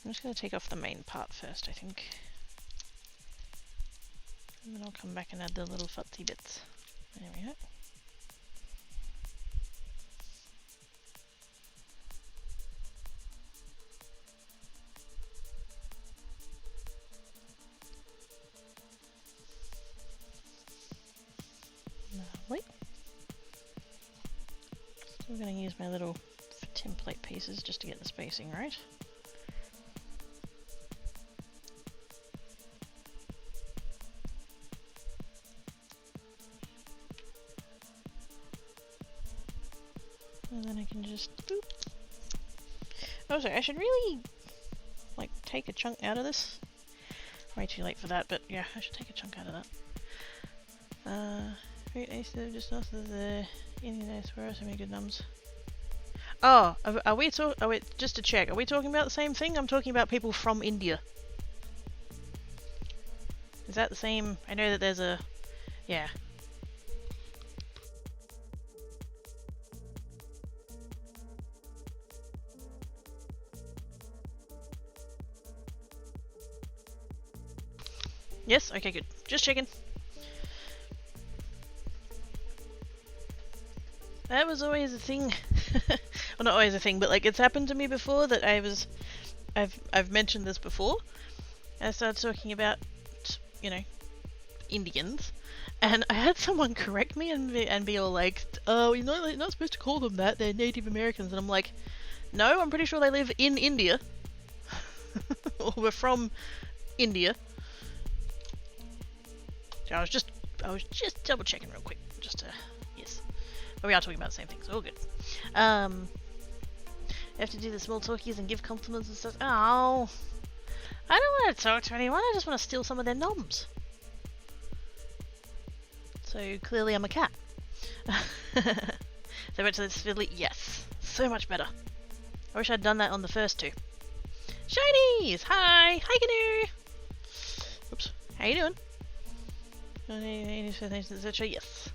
I'm just gonna take off the main part first, I think. And then I'll come back and add the little futsy bits. There we go. Lovely. Still gonna use my little template pieces just to get the spacing right. And then I can just boop. Oh, sorry, I should really like take a chunk out of this. Way too late for that, but yeah, I should take a chunk out of that. Great ace just north of the Indian diaspora, so many good nums. Oh, are we just to check, are we talking about the same thing? I'm talking about people from India. Is that the same? I know that there's a... yeah. Yes? Okay, good. Just checking. That was always a thing. Well, not always a thing, but like it's happened to me before that I've mentioned this before. I started talking about, you know, Indians, and I had someone correct me and be all like, oh, you're not supposed to call them that, they're Native Americans. And I'm like, no, I'm pretty sure they live in India. Or we're from India. So I was just double checking real quick. Yes. But we are talking about the same thing, so all good. You have to do the small talkies and give compliments and stuff. Oh, I don't want to talk to anyone, I just want to steal some of their noms. So clearly I'm a cat. So much this fiddly, yes, so much better. I wish I'd done that on the first two. Shinies! Hi! Hi, Canoe! Oops. How you doing? Etc. Yes.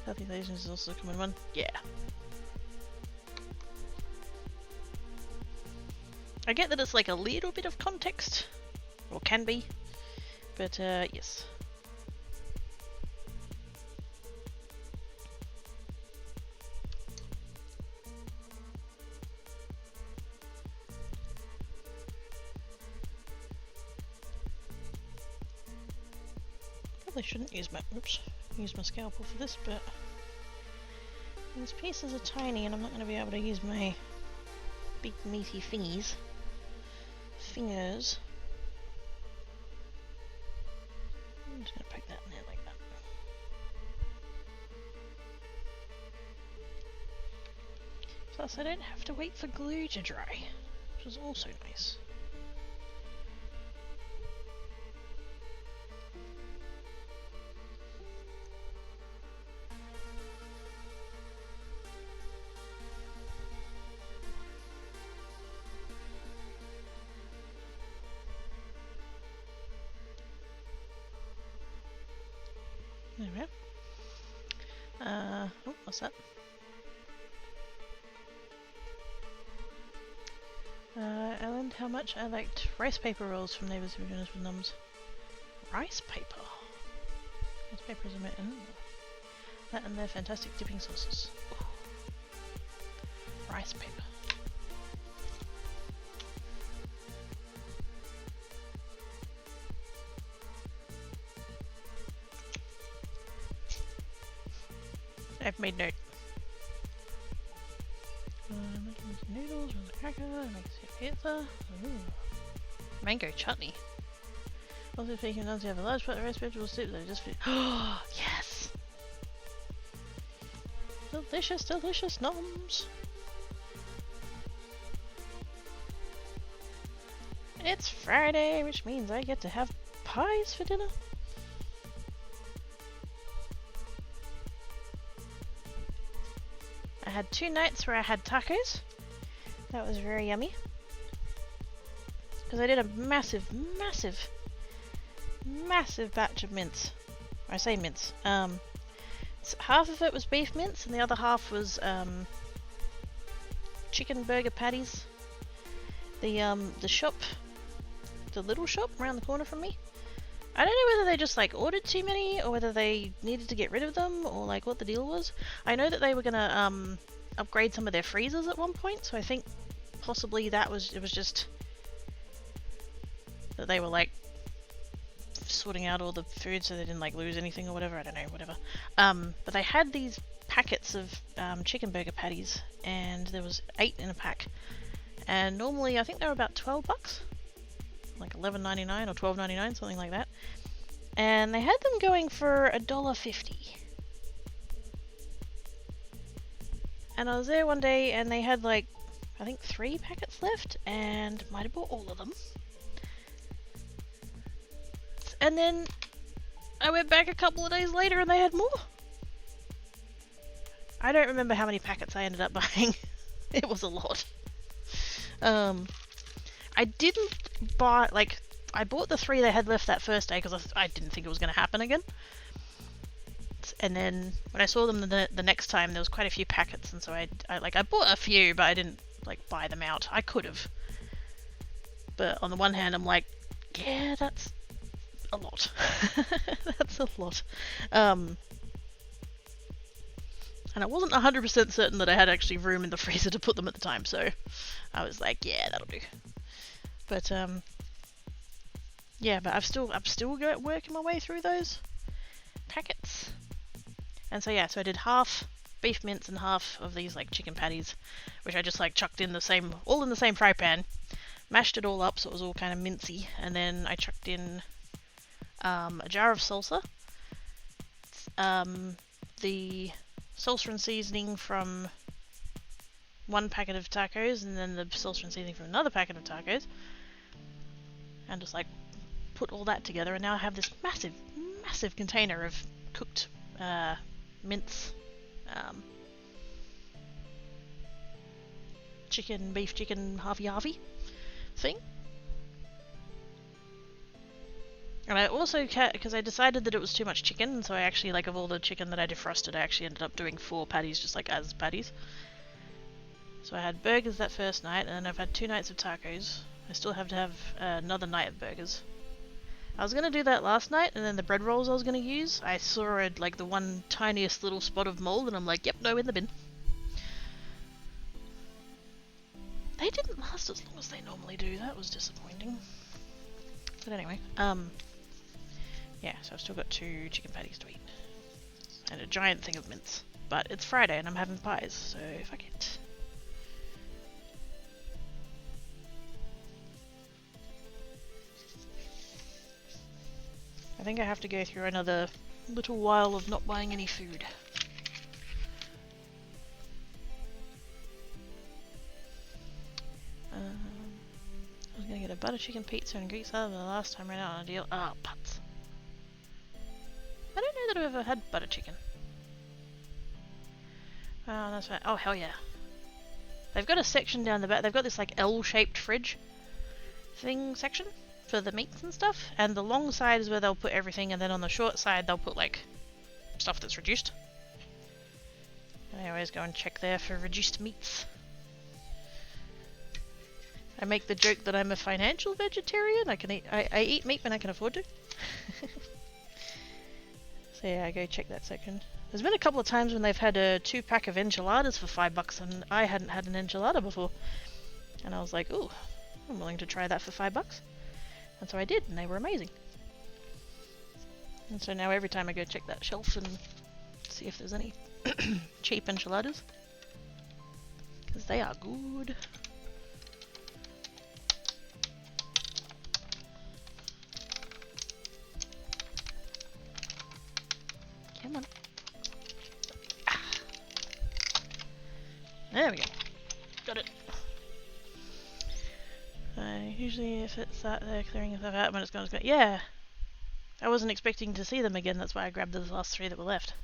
Southeast Asian is also a common one. Yeah. I get that it's like a little bit of context, or can be, but yes. Probably shouldn't use my scalpel for this, but these pieces are tiny and I'm not going to be able to use my big meaty fingers. I'm just going to poke that in there like that. Plus I don't have to wait for glue to dry, which is also nice. There we go. Oh, what's that? I learned how much I liked rice paper rolls from neighbours who were doing this with mums. Rice paper? Rice paper is a bit... That and their fantastic dipping sauces. Ooh. Rice paper. I've made note. Making some noodles with a cracker, making some pizza. Ooh. Mango chutney. Also speaking of nuns, you have a large pot of roast vegetable soup that I just oh yes! Delicious, delicious noms! It's Friday, which means I get to have pies for dinner. I had 2 nights where I had tacos. That was very yummy. Because I did a massive batch of mince. I say mince. Half of it was beef mince and the other half was chicken burger patties. The shop, the little shop around the corner from me, I don't know whether they just like ordered too many or whether they needed to get rid of them or like what the deal was. I know that they were gonna upgrade some of their freezers at one point, so I think possibly it was just that they were like sorting out all the food so they didn't like lose anything or whatever. I don't know, whatever. But they had these packets of chicken burger patties and there was 8 in a pack. And normally I think they were about $12, like $11.99 or $12.99, something like that. And they had them going for $1.50. And I was there one day and they had like, I think 3 packets left and might have bought all of them. And then I went back a couple of days later and they had more. I don't remember how many packets I ended up buying. It was a lot. I didn't buy, like, I bought the 3 they had left that first day because I didn't think it was going to happen again. And then when I saw them the next time, there was quite a few packets, and so I bought a few, but I didn't like buy them out. I could have, but on the one hand, I'm like, yeah, that's a lot. That's a lot. And I wasn't 100% certain that I had actually room in the freezer to put them at the time, so I was like, yeah, that'll do. But yeah, but I'm still working my way through those packets. And so yeah, so I did half beef mince and half of these like chicken patties, which I just like chucked in the same, all in the same fry pan, mashed it all up so it was all kind of mincy, and then I chucked in a jar of salsa, the salsa and seasoning from one packet of tacos, and then the salsa and seasoning from another packet of tacos, and just like put all that together, and now I have this massive container of cooked mince, beef chicken halvey thing. And I also, because I decided that it was too much chicken, and so I actually, like, of all the chicken that I defrosted, I actually ended up doing 4 patties, just like as patties. So I had burgers that first night, and then I've had 2 nights of tacos. I still have to have another night of burgers. I was going to do that last night, and then the bread rolls I was going to use, I saw it, like the one tiniest little spot of mold, and I'm like, yep, no, in the bin. They didn't last as long as they normally do. That was disappointing. But anyway, yeah, so I've still got 2 chicken patties to eat. And a giant thing of mince. But it's Friday and I'm having pies, so fuck it. I think I have to go through another little while of not buying any food. I was gonna get a butter chicken pizza and Greek salad, but the last time I ran out on a deal. Ah, putz. I don't know that I've ever had butter chicken. Oh, that's right. Oh, hell yeah. They've got a section down the back. They've got this like L-shaped fridge thing section for the meats and stuff. And the long side is where they'll put everything, and then on the short side they'll put like stuff that's reduced. I always go and check there for reduced meats. I make the joke that I'm a financial vegetarian. I eat meat when I can afford to. So yeah, I go check that section. There's been a couple of times when they've had a 2-pack of enchiladas for $5, and I hadn't had an enchilada before. And I was like, ooh, I'm willing to try that for $5. And so I did, and they were amazing. And so now every time I go check that shelf and see if there's any cheap enchiladas. Because they are good. Come on. Ah. There we go. Got it. Usually if it's that they're clearing stuff out when it's gone, yeah. I wasn't expecting to see them again, that's why I grabbed the last 3 that were left.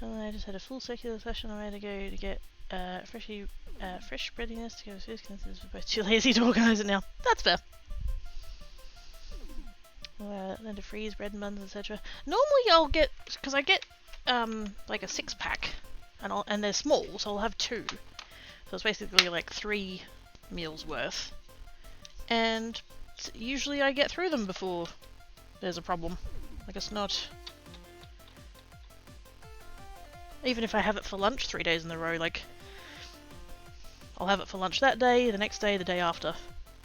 I just had a full circular session on where to go to get fresh breadiness to go with food because we're both too lazy to organise it now. That's fair. Then to freeze bread and buns, etc. Normally I'll get, because I get like a 6-pack, and they're small, so I'll have 2. So it's basically like 3 meals worth. And usually I get through them before there's a problem. Like it's not... Even if I have it for lunch 3 days in a row, like... I'll have it for lunch that day, the next day, the day after.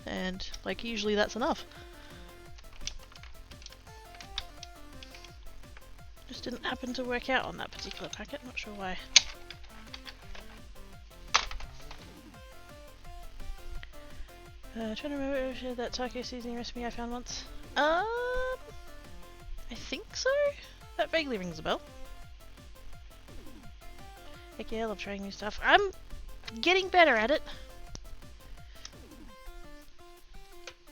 And like usually that's enough. Just didn't happen to work out on that particular packet, not sure why. Trying to remember if I shared that taco seasoning recipe I found once. I think so? That vaguely rings a bell. Heck yeah, I love trying new stuff. I'm getting better at it.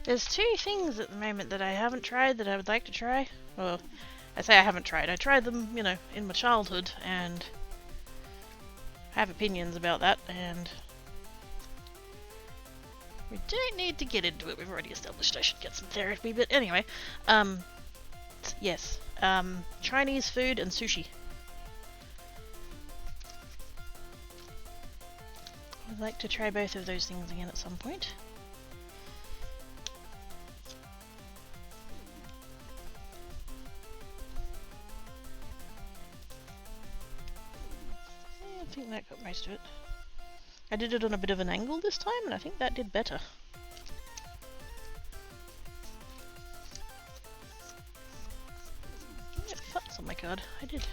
There's 2 things at the moment that I haven't tried that I would like to try. Well, I say I haven't tried. I tried them, you know, in my childhood, and I have opinions about that, and we don't need to get into it. We've already established I should get some therapy, but anyway, yes, Chinese food and sushi. I'd like to try both of those things again at some point. I think that got most of it. I did it on a bit of an angle this time, and I think that did better. Yeah, that's on my card. I did.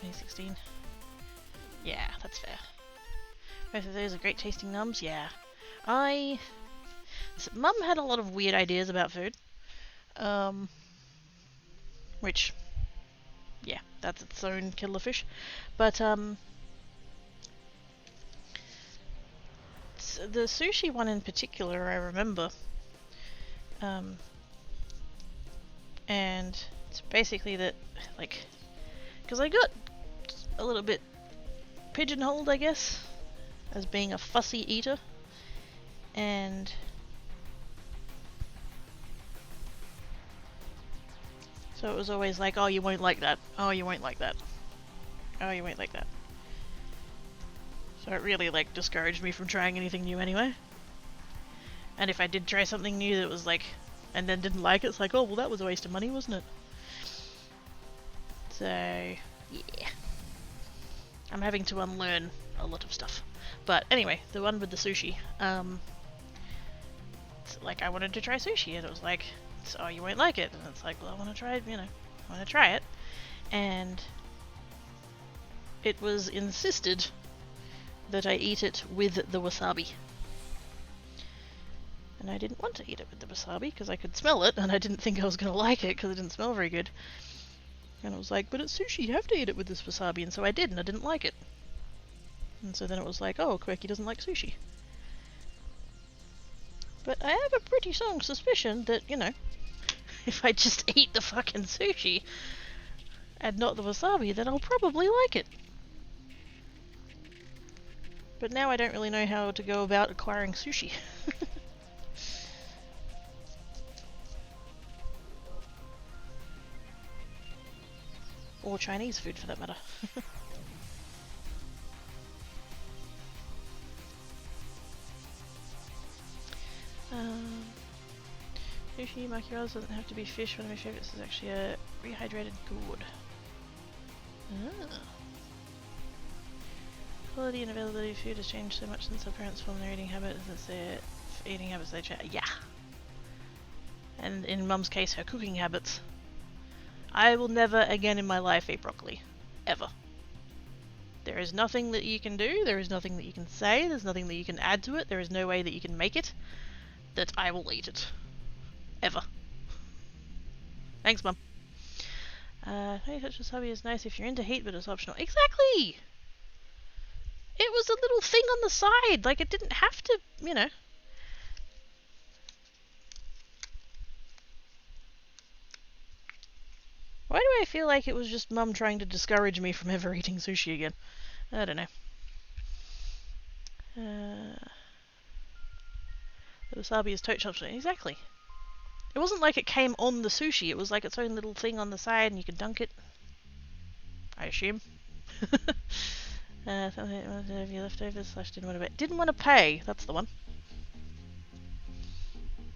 2016. Yeah, that's fair. Both of those are great tasting nums. Yeah. Mum had a lot of weird ideas about food. Which, yeah, that's its own killer fish. But, the sushi one in particular, I remember. And it's basically that, like, because I got a little bit pigeonholed, I guess, as being a fussy eater. And so it was always like, oh, you won't like that. Oh, you won't like that. Oh, you won't like that. So it really, like, discouraged me from trying anything new anyway. And if I did try something new that was like, and then didn't like it, it's like, oh, well, that was a waste of money, wasn't it? So, yeah. I'm having to unlearn a lot of stuff. But anyway, the one with the sushi, it's like, I wanted to try sushi, and it was like, oh, you won't like it. And it's like, well, I want to try it, you know, I want to try it. And it was insisted that I eat it with the wasabi. And I didn't want to eat it with the wasabi because I could smell it, and I didn't think I was going to like it because it didn't smell very good. And it was like, but it's sushi, you have to eat it with this wasabi, and so I did, and I didn't like it. And so then it was like, oh, Quirky doesn't like sushi. But I have a pretty strong suspicion that, you know, if I just eat the fucking sushi and not the wasabi, then I'll probably like it. But now I don't really know how to go about acquiring sushi. Or Chinese food, for that matter. Sushi makiras doesn't have to be fish. One of my favorites is actually a rehydrated gourd. Quality and availability of food has changed so much since our parents formed their eating habits. Since their eating habits, they change. Yeah. And in Mum's case, her cooking habits. I will never again in my life eat broccoli. Ever. There is nothing that you can do, there is nothing that you can say, there's nothing that you can add to it, there is no way that you can make it that I will eat it. Ever. Thanks, Mum. Hey, such wasabi is nice if you're into heat, but it's optional. Exactly! It was a little thing on the side, like it didn't have to, you know. Why do I feel like it was just Mum trying to discourage me from ever eating sushi again? I don't know. The wasabi is tote optional. Exactly. It wasn't like it came on the sushi, it was like its own little thing on the side and you could dunk it. I assume. Something have you leftovers / didn't want to pay, that's the one.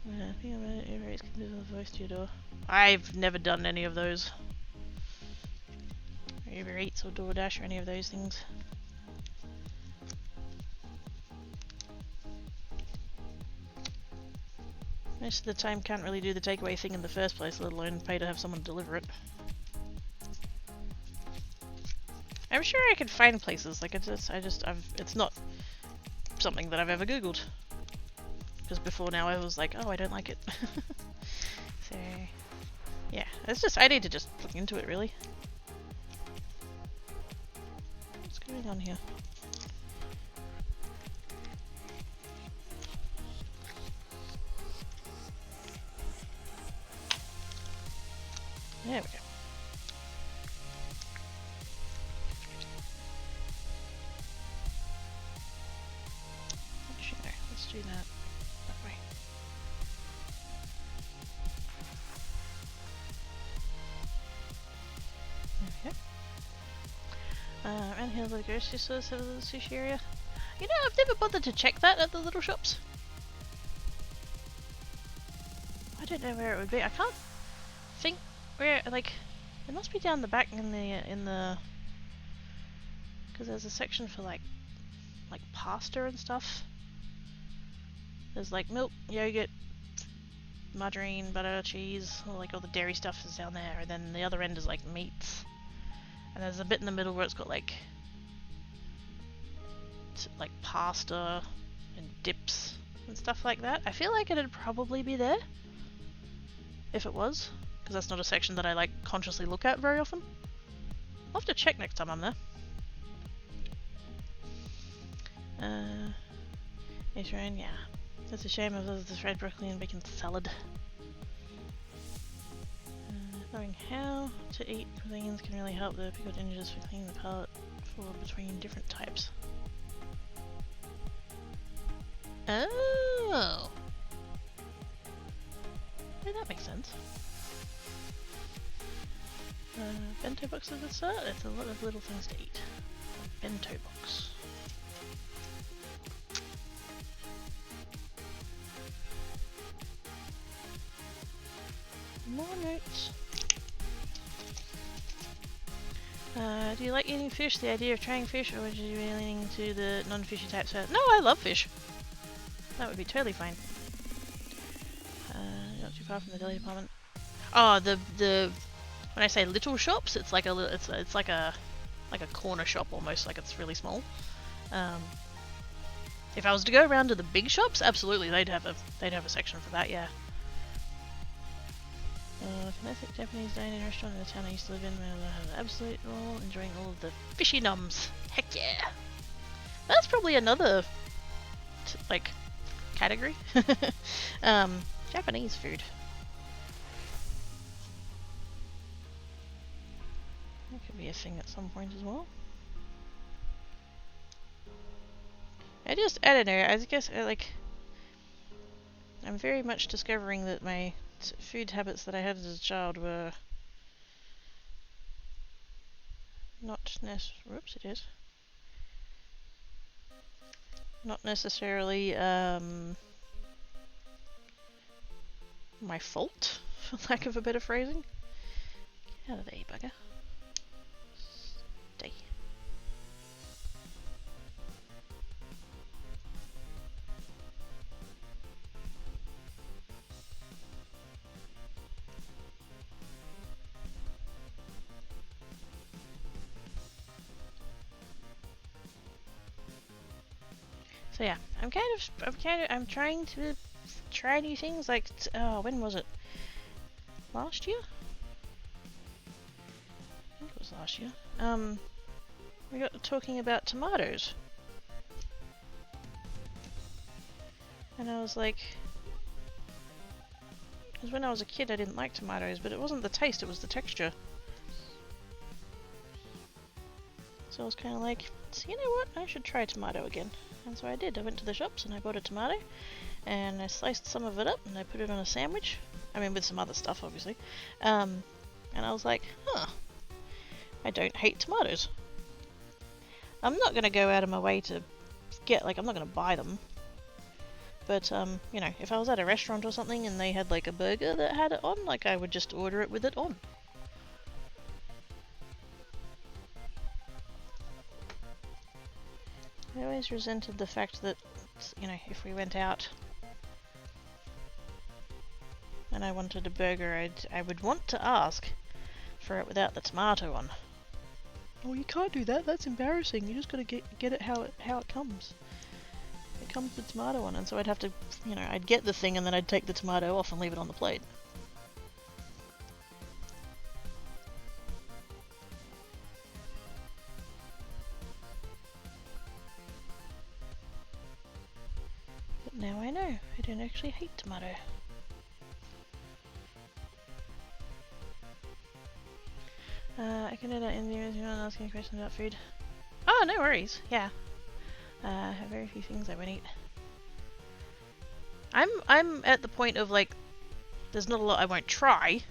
I think I'm gonna Uber Eats can do the voice to your door. I've never done any of those. Uber Eats or DoorDash or any of those things. Most of the time can't really do the takeaway thing in the first place, let alone pay to have someone deliver it. I'm sure I could find places, like it's not something that I've ever Googled. Because before now I was like, oh, I don't like it. So, yeah, it's just, I need to just look into it really. What's going on here? There we go. Actually, no, let's do that way. Okay. Around here, the grocery stores have a little sushi area. You know, I've never bothered to check that at the little shops. I don't know where it would be. I can't think where, like, it must be down the back in the, because there's a section for like pasta and stuff. There's like milk, yogurt, margarine, butter, cheese, all the dairy stuff is down there, and then the other end is like meats. And there's a bit in the middle where it's got like pasta and dips and stuff like that. I feel like it'd probably be there if it was, because that's not a section that I like consciously look at very often. I'll have to check next time I'm there. It's rain, yeah. It's a shame of this red broccoli and bacon salad. Knowing how to eat cuisines can really help the pickled gingirs for cleaning the palate for between different types. Oh! Yeah, that makes sense. Bento box at the start? It's a lot of little things to eat. A bento box. More notes. Do you like eating fish? The idea of trying fish, or would you be leaning to the non-fishy types first? No, I love fish. That would be totally fine. Not too far from the deli department. Oh, the when I say little shops, it's like a it's like a corner shop almost, like it's really small. If I was to go around to the big shops, absolutely they'd have a section for that, yeah. Classic Japanese dining restaurant in the town I used to live in, where I had an absolute roll, enjoying all of the fishy nums. Heck yeah! That's probably another like category. Japanese food. That could be a thing at some point as well. I don't know, I guess I'm very much discovering that my food habits that I had as a child were not necessarily my fault, for lack of a better phrasing. Get out of there, you bugger. Stay. So yeah, I'm trying to try new things. Like, when was it? Last year? I think it was last year. We got talking about tomatoes, and I was like, because when I was a kid I didn't like tomatoes, but it wasn't the taste, it was the texture. So I was kind of like, so you know what, I should try tomato again. And so I did. I went to the shops and I bought a tomato, and I sliced some of it up and I put it on a sandwich. I mean, with some other stuff, obviously. And I was like, huh, I don't hate tomatoes. I'm not going to go out of my way to get, like, I'm not going to buy them. But, you know, if I was at a restaurant or something and they had, like, a burger that had it on, like, I would just order it with it on. I always resented the fact that, you know, if we went out and I wanted a burger, I would want to ask for it without the tomato on. Oh, you can't do that. That's embarrassing. You just gotta get it how it comes. It comes with tomato on, and so I'd have to, you know, I'd get the thing and then I'd take the tomato off and leave it on the plate. But now I know. I don't actually hate tomato. I can do that in the image when asking a question about food. Oh, no worries. Yeah. I have very few things I won't eat. I'm at the point of, like, there's not a lot I won't try.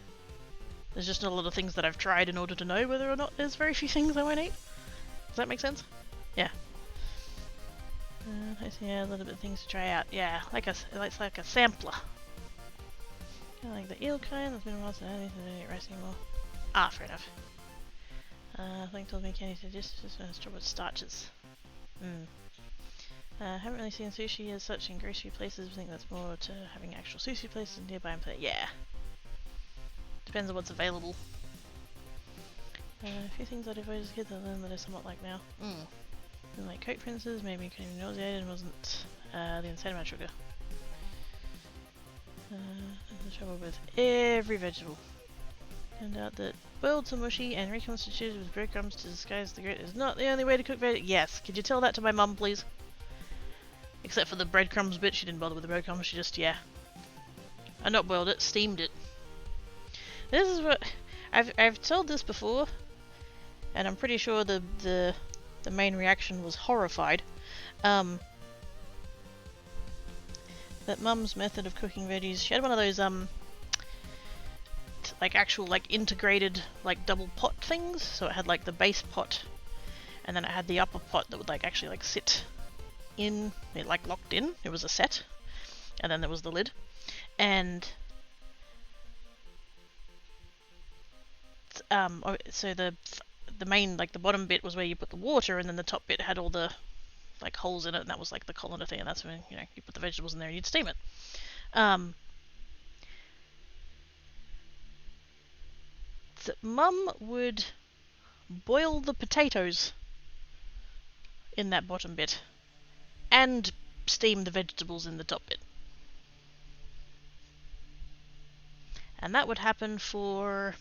There's just not a lot of things that I've tried in order to know whether or not there's very few things I won't eat. Does that make sense? Yeah. I see a little bit of things to try out. Yeah, it's like a sampler. Kind of like the eel kind. There's been a while since I don't eat rice anymore. Ah, fair enough. Link told me candy suggestions when it's trouble with starches. Haven't really seen sushi as such in grocery places. I think that's more to having actual sushi places nearby and play. Yeah. Depends on what's available. A few things I devoted as a kid that I learned that I somewhat like now. And like Coke Princes, maybe you couldn't even nauseated and wasn't the insane amount of sugar. There's trouble with every vegetable. Turned out that boiled to mushy and reconstituted with breadcrumbs to disguise the grit is not the only way to cook vegetables. Yes, could you tell that to my mum, please? Except for the breadcrumbs bit, she didn't bother with the breadcrumbs, she just, yeah. I not boiled it, steamed it. This is what... I've told this before, and I'm pretty sure the main reaction was horrified. That Mum's method of cooking veggies, she had one of those, like actual, like integrated, like double pot things. So it had like the base pot, and then it had the upper pot that would like actually like sit in, it like locked in, it was a set, and then there was the lid. And so the main, like the bottom bit was where you put the water, and then the top bit had all the like holes in it, and that was like the colander thing, and that's when, you know, you put the vegetables in there and you'd steam it. So Mum would boil the potatoes in that bottom bit and steam the vegetables in the top bit. And that would happen for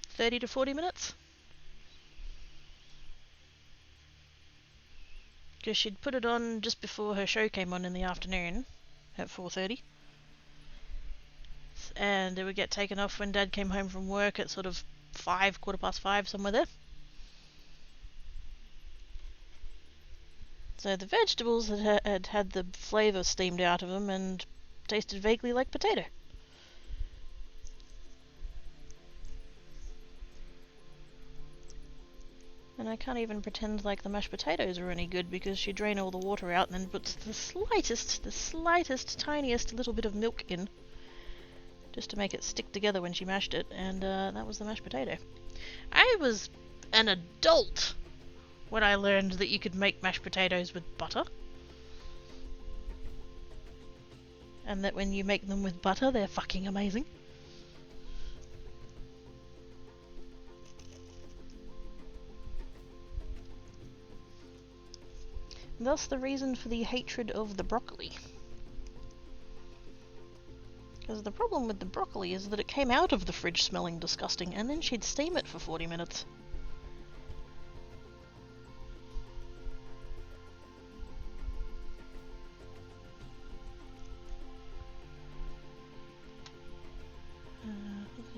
30 to 40 minutes. Because she'd put it on just before her show came on in the afternoon at 4:30. And it would get taken off when Dad came home from work at sort of 5, 5:15, somewhere there. So the vegetables had had the flavour steamed out of them and tasted vaguely like potato. And I can't even pretend like the mashed potatoes are any good, because she drained all the water out and then puts the slightest, tiniest little bit of milk in, just to make it stick together when she mashed it, and that was the mashed potato. I was an adult when I learned that you could make mashed potatoes with butter. And that when you make them with butter, they're fucking amazing. Thus the reason for the hatred of the broccoli. Because the problem with the broccoli is that it came out of the fridge smelling disgusting, and then she'd steam it for 40 minutes.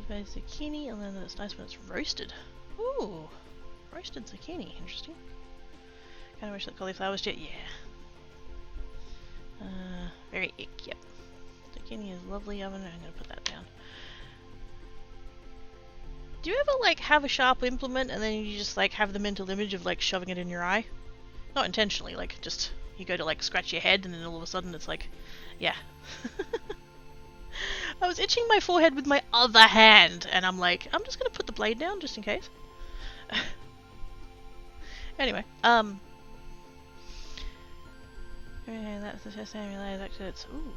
This is zucchini, and then it's nice when it's roasted. Ooh, roasted zucchini, interesting. Kind of wish that cauliflower was yet, yeah. Very ick, yep. Zucchini is lovely oven. I'm gonna put that down. Do you ever like have a sharp implement and then you just like have the mental image of like shoving it in your eye? Not intentionally, like just you go to like scratch your head and then all of a sudden it's like, yeah. I was itching my forehead with my other hand and I'm like, I'm just gonna put the blade down just in case. Anyway, okay, that's the first time I realized actually it's, ooh.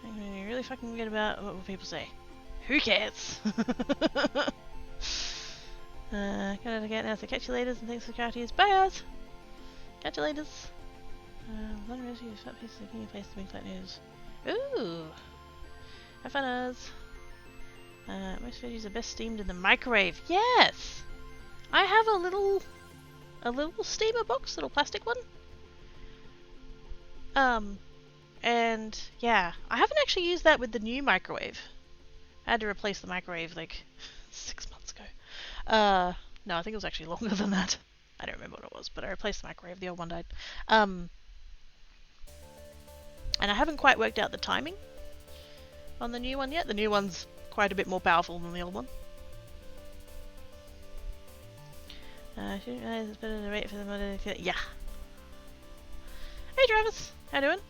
I'm really fucking weird about what will people say. Who cares? Gotta get now to catch you later, and thanks for the characters. Bye guys! Catch you later. One recipe of fat pieces of zucchini placed to make flat news. Ooh! Have fun us! Most veggies are best steamed in the microwave. Yes! I have a little steamer box, little plastic one. And yeah, I haven't actually used that with the new microwave. I had to replace the microwave like 6 months ago. No, I think it was actually longer than that. I don't remember what it was, but I replaced the microwave, the old one died. And I haven't quite worked out the timing on the new one yet. The new one's quite a bit more powerful than the old one. I shouldn't realize it's better to wait for the modern. Yeah. Hey Travis, how you doing?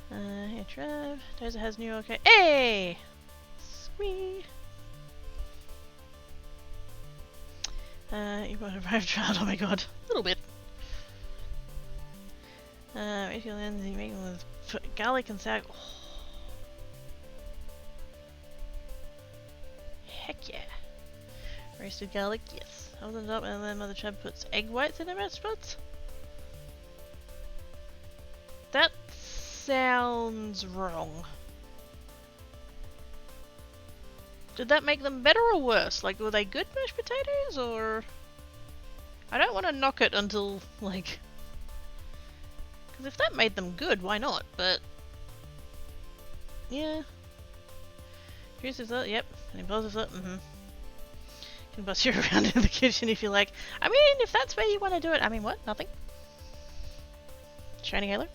Hey Trev, Dozer has new okay. Hey! Sweet! You got a brave child, oh my god. A little bit. If you land you make them with garlic and sour. Oh. Heck yeah. Roasted garlic, yes. Hold it up and then Mother Chub puts egg whites in her mashed pots? That sounds wrong. Did that make them better or worse? Like, were they good mashed potatoes, or... I don't want to knock it until, like... Because if that made them good, why not? But... yeah. Juices up, yep. And impulsives up, Can bust you around in the kitchen if you like. I mean, if that's where you want to do it. I mean, what? Nothing? Shiny Halo?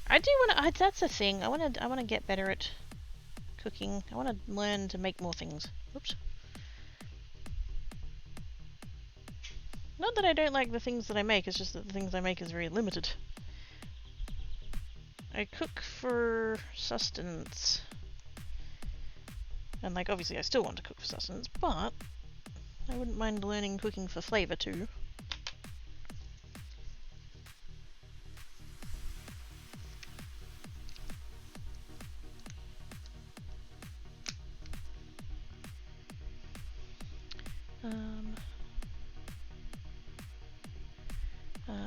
I do want to... that's the thing. I want to get better at cooking. I want to learn to make more things. Oops. Not that I don't like the things that I make, it's just that the things I make is very limited. I cook for sustenance. And, like, obviously I still want to cook for sustenance, but I wouldn't mind learning cooking for flavour too.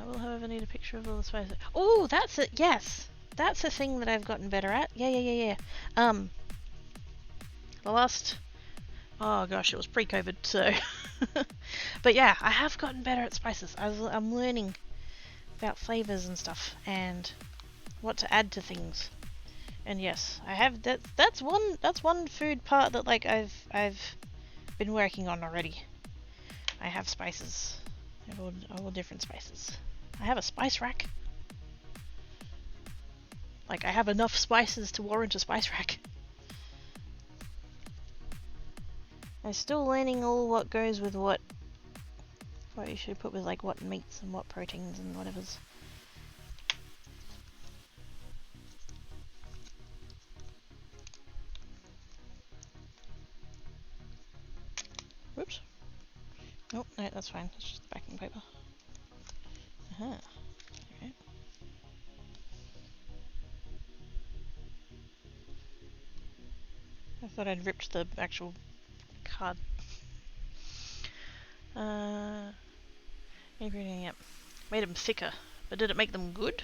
We'll however need a picture of all the spices. Oh, that's it, yes! That's a thing that I've gotten better at. Yeah. The last... oh gosh, it was pre-COVID, so... but yeah, I have gotten better at spices. I'm learning about flavours and stuff, and what to add to things. And yes, I have... that's one food part that, like, I've been working on already. I have spices. I have all different spices. I have a spice rack. Like, I have enough spices to warrant a spice rack. I'm still learning all what goes with what you should put with, like, what meats and what proteins and whatever's. Whoops. Oh, no, that's fine. It's just the backing paper. Alright. I thought I'd ripped the actual card. Ingredient, yep. Made them thicker. But did it make them good?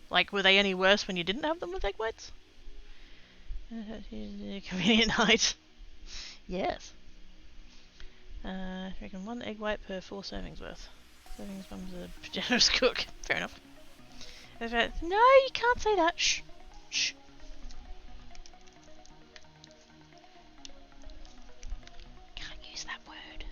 Like, were they any worse when you didn't have them with egg whites? Convenient height. Yes. I reckon 1 egg white per 4 servings worth. Servings mum's a generous cook. Fair enough. No, you can't say that. Shh. Shh. Can't use that word.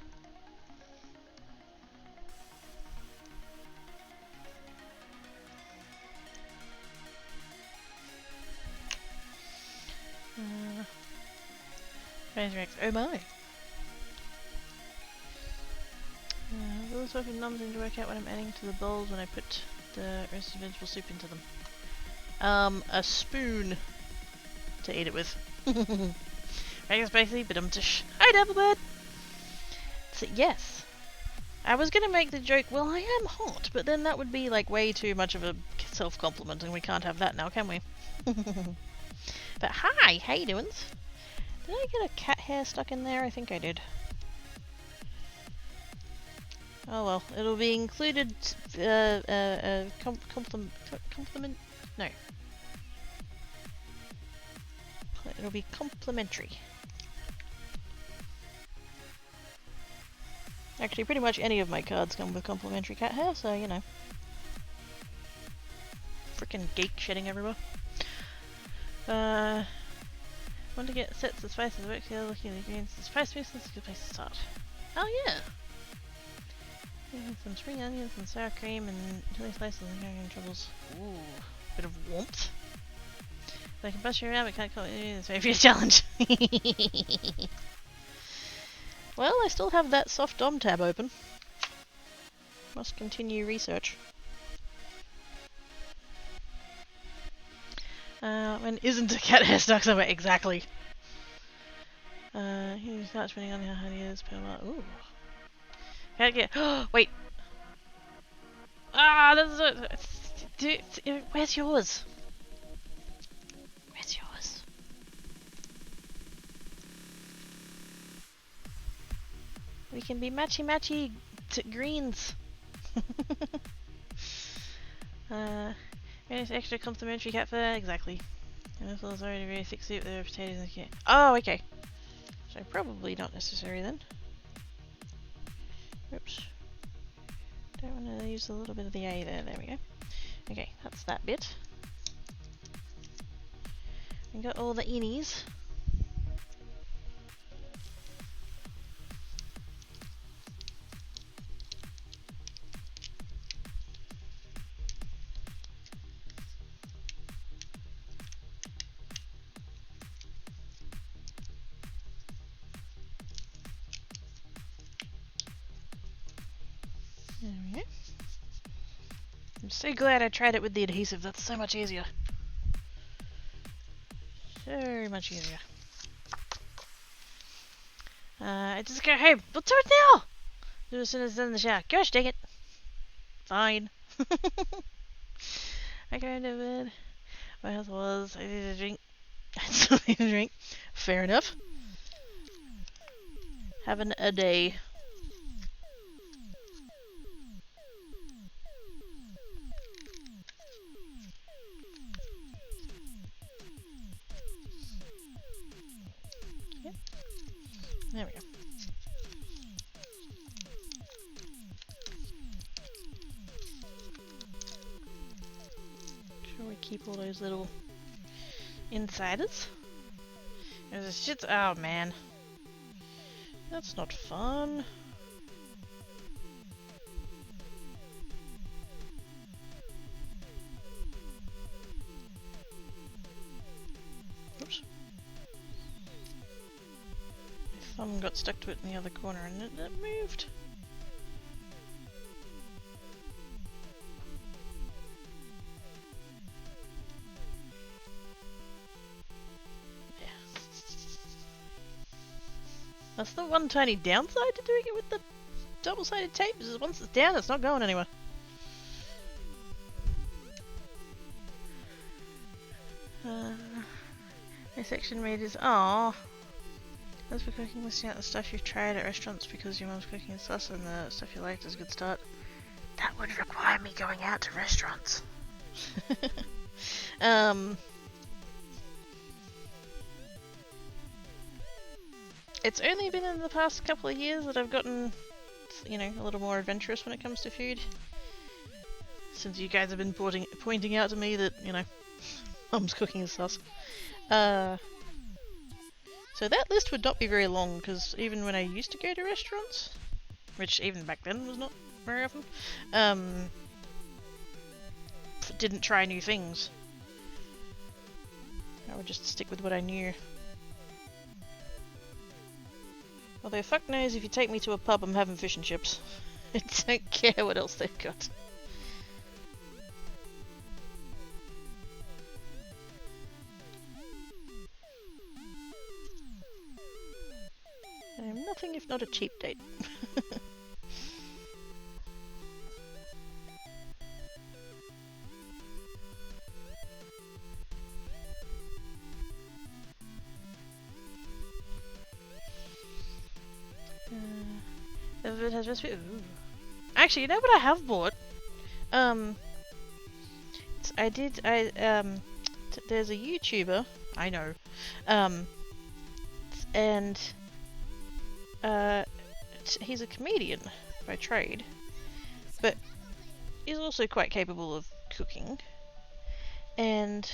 Rex. Oh my. I was hoping numbs to work out what I'm adding to the bowls when I put the roasted vegetable soup into them. A spoon to eat it with. Very spicy, but Hi, Doublebird! So, yes. I was gonna make the joke, well, I am hot, but then that would be, like, way too much of a self-compliment, and we can't have that now, can we? But hi! How you doing? Did I get a cat hair stuck in there? I think I did. Oh well, it'll be included, compliment? No. It'll be complimentary. Actually, pretty much any of my cards come with complimentary cat hair, so, you know. Frickin' geek shedding everywhere. Want to get sets of spices, work together, looking at the ingredients. The spice mix is a good place to start. Oh yeah! Some spring onions and sour cream and chili slices and cooking troubles. Ooh, bit of warmth. But I can bust you around, but can't call it this way for your challenge. Well, I still have that soft DOM tab open. Must continue research. When isn't a cat hair stuck somewhere? Exactly. You start spinning on how honey is per mile. Ooh. Can't get. Wait. Ah, where's yours? Where's yours? We can be matchy greens. It's extra complimentary cat fur, exactly. And this was already very thick soup, there were potatoes and cat. Oh, okay. So probably not necessary then. Oops. Don't want to use a little bit of the A there, there we go. Okay, that's that bit. We got all the innies. There we go. I'm so glad I tried it with the adhesive, that's so much easier. So much easier. I just go home. We'll do it now! Do it as soon as it's in the shower. Gosh dang it. Fine. I go into bed. My health was, I need a drink. I still need a drink. Fair enough. Having a day. Yep. There we go. Sure we keep all those little insiders. There's a shit. Oh man. That's not fun. Oops. My thumb got stuck to it in the other corner and it moved. Yeah. That's the one tiny downside to doing it with the double-sided tape, is once it's down, it's not going anywhere. My section mate is, aww. As for cooking, listing out the stuff you've tried at restaurants because your mum's cooking is sus and the stuff you liked is a good start. That would require me going out to restaurants. It's only been in the past couple of years that I've gotten, you know, a little more adventurous when it comes to food. Since you guys have been pointing out to me that, you know, mum's cooking is sus. So that list would not be very long, because even when I used to go to restaurants, which even back then was not very often, didn't try new things. I would just stick with what I knew. Although fuck knows if you take me to a pub I'm having fish and chips. I don't care what else they've got. I am nothing if not a cheap date. It has recipe. Ooh. Actually, you know what I have bought? There's a YouTuber I know, and he's a comedian by trade, but he's also quite capable of cooking. And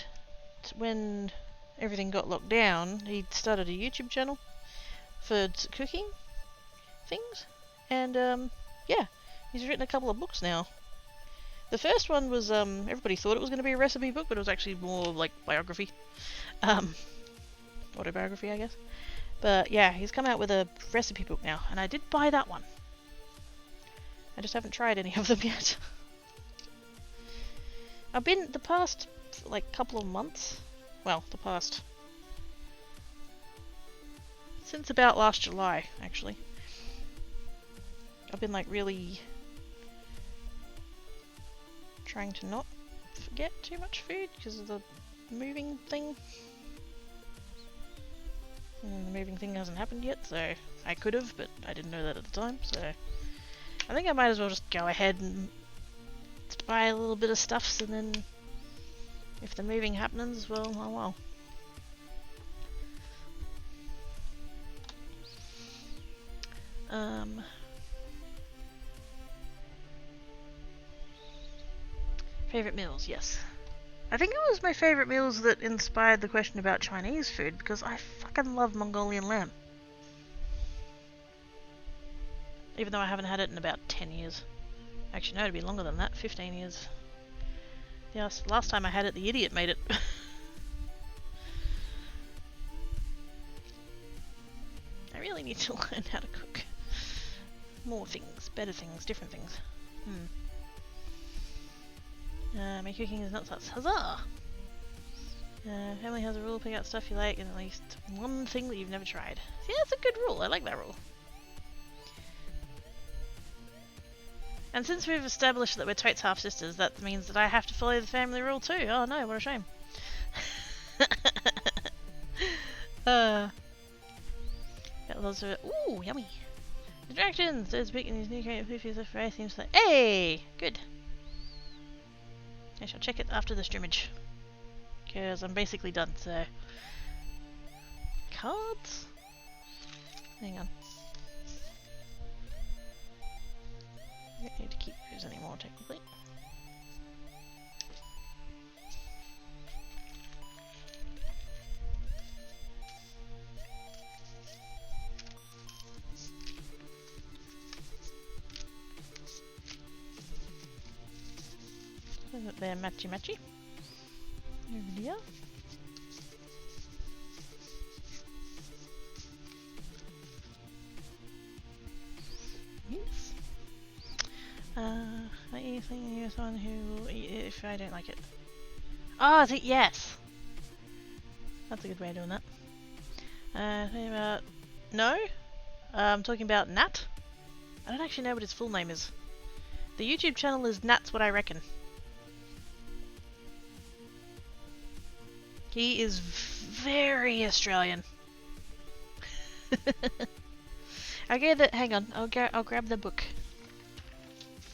when everything got locked down, he started a YouTube channel for cooking things, and yeah, he's written a couple of books now. The first one was everybody thought it was going to be a recipe book, but it was actually more like biography, autobiography, I guess. But yeah, he's come out with a recipe book now, and I did buy that one. I just haven't tried any of them yet. I've been the past like couple of months, well, the past since about last July, actually. I've been like really trying to not forget too much food because of the moving thing. And the moving thing hasn't happened yet, so I could have, but I didn't know that at the time, so I think I might as well just go ahead and buy a little bit of stuffs, and then if the moving happens, well, oh well. Favorite meals, yes. I think it was my favorite meals that inspired the question about Chinese food, because I fucking love Mongolian lamb. Even though I haven't had it in about 10 years. Actually, no, it'd be longer than that, 15 years. Yeah, last time I had it, the idiot made it. I really need to learn how to cook. More things, better things, different things. My cooking is not such. Huzzah! Family has a rule, pick out stuff you like and at least one thing that you've never tried. Yeah, that's a good rule, I like that rule. And since we've established that we're Totes half-sisters, that means that I have to follow the family rule too. Oh no, what a shame. Got lots of it. Ooh, yummy! Distractions! There's big in these new kind of poofies of fry seems like. Hey! Good. I shall check it after the streamage. Because I'm basically done, so. Cards? Hang on. I don't need to keep those anymore, technically. Is it there, matchy matchy? Over here. Yes. I eat something you're someone who will eat it if I don't like it. Oh, is it yes? That's a good way of doing that. Talking about no? I'm talking about Nat. I don't actually know what his full name is. The YouTube channel is Nat's What I Reckon. He is very Australian. Okay, hang on. I'll grab the book.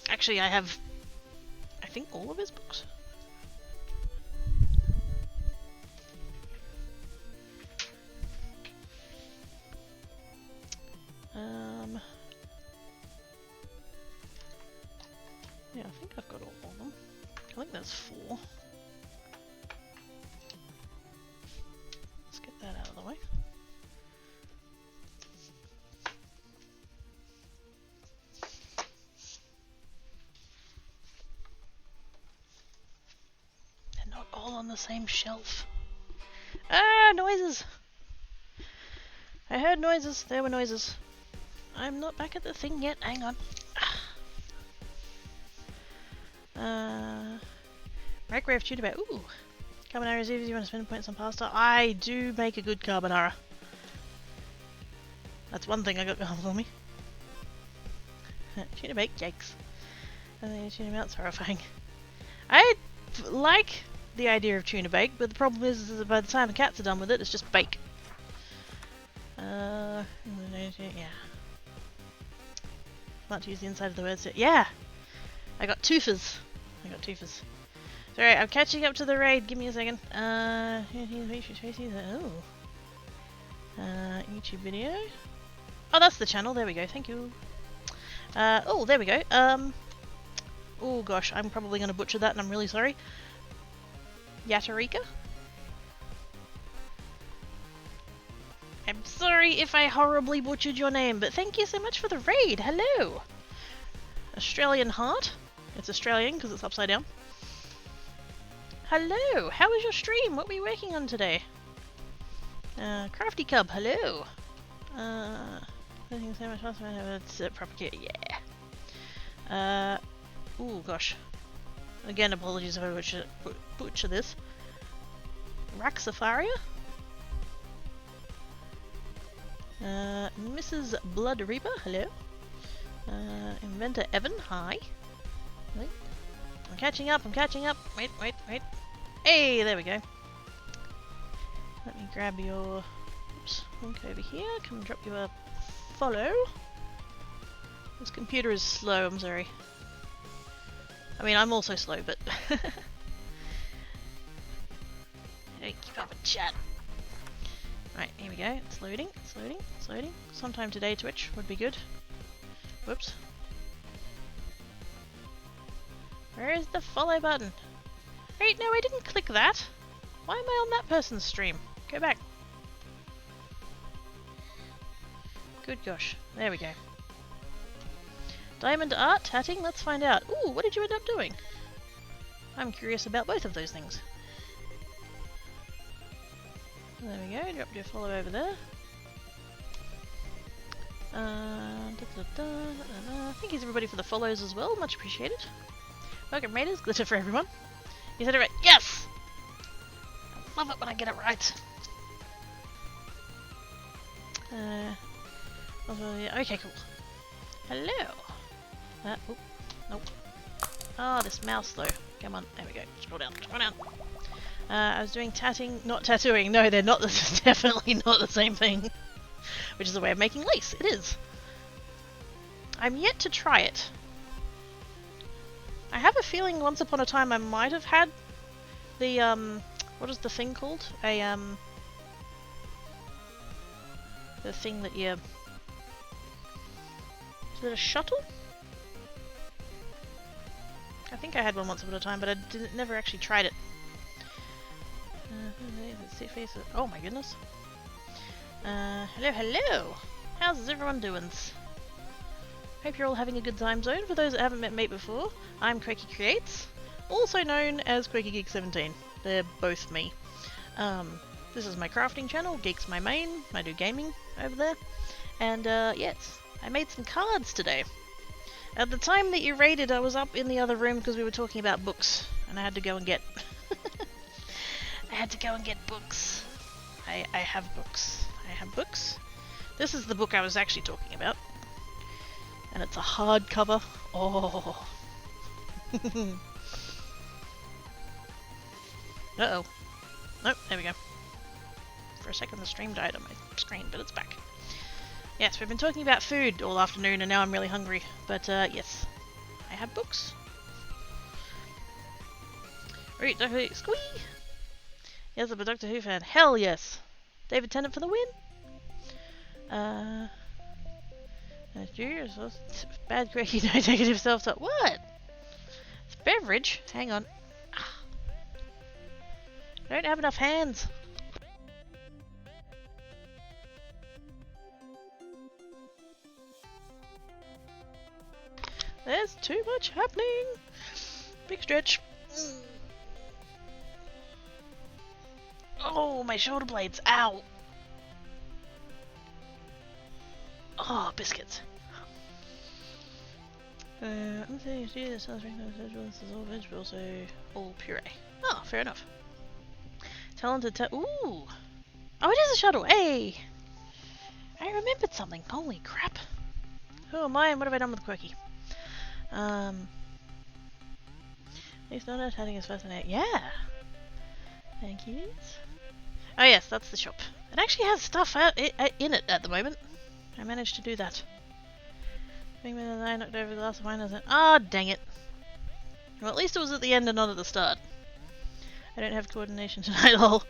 Actually, I have, I think, all of his books. Yeah, I think I've got all of them. I think there's 4. Let's get that out of the way. They're not all on the same shelf. Ah, noises! I heard noises. There were noises. I'm not back at the thing yet. Hang on. Microwave tuna bear. Ooh! Carbonara is easy. You want to spend points on pasta? I do make a good carbonara. That's one thing I got going for me. Tuna bake, yikes. And then tuna melt's horrifying. I like the idea of tuna bake, but the problem is that by the time the cats are done with it, it's just bake. Yeah. Not to use the inside of the word set. Yeah! I got twofers. Alright, I'm catching up to the raid. Give me a second. Oh. YouTube video. Oh, that's the channel. There we go. Thank you. Oh, there we go. Oh gosh, I'm probably going to butcher that and I'm really sorry. Yatarika? I'm sorry if I horribly butchered your name, but thank you so much for the raid. Hello! Australian Heart. It's Australian because it's upside down. Hello! How was your stream? What were you working on today? Crafty Cub, hello! Thank you so much. It's propagate, yeah. Oh gosh. Again, apologies if I butcher this. Raxafaria? Mrs. Blood Reaper, hello. Inventor Evan, hi. Wait. I'm catching up. Wait. Hey, there we go. Let me grab your... Oops, link over here. Come drop you a follow. This computer is slow, I'm sorry. I mean, I'm also slow, but... Hey, keep up a chat. Right, here we go. It's loading, it's loading, it's loading. Sometime today, Twitch would be good. Whoops. Where is the follow button? Wait, no, I didn't click that. Why am I on that person's stream? Go back. Good gosh. There we go. Diamond art, tatting, let's find out. Ooh, what did you end up doing? I'm curious about both of those things. There we go, drop your follow over there. Thank you everybody for the follows as well, much appreciated. Welcome Raiders, glitter for everyone. You said it right. Yes! I love it when I get it right. Okay, cool. Hello! Oh, nope. Oh, this mouse though. Come on, there we go. Scroll down, scroll down. I was doing tatting, not tattooing. No, they're not. This is definitely not the same thing. Which is a way of making lace. It is. I'm yet to try it. I have a feeling once upon a time I might have had the, what is the thing called? The thing that you... Is it a shuttle? I think I had one once upon a time, but I never actually tried it. Oh my goodness. Hello, hello! How's everyone doing? Hope you're all having a good time zone. For those that haven't met me before, I'm Quakey Creates, also known as Quakey Geek 17. They're both me. This is my crafting channel, Geek's my main. I do gaming over there. And yes, I made some cards today. At the time that you raided, I was up in the other room because we were talking about books, and I had to go and get... I had to go and get books. I have books. I have books. This is the book I was actually talking about. And it's a hardcover. Oh. Uh-oh. Nope, there we go. For a second the stream died on my screen, but it's back. Yes, we've been talking about food all afternoon and now I'm really hungry. But yes, I have books. Right, Doctor Who, squee! Yes, I'm a Doctor Who fan. Hell yes! David Tennant for the win! Bad quirky, no negative self-talk. What? It's beverage? Hang on. I don't have enough hands. There's too much happening. Big stretch. Oh, my shoulder blades. Ow. Oh, biscuits. I'm saying this is all vegetables, so all puree. Oh, fair enough. Talented ooh! Oh, it is a shuttle! Hey! I remembered something. Holy crap. Who am I and what have I done with Quirky? At least not having is fascinating. Yeah! Thank you. Oh yes, that's the shop. It actually has stuff in it at the moment. I managed to do that. I knocked over the last wine. Ah, dang it. Well, at least it was at the end and not at the start. I don't have coordination tonight, lol.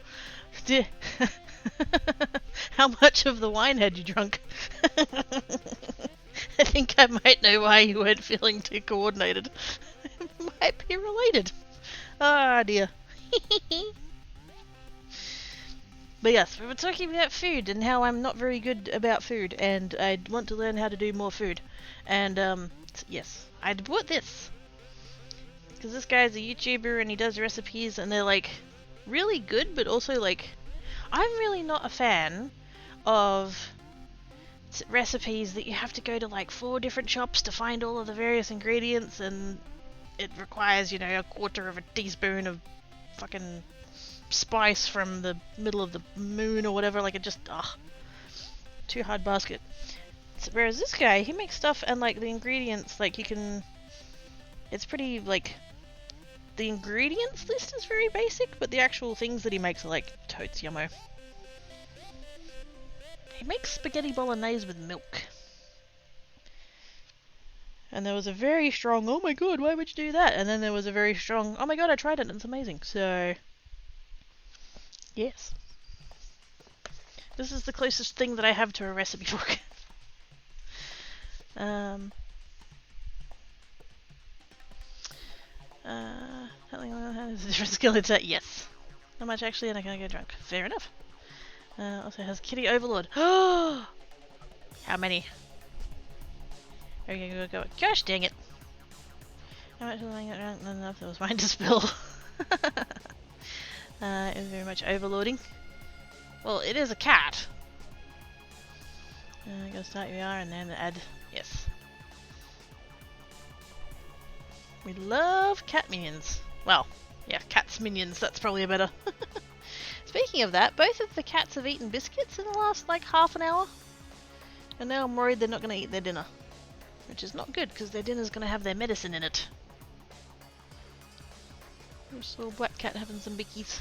How much of the wine had you drunk? I think I might know why you weren't feeling too coordinated. It might be related. Ah, dear. But yes, we were talking about food and how I'm not very good about food and I want to learn how to do more food. And yes, I'd bought this. Because this guy's a YouTuber and he does recipes and they're like really good, but also like I'm really not a fan of recipes that you have to go to like 4 different shops to find all of the various ingredients and it requires, you know, 1/4 of a teaspoon of fucking spice from the middle of the moon or whatever. Like it just too hard basket. Whereas this guy, he makes stuff and like the ingredients, like you can, it's pretty like, the ingredients list is very basic, but the actual things that he makes are like totes yummo. He makes spaghetti bolognese with milk. And there was a very strong, oh my god, why would you do that? And then there was a very strong, oh my god, I tried it and it's amazing. So, yes. This is the closest thing that I have to a recipe book. Something is a different skill it's at, yes. Not much actually, and I can't get drunk. Fair enough. Also has Kitty Overlord. How many? Okay, go. Gosh dang it. How much was I get drunk? Not enough, that was mine to spill. It was very much overloading. Well, it is a cat. Go start VR and then add, yes. We love cat minions. Well, yeah, cats minions, that's probably a better. Speaking of that, both of the cats have eaten biscuits in the last like half an hour. And now I'm worried they're not going to eat their dinner. Which is not good, because their dinner's going to have their medicine in it. This little black cat having some bickies.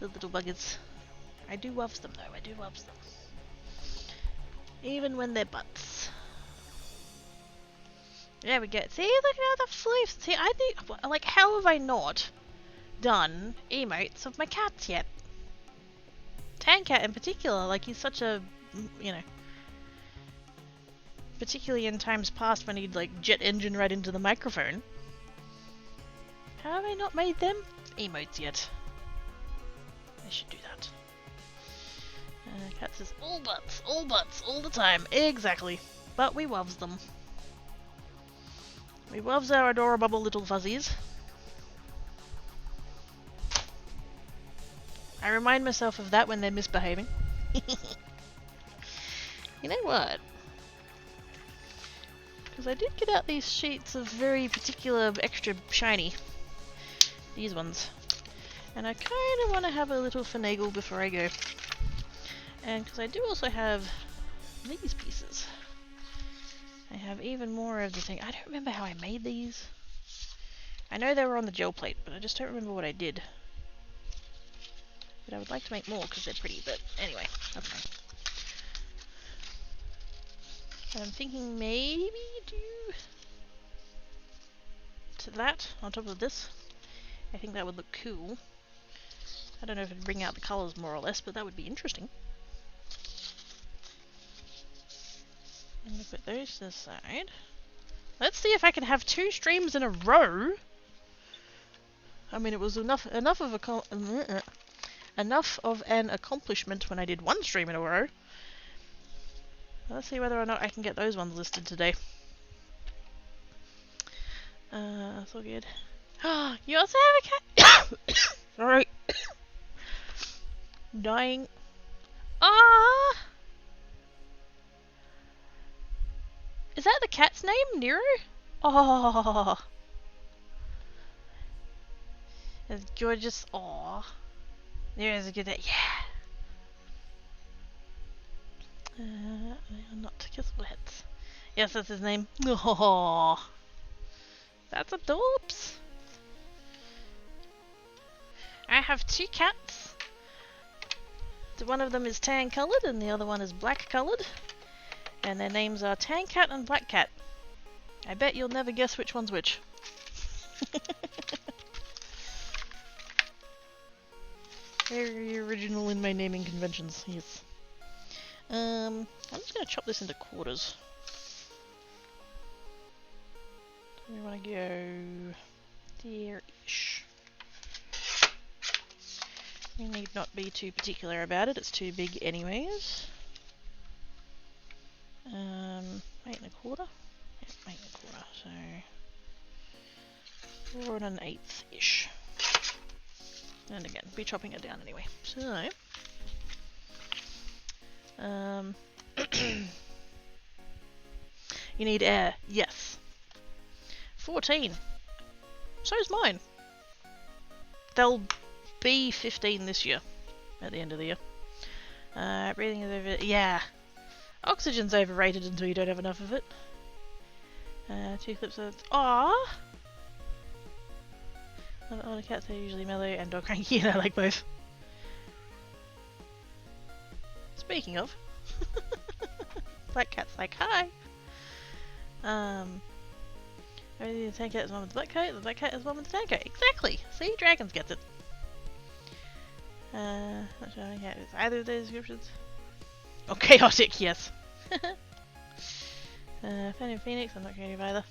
The little buggers. I do love them though, I do love them. Even when they're butts. There we go. See, look at all the flips. See, I think, like, how have I not done emotes of my cats yet? Tancat in particular, like, he's such a, you know, particularly in times past when he'd, like, jet engine right into the microphone. How have I not made them emotes yet? I should do that. Cat says, all butts, all the time. Exactly. But we loves them. We loves our adorable little fuzzies. I remind myself of that when they're misbehaving. You know what? Because I did get out these sheets of very particular extra shiny. These ones. And I kind of want to have a little finagle before I go. And because I do also have these pieces. I have even more of the thing. I don't remember how I made these. I know they were on the gel plate, but I just don't remember what I did. But I would like to make more because they're pretty, but anyway, that's fine. I'm thinking maybe do to that on top of this. I think that would look cool. I don't know if it'd bring out the colours more or less, but that would be interesting. I'm gonna put those to the side. Let's see if I can have 2 streams in a row. I mean, it was enough of an accomplishment when I did 1 stream in a row. Let's see whether or not I can get those ones listed today. That's all good. You also have a cat. Sorry. Dying. Ah. Is that the cat's name? Nero? Oh. It's gorgeous. Aw. Nero's a good day. Yeah. Not to kiss wets. Yes, that's his name. Oh. That's adorable. I have 2 cats. One of them is tan coloured and the other one is black coloured. And their names are Tan Cat and Black Cat. I bet you'll never guess which one's which. Very original in my naming conventions, yes. I'm just going to chop this into quarters. We want to go there-ish. You need not be too particular about it, it's too big anyways. 8 1/4? Yeah, 8 1/4, so 4 1/8-ish. And again, be chopping it down anyway. So, you need air, yes. 14. So's mine. They'll be 15 this year, at the end of the year. Breathing is over, yeah. Oxygen's overrated until you don't have enough of it. 2 clips of, aww! All the cats are usually mellow and dog cranky, and I like both. Speaking of, Black Cat's like, hi! Only the tan cat is one with the black cat is one with the tan coat. Exactly! See? Dragons gets it. Not sure how it's either of those descriptions. Oh, chaotic, yes. Phantom Phoenix, I'm not creative either.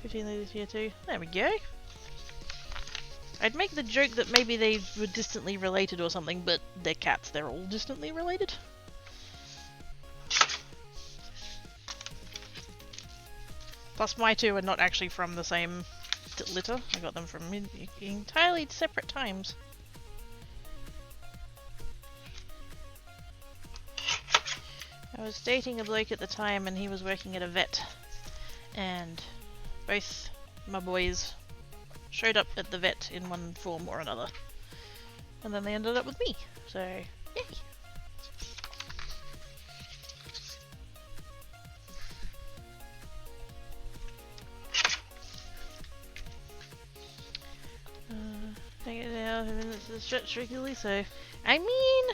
15 leaders here too. There we go. I'd make the joke that maybe they were distantly related or something, but they're cats, they're all distantly related. Plus my two are not actually from the same litter. I got them from entirely separate times. I was dating a bloke at the time and he was working at a vet. And both my boys showed up at the vet in one form or another. And then they ended up with me. So, yay! Take it out to stretch regularly, so... I mean...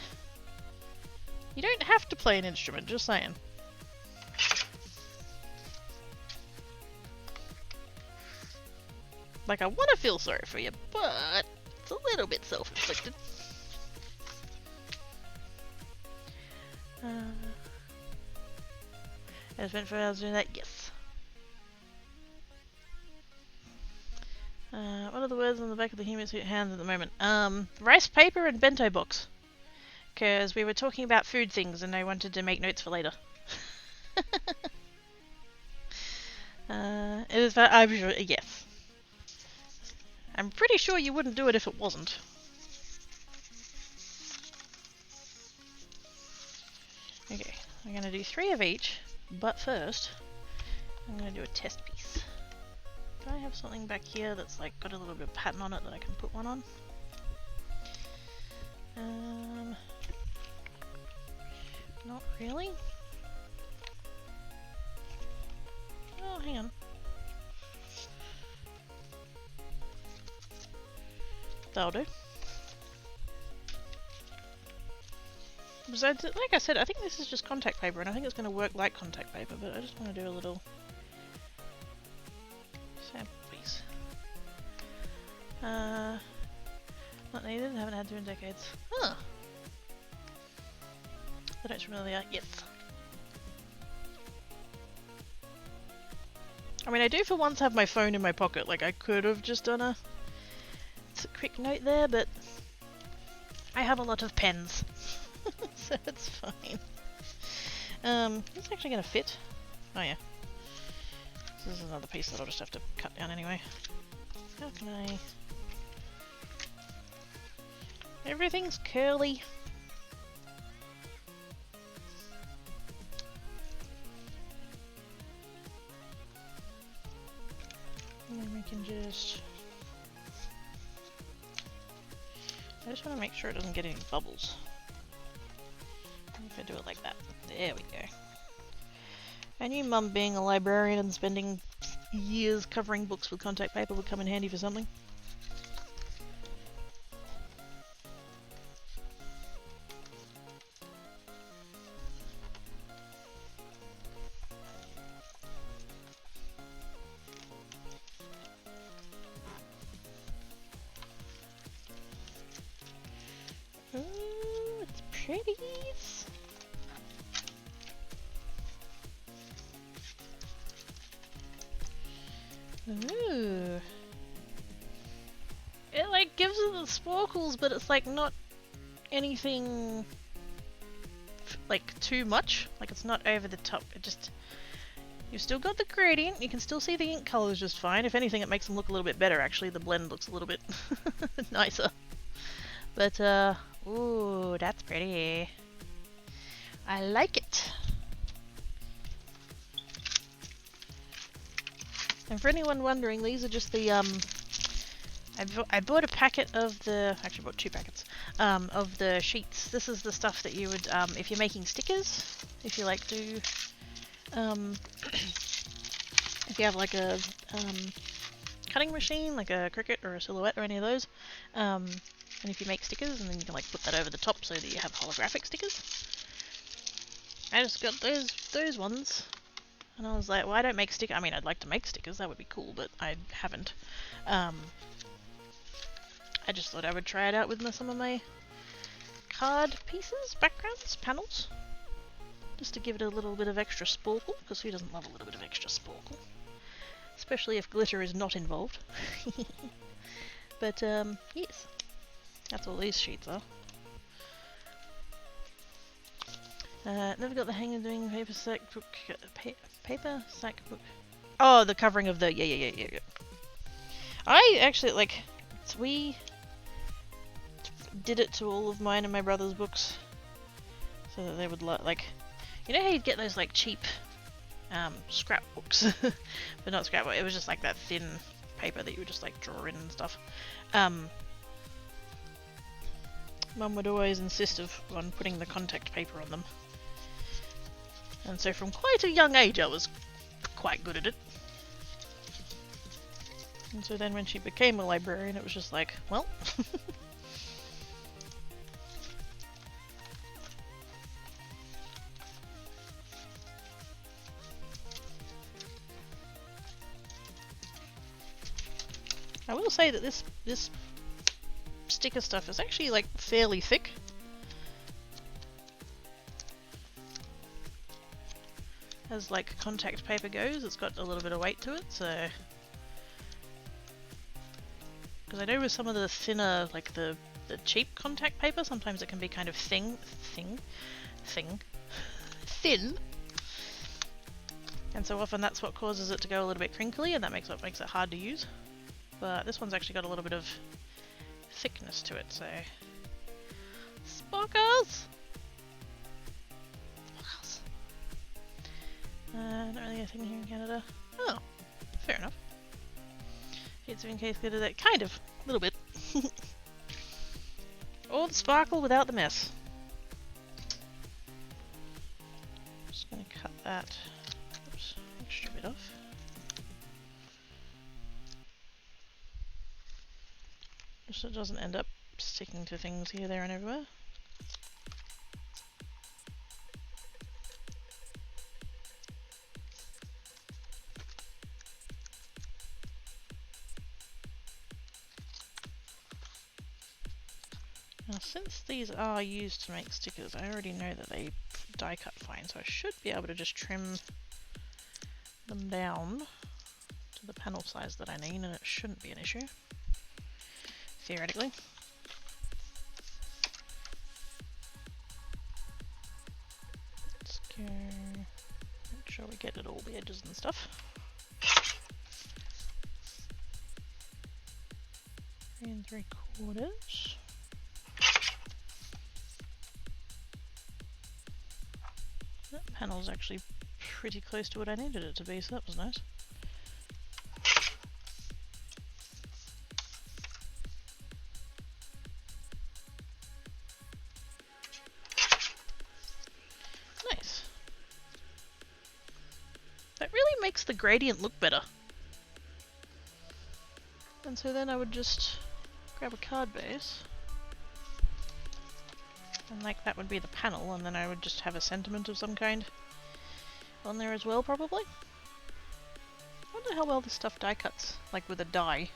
You don't have to play an instrument, just saying. Like, I want to feel sorry for you, but it's a little bit self-inflicted. I spent 4 hours doing that, yes. What are the words on the back of the human suit hands at the moment? Rice paper and bento box. Because we were talking about food things and I wanted to make notes for later. It is, I'm sure, yes. I'm pretty sure you wouldn't do it if it wasn't. Okay, I'm gonna do 3 of each, but first, I'm gonna do a test piece. Do I have something back here that's like got a little bit of pattern on it that I can put one on? Not really. Oh, hang on. That'll do. Besides, like I said, I think this is just contact paper, and I think it's going to work like contact paper, but I just want to do a little sample piece. Not needed, haven't had to in decades. Huh. I don't familiar. Yes. I mean, I do for once have my phone in my pocket. Like, I could have just done a quick note there, but I have a lot of pens, so it's fine. It's actually gonna fit. Oh yeah. This is another piece that I'll just have to cut down anyway. How can I? Everything's curly. And then we can just... I just want to make sure it doesn't get any bubbles. If I do it like that. There we go. I knew Mum being a librarian and spending years covering books with contact paper would come in handy for something. Ooh, it's pretty. Ooh. It like gives it the sparkles, but it's like not anything like too much. Like it's not over the top. It just... You've still got the gradient, you can still see the ink colours just fine. If anything, it makes them look a little bit better actually. The blend looks a little bit nicer. But ooh, that's pretty. I like it. And for anyone wondering, these are just the I bought a packet of the, actually bought 2 packets of the sheets. This is the stuff that you would if you're making stickers, if you like to if you have like a cutting machine, like a Cricut or a Silhouette or any of those, and if you make stickers, and then you can like put that over the top so that you have holographic stickers. I just got those ones And I was like, well, I don't make stickers. I mean, I'd like to make stickers, that would be cool, but I haven't. I just thought I would try it out with some of my card pieces, backgrounds, panels. Just to give it a little bit of extra sparkle, because who doesn't love a little bit of extra sparkle? Especially if glitter is not involved. But, yes. That's all these sheets are. Never got the hang of doing paper sack book. Paper sack book. Oh, the covering of the. Yeah. I actually, like. We did it to all of mine and my brother's books. So that they would like. You know how you'd get those, like, cheap scrapbooks? But not scrapbook, it was just like that thin paper that you would just, like, draw in and stuff. Mum would always insist on putting the contact paper on them. And so from quite a young age I was quite good at it. And so then when she became a librarian it was just like, well... I will say that this sticker stuff is actually, like, fairly thick. As, like, contact paper goes, it's got a little bit of weight to it, so... Because I know with some of the thinner, like the cheap contact paper, sometimes it can be kind of thin. And so often that's what causes it to go a little bit crinkly, and that makes it hard to use. But this one's actually got a little bit of thickness to it, so... Sparkles! Sparkles. Not really a thing here in Canada. Oh, fair enough. Sheets of in case good at that. Kind of. A little bit. All the sparkle without the mess. Just gonna cut that extra bit off. Just so it doesn't end up sticking to things here, there and everywhere. Now, since these are used to make stickers, I already know that they die cut fine, so I should be able to just trim them down to the panel size that I need, and it shouldn't be an issue, theoretically. Let's go, make sure we get at all the edges and stuff. 3 3/4. That panel's actually pretty close to what I needed it to be, so that was nice. Nice. That really makes the gradient look better. And so then I would just grab a card base. And like that would be the panel, and then I would just have a sentiment of some kind on there as well, probably. I wonder how well this stuff die cuts, like with a die.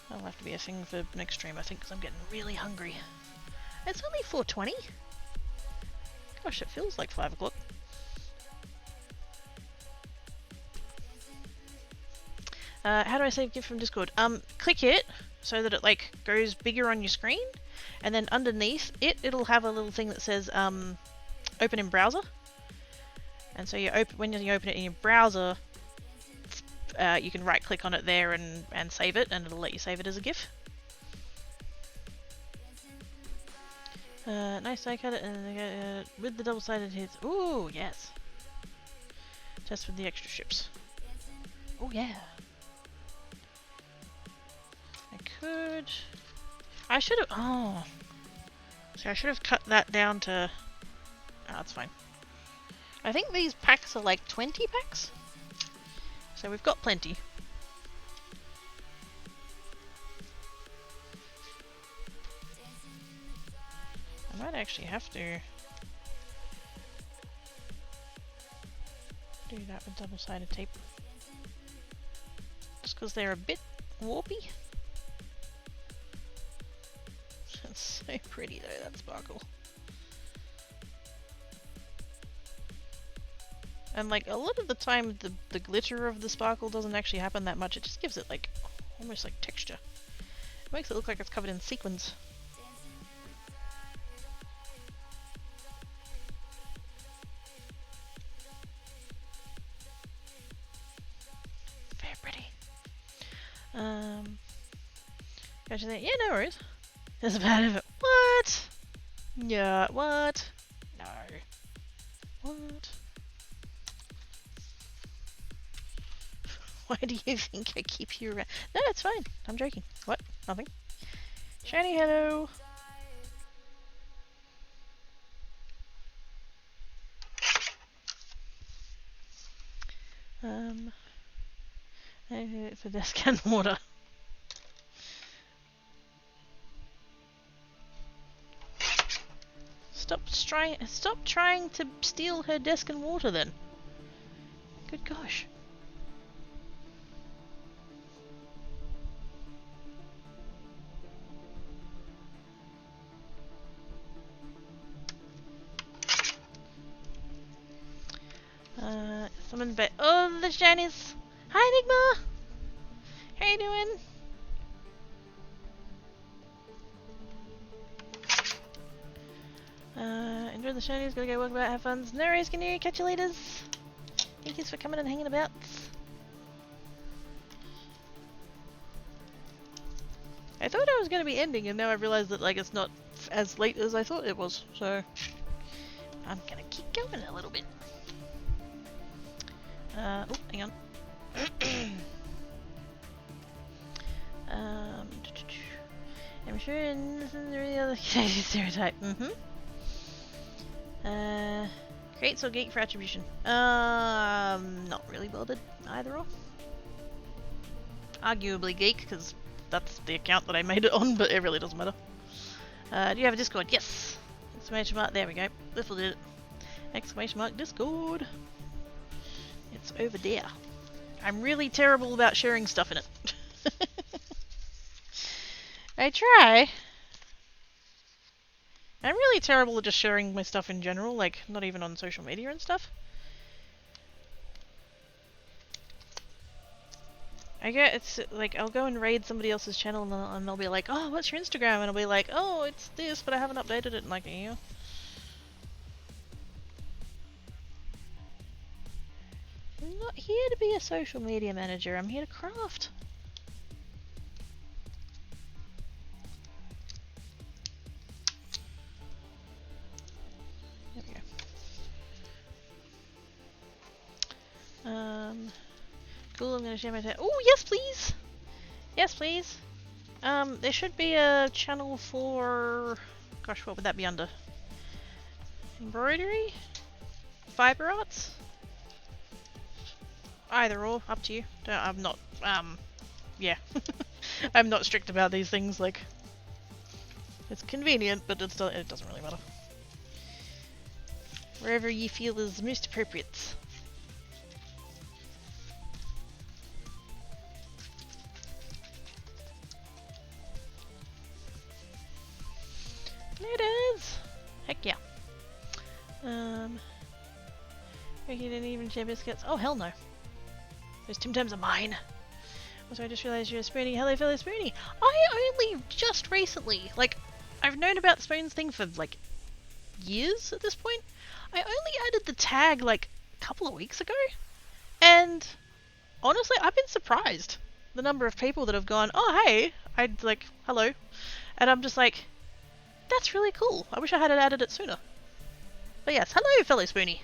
That'll have to be a thing for next stream, I think, because I'm getting really hungry. It's only 4:20. Gosh, it feels like 5 o'clock. How do I save GIF from Discord? Click it so that it like goes bigger on your screen, and then underneath it'll have a little thing that says open in browser. And so when you open it in your browser, you can right click on it there and save it, and it'll let you save it as a GIF. Nice die cut it and with the double-sided hits. Ooh, yes. Test with the extra ships. Oh yeah. I should have. Oh. See, I should have cut that down to. Oh, that's fine. I think these packs are like 20 packs. So we've got plenty. I might actually have to Do that with double-sided tape. Just because they're a bit warpy. That's so pretty though, that sparkle. And like a lot of the time the glitter of the sparkle doesn't actually happen that much, it just gives it like almost like texture. It makes it look like it's covered in sequins. Very pretty. Gotcha there. Yeah, no worries. That's about it. What? Yeah, what? No. What? Why do you think I keep you around? No, it's fine. I'm joking. What? Nothing. Shiny, hello. It's a desk and water. Stop trying to steal her desk and water then. Good gosh. Someone bet. Oh, the shinies. Hi, Enigma. How you doing? Enjoy the shinies. Gotta go walk about, have fun. No worries, can you catch you later? Thank you for coming and hanging about. I thought I was gonna be ending, and now I realized that like it's not as late as I thought it was. So I'm gonna keep going a little bit. Oh, hang on. I'm sure this isn't really other Canadian stereotype. Creates or geek for attribution. Not really bothered either or. Arguably geek, because that's the account that I made it on, but it really doesn't matter. Do you have a Discord? Yes! Exclamation mark, there we go. This will do it. Exclamation mark, Discord! It's over there. I'm really terrible about sharing stuff in it. I try. I'm really terrible at just sharing my stuff in general, like, not even on social media and stuff. It's like, I'll go and raid somebody else's channel and they'll be like, oh, what's your Instagram? And I'll be like, oh, it's this, but I haven't updated it in like a year. I'm not here to be a social media manager, I'm here to craft. There we go. Cool, I'm gonna share my oh, yes please! Yes please! There should be a channel for... Gosh, what would that be under? Embroidery? Fiber arts? Either or, up to you. I'm not, yeah. I'm not strict about these things, like... It's convenient, but it doesn't really matter. Wherever you feel is most appropriate. It is! Heck yeah. You didn't even share biscuits. Oh, hell no. Those Tim Tams are mine. Also, I just realized you're a Spoonie. Hello, fellow Spoonie. I only just recently, like, I've known about the Spoons thing for, like, years at this point. I only added the tag, like, a couple of weeks ago. And, honestly, I've been surprised. The number of people that have gone, oh, hey, I'd, like, hello. And I'm just like, that's really cool. I wish I had added it sooner. But yes, hello, fellow Spoonie.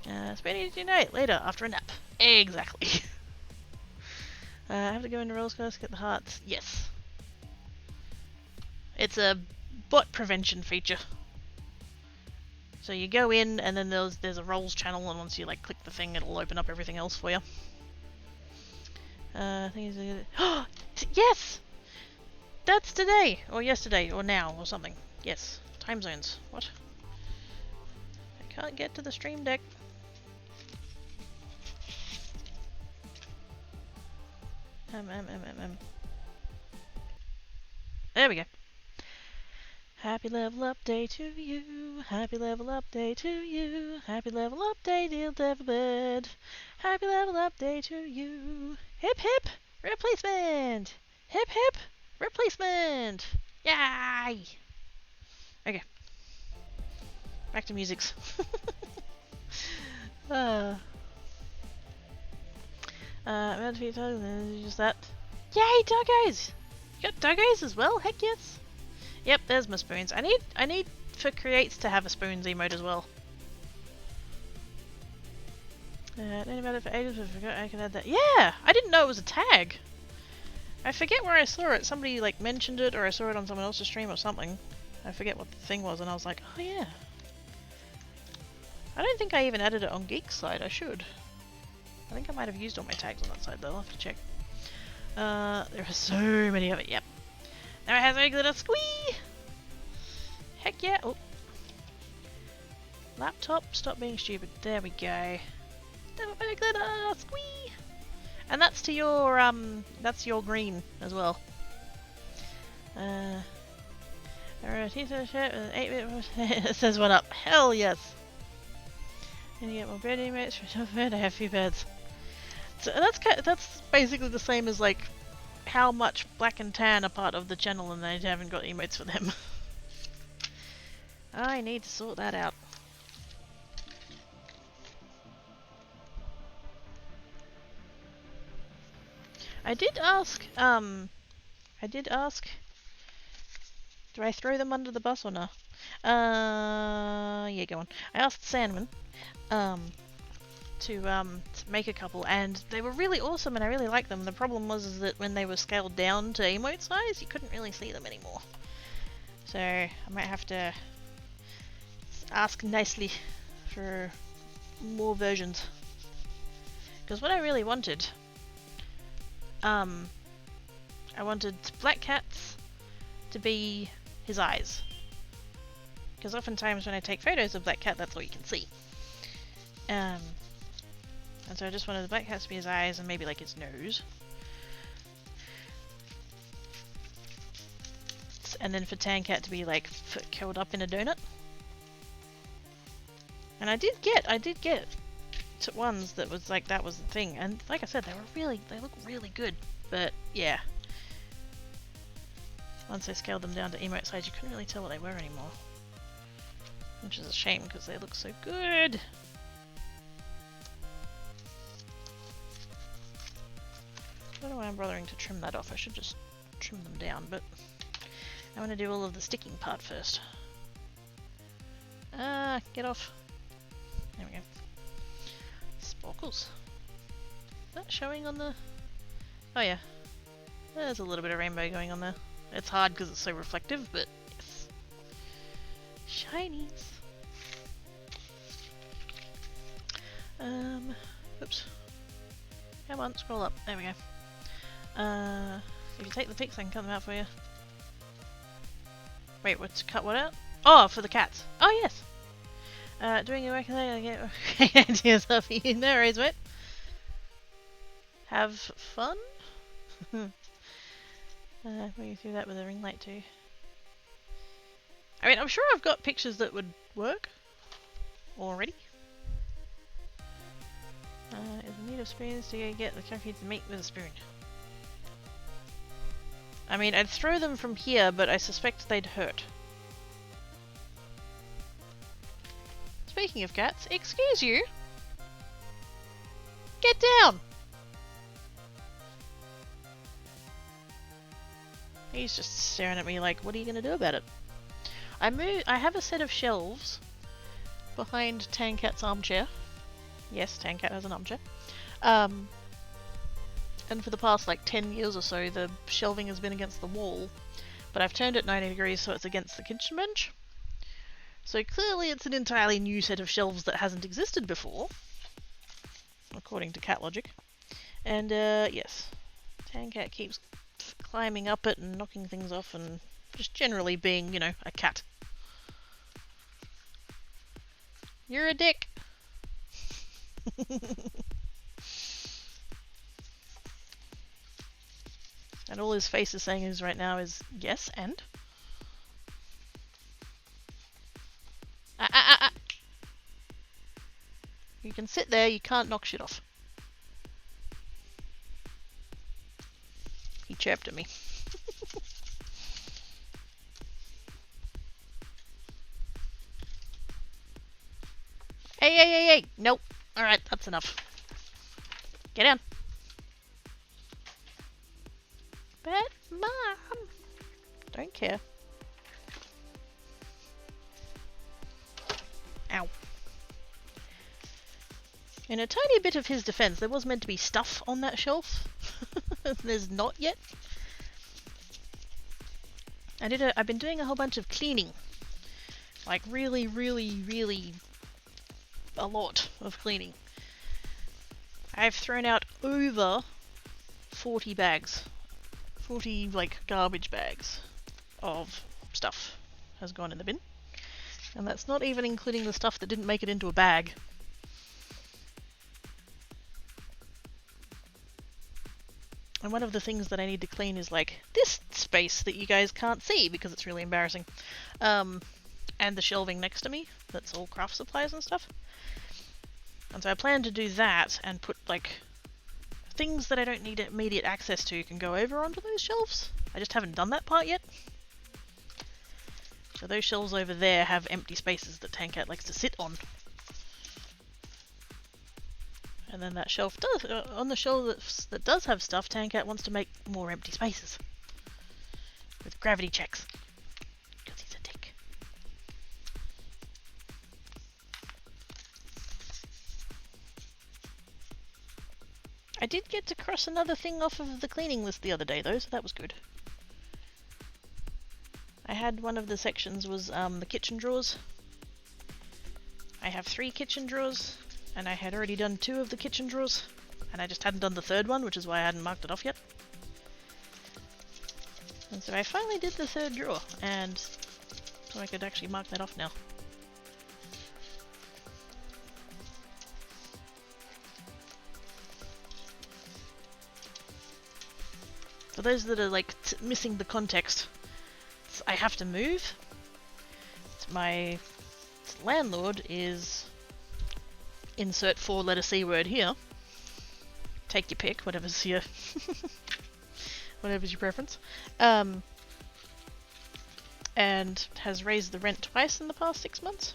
Spoonie, did you know? Later, after a nap. Exactly. I have to go into roller coaster to get the hearts. Yes. It's a bot prevention feature. So you go in, and then there's a rolls channel, and once you like click the thing, it'll open up everything else for you. I think it's yes! That's today! Or yesterday, or now, or something. Yes. Time zones. What? I can't get to the stream deck. There we go. Happy level up day to you. Happy level up day to you. Happy level up day, dear Devilbird. Happy level up day to you. Hip hip replacement. Hip hip replacement. Yay! Okay. Back to musics. Just that. Yay, doggos! You got doggos as well? Heck yes! Yep, there's my spoons. I need for creates to have a spoons emote as well. Known about it for ages, but I forgot I could add that. Yeah! I didn't know it was a tag! I forget where I saw it. Somebody like mentioned it, or I saw it on someone else's stream or something. I forget what the thing was, and I was like, oh yeah. I don't think I even added it on Geek's side. I should. I think I might have used all my tags on that side though. I'll have to check. There are so many of it. Yep. Now it has a regular squee! Heck yeah! Oh. Laptop, stop being stupid. There we go. Regular squee! And that's to your, green as well. It says what up. Hell yes! And you get more bed emotes for bed. I have a few beds. So that's basically the same as like how much black and tan are part of the channel and they haven't got emotes for them. I need to sort that out. I did ask, do I throw them under the bus or no? Yeah, go on. I asked Sandman, to make a couple, and they were really awesome and I really liked them. The problem was that when they were scaled down to emote size, you couldn't really see them anymore. So I might have to ask nicely for more versions. Because what I really wanted, I wanted Black Cat's to be his eyes. Because oftentimes when I take photos of Black Cat, that's all you can see. And so I just wanted the Black Cat to be his eyes and maybe like his nose. And then for Tan Cat to be like curled up in a donut. And I did get ones that was like that was the thing. And like I said, they look really good. But yeah. Once I scaled them down to emote size, you couldn't really tell what they were anymore. Which is a shame because they look so good. I don't know why I'm bothering to trim that off. I should just trim them down, but I want to do all of the sticking part first. Get off. There we go. Sparkles. Is that showing on the... Oh yeah. There's a little bit of rainbow going on there. It's hard because it's so reflective, but yes. Shinies. Oops. Come on, scroll up. There we go. If you take the pics, I can cut them out for you. Wait, what? To cut what out? Oh, for the cats. Oh, yes. Doing your work today, I get ideas off you. No worries, mate. Have fun? We can do that with a ring light too. I mean, I'm sure I've got pictures that would work already. In need of spoons to go get the coffee to meet with a spoon. I mean, I'd throw them from here, but I suspect they'd hurt. Speaking of cats, excuse you! Get down! He's just staring at me like, what are you gonna do about it? I have a set of shelves behind Tan Cat's armchair. Yes, Tan Cat has an armchair. And for the past like 10 years or so, the shelving has been against the wall. But I've turned it 90 degrees so it's against the kitchen bench. So clearly it's an entirely new set of shelves that hasn't existed before. According to cat logic. And yes, Tan Cat keeps climbing up it and knocking things off and just generally being, you know, a cat. You're a dick! And all his face is saying is right now is yes and. You can sit there, you can't knock shit off. He chirped at me. Hey! Nope. Alright, that's enough. Get down. But, Mom! Don't care. Ow. In a tiny bit of his defense, there was meant to be stuff on that shelf. There's not yet. I've been doing a whole bunch of cleaning. Like really a lot of cleaning. I've thrown out over 40 bags. 40 like garbage bags of stuff has gone in the bin. And that's not even including the stuff that didn't make it into a bag. And one of the things that I need to clean is like this space that you guys can't see because it's really embarrassing. And the shelving next to me, that's all craft supplies and stuff. And so I plan to do that and put like things that I don't need immediate access to can go over onto those shelves. I just haven't done that part yet. So those shelves over there have empty spaces that Tankat likes to sit on. And then that shelf does, on the shelf that does have stuff, Tankat wants to make more empty spaces. With gravity checks. Because he's a dick. I did get to cross another thing off of the cleaning list the other day though, so that was good. I had one of the sections was the kitchen drawers. I have 3 kitchen drawers. And I had already done 2 of the kitchen drawers, and I just hadn't done the 3rd one, which is why I hadn't marked it off yet. And so I finally did the 3rd drawer, and so I could actually mark that off now. For those that are like missing the context, I have to move. My landlord is... insert 4-letter C word here. Take your pick, whatever's your preference. And has raised the rent twice in the past 6 months.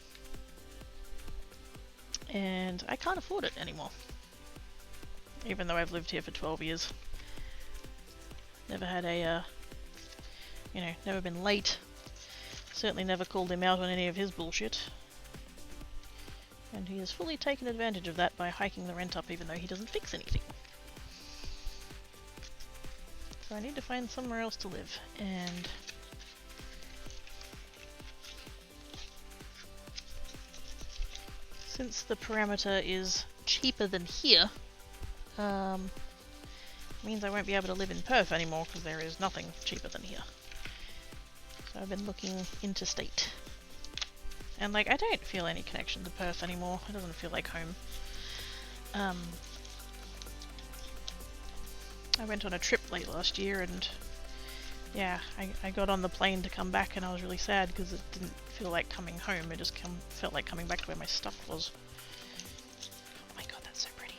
And I can't afford it anymore. Even though I've lived here for 12 years. Never had a, never been late. Certainly never called him out on any of his bullshit. And he has fully taken advantage of that by hiking the rent up even though he doesn't fix anything. So I need to find somewhere else to live, and since the parameter is cheaper than here, means I won't be able to live in Perth anymore because there is nothing cheaper than here. So I've been looking interstate. And like, I don't feel any connection to Perth anymore. It doesn't feel like home. I went on a trip late last year and yeah, I got on the plane to come back and I was really sad because it didn't feel like coming home. It just felt like coming back to where my stuff was. Oh my god, that's so pretty.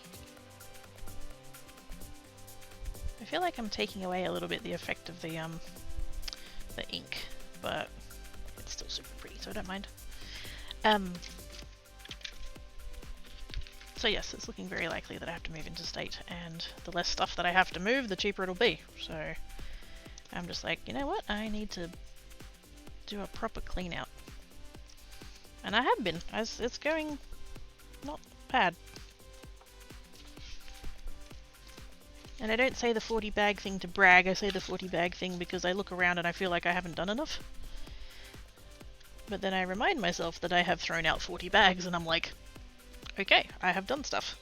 I feel like I'm taking away a little bit the effect of the ink, but it's still super pretty, so I don't mind. So yes, it's looking very likely that I have to move interstate, and the less stuff that I have to move, the cheaper it'll be. So I'm just like, you know what? I need to do a proper clean out. And I have been, as it's going not bad. And I don't say the 40 bag thing to brag, I say the 40 bag thing because I look around and I feel like I haven't done enough. But then I remind myself that I have thrown out 40 bags and I'm like, okay, I have done stuff.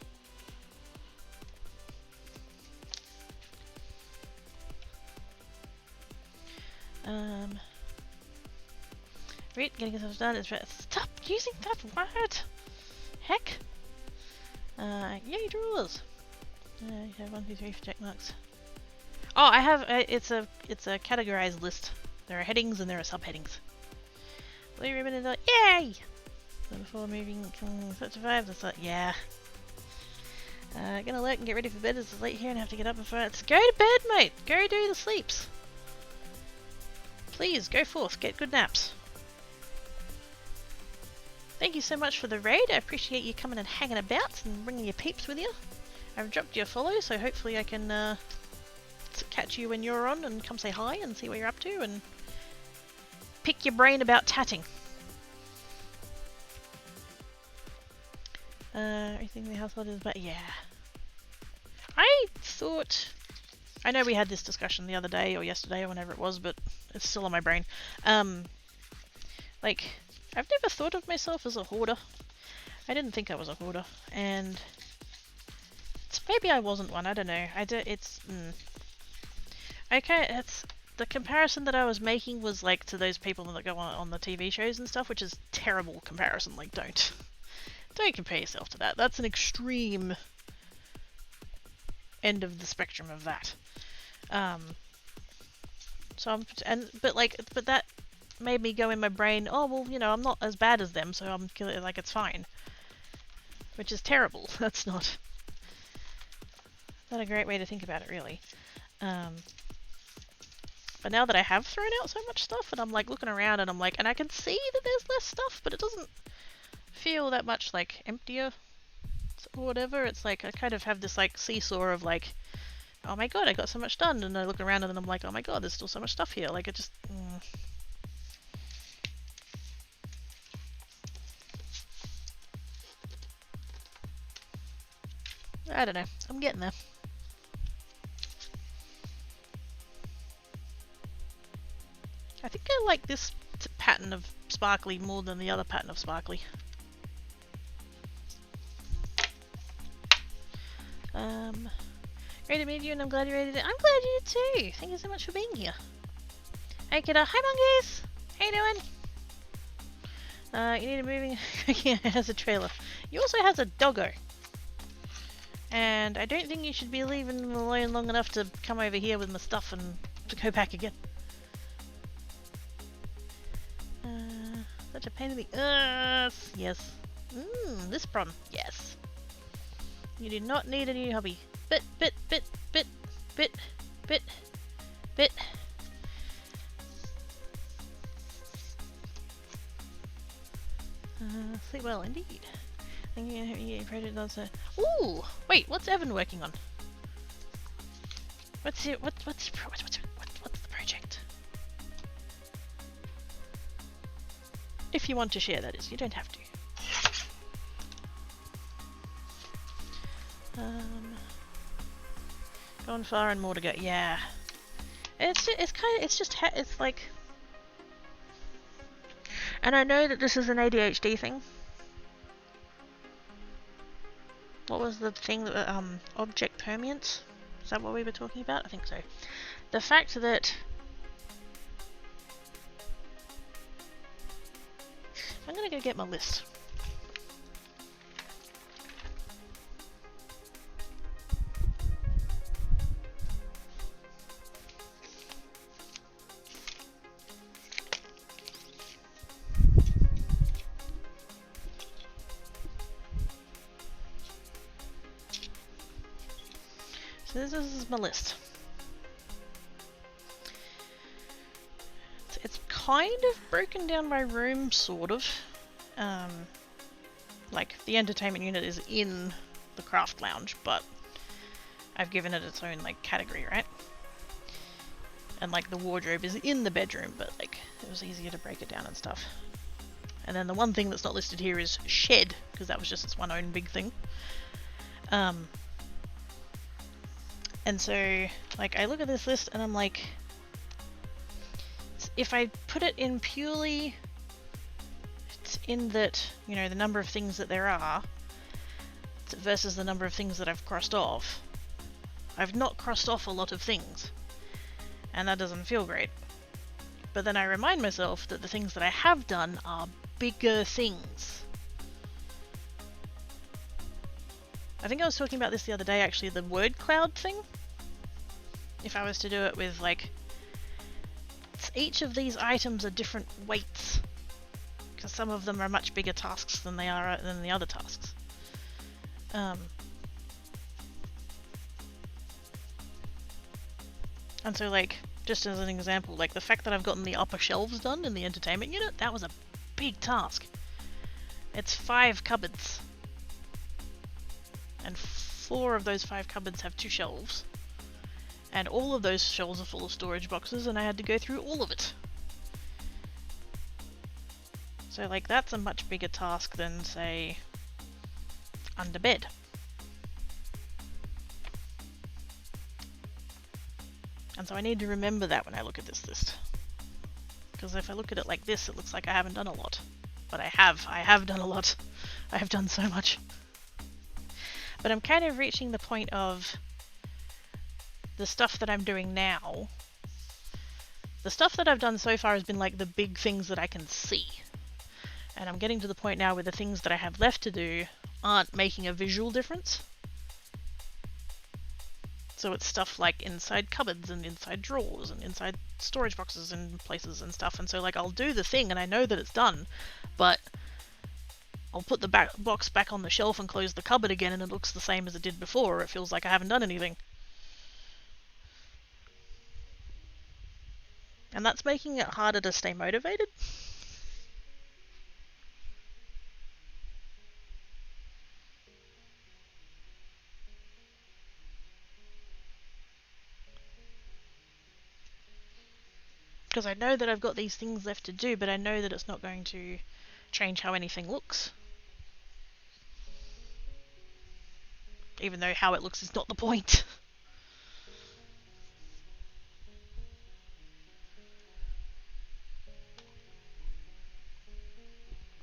Read, getting yourself done is stop using that word! Heck! Yay, drawers! You have 1, 2, 3 for check marks. Oh, I have. It's a categorized list. There are headings and there are subheadings. Blue ribbon is like, yay! So before moving from such a vibe, that's like, yeah. Gonna lurk and get ready for bed. It's late here and I have to get up before it's go to bed, mate. Go do the sleeps. Please go forth, get good naps. Thank you so much for the raid. I appreciate you coming and hanging about and bringing your peeps with you. I've dropped you a follow, so hopefully I can catch you when you're on and come say hi and see what you're up to and pick your brain about tatting. Everything in the household is but yeah. I thought... I know we had this discussion the other day or yesterday or whenever it was, but it's still on my brain. Like, I've never thought of myself as a hoarder. I didn't think I was a hoarder, and maybe I wasn't one. I don't know. Okay. It's the comparison that I was making was like to those people that go on the TV shows and stuff, which is terrible comparison. Like, don't compare yourself to that. That's an extreme end of the spectrum of that. But that made me go in my brain, oh well, you know, I'm not as bad as them, so I'm like it's fine, which is terrible. That's not a great way to think about it, really. But now that I have thrown out so much stuff, and I'm like looking around, and I'm like, and I can see that there's less stuff, but it doesn't feel that much like emptier or whatever. It's like I kind of have this like seesaw of like, oh my god, I got so much done, and I look around and then I'm like, oh my god, there's still so much stuff here. Like it just. I don't know. I'm getting there. I think I like this pattern of sparkly more than the other pattern of sparkly. Great to meet you, and I'm glad you're ready to. I'm glad you did too. Thank you so much for being here. Hey kiddo. Hi monkeys. How you doing? You need a moving. Yeah, it has a trailer. He also has a doggo. And I don't think you should be leaving him alone long enough to come over here with my stuff and to go back again. Such a pain in the ass. Yes. This problem. Yes. You do not need a new hobby. Bit. Sleep well, indeed. Thank you. Project also. Ooh, wait. What's Evan working on? What's the project? If you want to share, that is. You don't have to. Gone far and more to go. Yeah. It's like. And I know that this is an ADHD thing. What was the thing that object permanence? Is that what we were talking about? I think so. The fact that I'm gonna go get my list. This is my list. It's kind of broken down by room, sort of. Like, the entertainment unit is in the craft lounge, but I've given it its own, like, category, right? And, like, the wardrobe is in the bedroom, but, like, it was easier to break it down and stuff. And then the one thing that's not listed here is shed, because that was just its one own big thing. And so, like, I look at this list and I'm like, if I put it in purely, it's in that, you know, the number of things that there are versus the number of things that I've crossed off. I've not crossed off a lot of things, and that doesn't feel great. But then I remind myself that the things that I have done are bigger things. I think I was talking about this the other day, actually, the word cloud thing. if I was to do it with like, each of these items are different weights, because some of them are much bigger tasks than they are than the other tasks. And so like, just as an example, like the fact that I've gotten the upper shelves done in the entertainment unit, that was a big task. It's 5 cupboards. And 4 of those 5 cupboards have 2 shelves. And all of those shelves are full of storage boxes, and I had to go through all of it. So like, that's a much bigger task than, say, under bed. And so I need to remember that when I look at this list. Because if I look at it like this, it looks like I haven't done a lot. But I have done a lot. I have done so much. But I'm kind of reaching the point of the stuff that I'm doing now. The stuff that I've done so far has been like the big things that I can see. And I'm getting to the point now where the things that I have left to do aren't making a visual difference. So it's stuff like inside cupboards and inside drawers and inside storage boxes and places and stuff. And so like, I'll do the thing and I know that it's done, but I'll put the box back on the shelf and close the cupboard again and it looks the same as it did before, or it feels like I haven't done anything. And that's making it harder to stay motivated. Because I know that I've got these things left to do, but I know that it's not going to change how anything looks. Even though how it looks is not the point.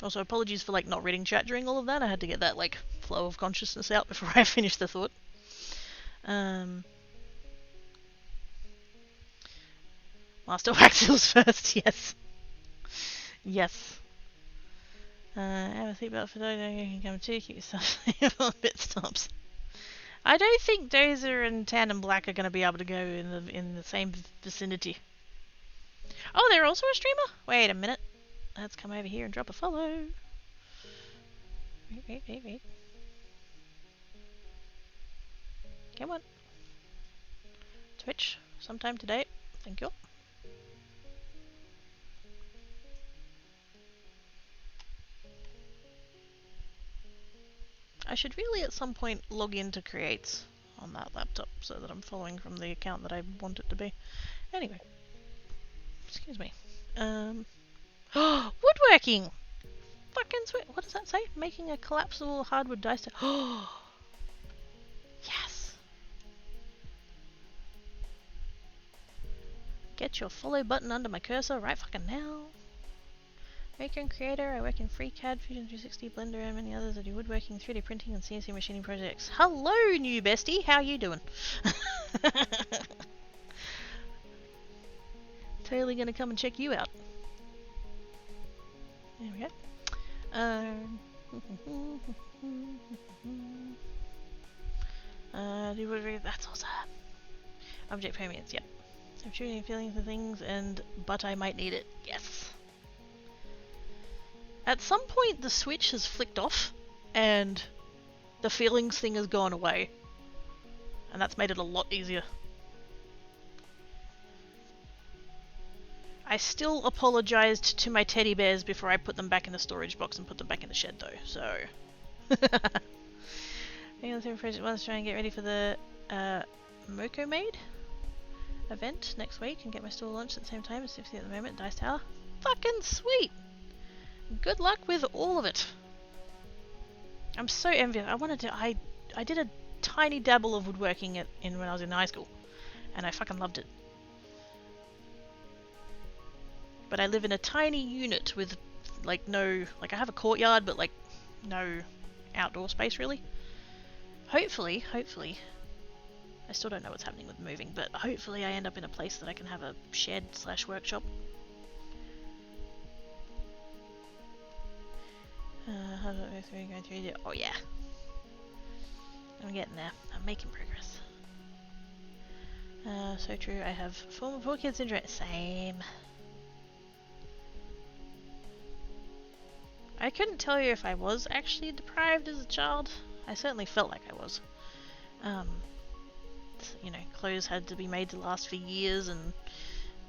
Also, apologies for like not reading chat during all of that. I had to get that like flow of consciousness out before I finished the thought. Master Wax Seals first, yes. Yes. Have a seatbelt for those who can come too. Keep yourself safe on bit stops. I don't think Dozer and Tan and Black are going to be able to go in the same vicinity. Oh, they're also a streamer? Wait a minute. Let's come over here and drop a follow. Wait. Come on. Twitch, sometime today. Thank you. I should really at some point log into Creates on that laptop so that I'm following from the account that I want it to be. Anyway. Excuse me. Woodworking! Fucking sweet. What does that say? Making a collapsible hardwood dice set. Yes! Get your follow button under my cursor right fucking now. Maker and creator, I work in FreeCAD, Fusion 360, Blender, and many others. I do woodworking, 3D printing, and CNC machining projects. Hello, new bestie! How you doing? Totally gonna come and check you out. There we go. Do woodworking, that's awesome. Object payments, yep. I'm shooting feelings and things, but I might need it. Yes. At some point the switch has flicked off and the feelings thing has gone away. And that's made it a lot easier. I still apologized to my teddy bears before I put them back in the storage box and put them back in the shed though, so... Let's try and get ready for the Moko Maid event next week and get my store launched at the same time as 50 at the moment, Dice Tower. Fucking sweet! Good luck with all of it. I'm so envious. I did a tiny dabble of woodworking when I was in high school, and I fucking loved it. But I live in a tiny unit with I have a courtyard, but like no outdoor space really. Hopefully, I still don't know what's happening with moving, but hopefully I end up in a place that I can have a shed/workshop. How's it going through there? Oh yeah. I'm getting there. I'm making progress. So true. I have former poor kid syndrome. Same. I couldn't tell you if I was actually deprived as a child. I certainly felt like I was. You know, clothes had to be made to last for years, and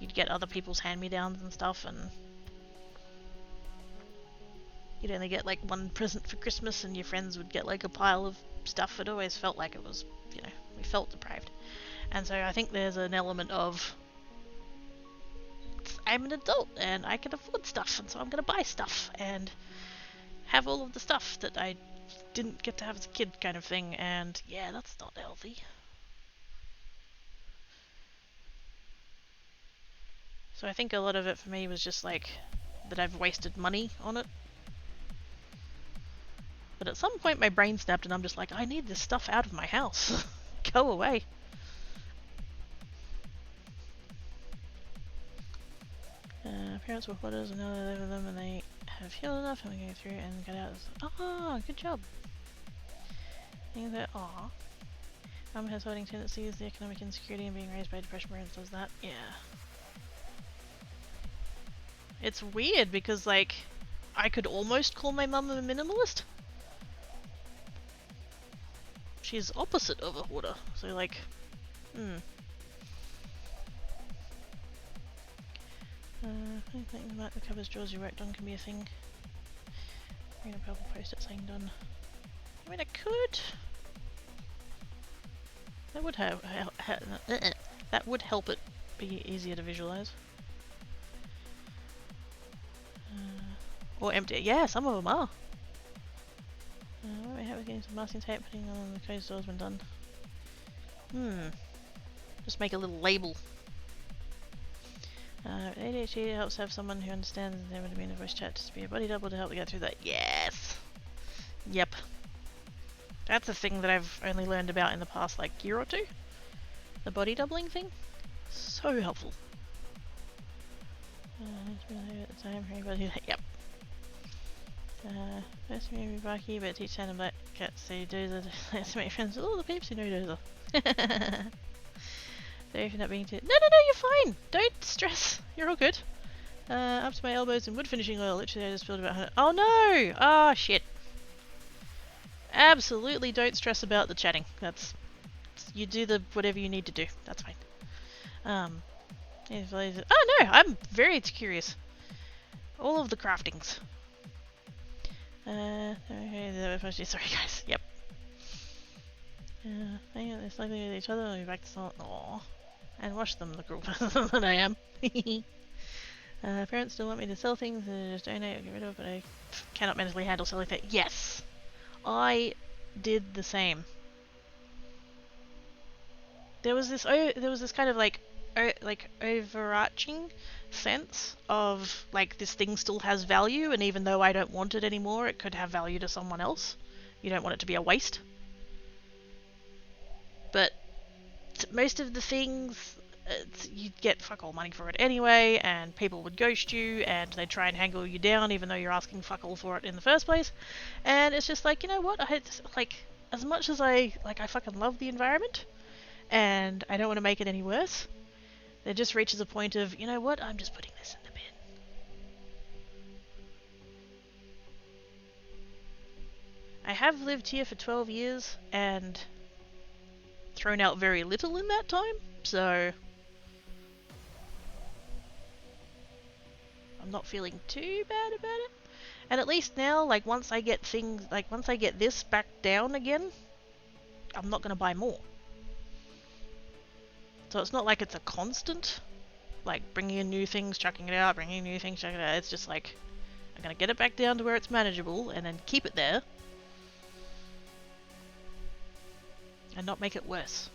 you'd get other people's hand-me-downs and stuff, and you'd only get like one present for Christmas, and your friends would get like a pile of stuff. It always felt like it was, you know, we felt deprived. And so I think there's an element of, I'm an adult and I can afford stuff, and so I'm going to buy stuff and have all of the stuff that I didn't get to have as a kid, kind of thing. And yeah, that's not healthy. So I think a lot of it for me was just like that I've wasted money on it. But at some point my brain snapped and I'm just like, I need this stuff out of my house. Go away. Parents were hoarders and now they live with them and they have healed enough and we go through and get out. Ah, good job. Things that, aw. Mum has hoarding tendencies, the economic insecurity and being raised by depression parents does that. Yeah. It's weird because, like, I could almost call my mum a minimalist. She's opposite of a hoarder, so like, anything about the cupboards, drawers you worked on can be a thing. Green and purple post-it saying done. I mean, I could. That would that would help it be easier to visualize. Or empty. Yeah, some of them are. What we have getting some masking tape, putting on the closed doors when done. Just make a little label. ADHD helps have someone who understands and able to be in a voice chat to be a body double to help you get through that. Yes! Yep. That's a thing that I've only learned about in the past like year or two. The body doubling thing. So helpful. At the time, yep. First maybe Barky, but teach Sand and Black Cats say Dozer to make friends with all the peeps who know Dozer. Sorry for not being too. No, you're fine! Don't stress. You're all good. Up to my elbows in wood finishing oil. Literally, I just spilled about 100. Oh no! Ah, shit. Absolutely don't stress about the chatting. That's. You do the whatever you need to do. That's fine. Oh no! I'm very curious. All of the craftings. Sorry guys, yep. Hang out this likely with each other, I'll be back to salt. Aww. And wash them, the cruel person that I am. Parents still want me to sell things and just donate or get rid of, but I cannot mentally handle selling things. Yes! I did the same. There was this kind of like overarching sense of like this thing still has value, and even though I don't want it anymore, it could have value to someone else. You don't want it to be a waste. But most of the things, you'd get fuck all money for it anyway, and people would ghost you, and they'd try and haggle you down even though you're asking fuck all for it in the first place. And it's just like, you know what, I had, like, as much as I fucking love the environment, and I don't want to make it any worse, there just reaches a point of, you know what, I'm just putting this in the bin. I have lived here for 12 years and thrown out very little in that time, so I'm not feeling too bad about it. And at least now, like, once I get this back down again, I'm not going to buy more. So it's not like it's a constant, like bringing in new things, chucking it out, bringing in new things, chucking it out. It's just like, I'm going to get it back down to where it's manageable and then keep it there. And not make it worse.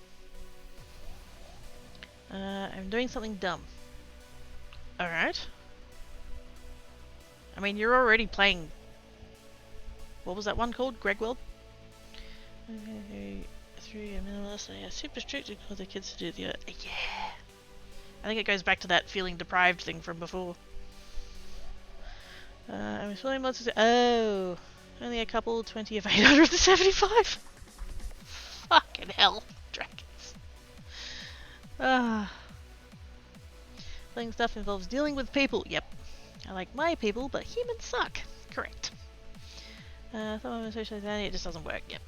I'm doing something dumb. Alright. I mean, you're already playing... What was that one called? Greg World? Through a minimalist, yeah, super strict to call the kids to do the... yeah! I think it goes back to that feeling deprived thing from before. I'm feeling lots of... Oh! Only a couple, 20 of 875? Fucking hell, dragons. Ah. Playing stuff involves dealing with people. Yep. I like my people, but humans suck. Correct. Someone with social anxiety, it just doesn't work. Yep.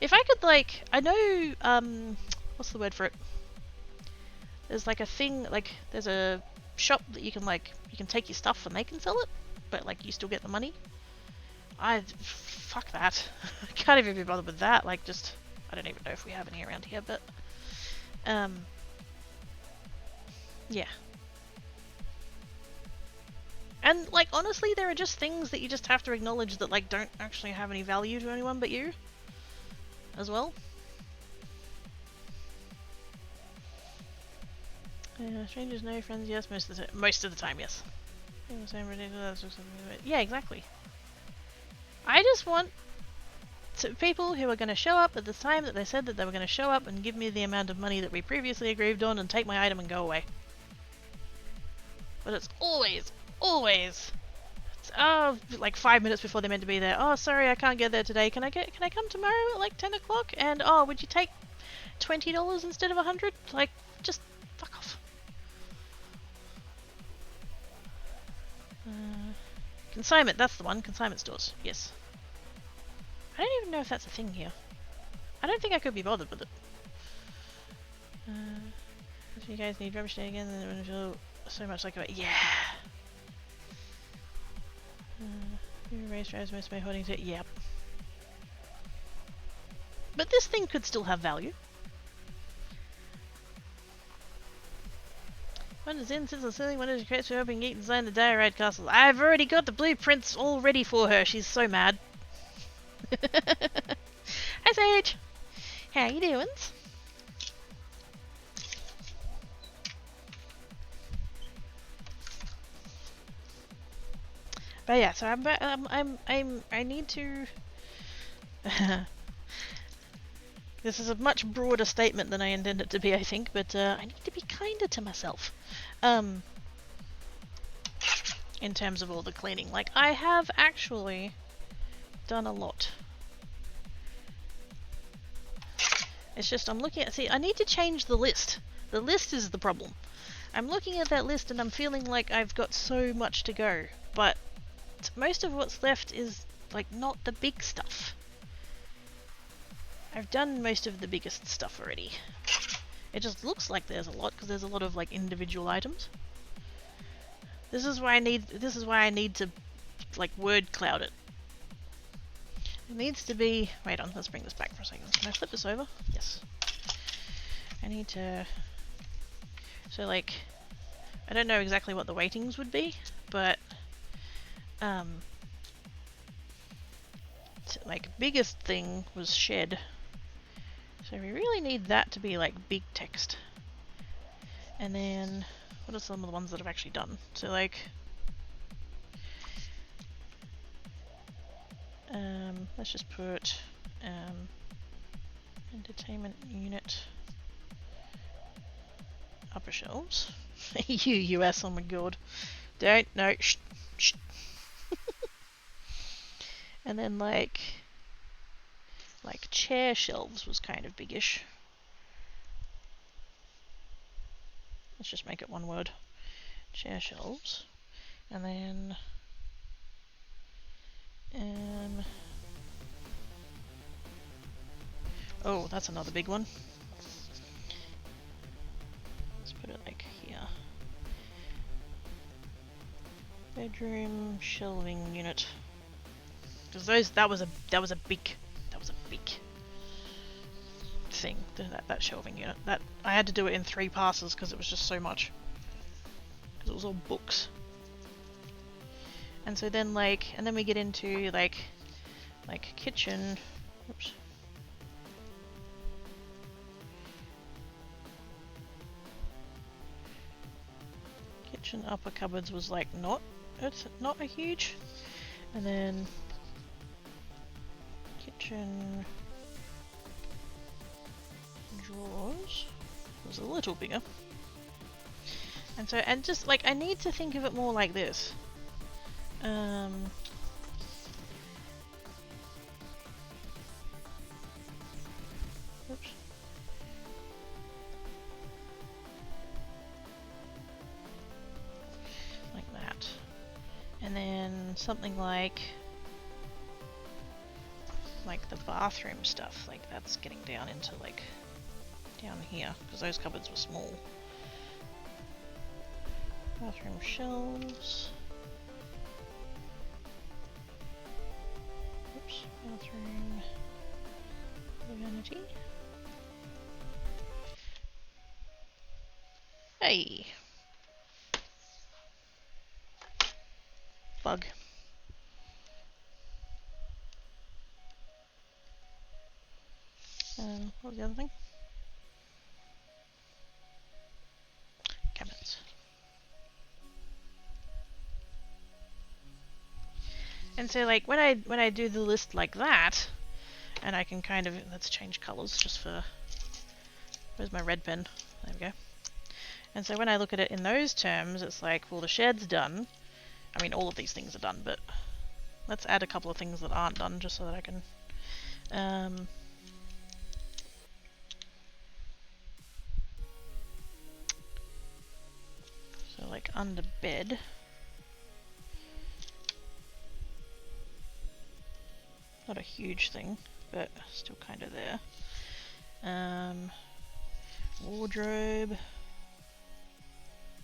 If I could, like, I know, what's the word for it? There's like a thing, like, there's a shop that you can take your stuff and they can sell it, but like you still get the money. Fuck that. I can't even be bothered with that. Like, just, I don't even know if we have any around here, but, yeah. And, like, honestly, there are just things that you just have to acknowledge that, like, don't actually have any value to anyone but you, as well. Strangers, no friends, yes, most of the time, yes. Yeah, exactly. I just want people who are going to show up at the time that they said that they were going to show up and give me the amount of money that we previously agreed on and take my item and go away. But it's always, like 5 minutes before they're meant to be there. Oh, sorry, I can't get there today. Can I come tomorrow at like 10 o'clock? And oh, would you take $20 instead of $100? Like, just fuck off. Consignment, that's the one. Consignment stores, yes. I don't even know if that's a thing here. I don't think I could be bothered with it. If you guys need rubbish day again, then it would feel so much like a... Yeah! Race drives most of my hoarding to... Yep. But this thing could still have value. One is in, sits on the ceiling, one is creates for helping Geek design the diorite castle. I've already got the blueprints all ready for her. She's so mad. Hi Sage! How you doing? But yeah, so I need to... This is a much broader statement than I intended it to be, I think, but I need to be kinder to myself. In terms of all the cleaning. Like, I have actually done a lot. It's just I'm looking at... See, I need to change the list. The list is the problem. I'm looking at that list and I'm feeling like I've got so much to go, but most of what's left is, like, not the big stuff. I've done most of the biggest stuff already. It just looks like there's a lot, because there's a lot of, like, individual items. This is why I need to, like, word cloud it. It needs to be... Wait on, let's bring this back for a second. Can I flip this over? Yes. I need to... So, like... I don't know exactly what the weightings would be, but... like, biggest thing was shed. So we really need that to be, like, big text. And then... What are some of the ones that I've actually done? So, like... let's just put... entertainment unit... upper shelves. US, oh my god. Don't, no, shh, shh. And then like chair shelves was kind of biggish. Let's just make it one word. Chair shelves. And then oh, that's another big one. Let's put it like here. Bedroom shelving unit. Because that was a big thing. That shelving unit. That I had to do it in 3 passes because it was just so much. Because it was all books. And so then and then we get into like kitchen. Oops. Kitchen upper cupboards was like it's not a huge. And then kitchen drawers was a little bigger. And so, and just like, I need to think of it more like this. Oops. something like the bathroom stuff, like that's getting down into like down here, because those cupboards were small. Bathroom shelves. Oops, bathroom vanity. Hey! Bug. What was the other thing? Cabinets. And so like when I do the list like that, and I can kind of, let's change colours just for, where's my red pen? There we go. And so when I look at it in those terms, it's like, well, the shed's done. I mean, all of these things are done, but let's add a couple of things that aren't done just so that I can so like under bed. Not a huge thing, but still kind of there. Wardrobe.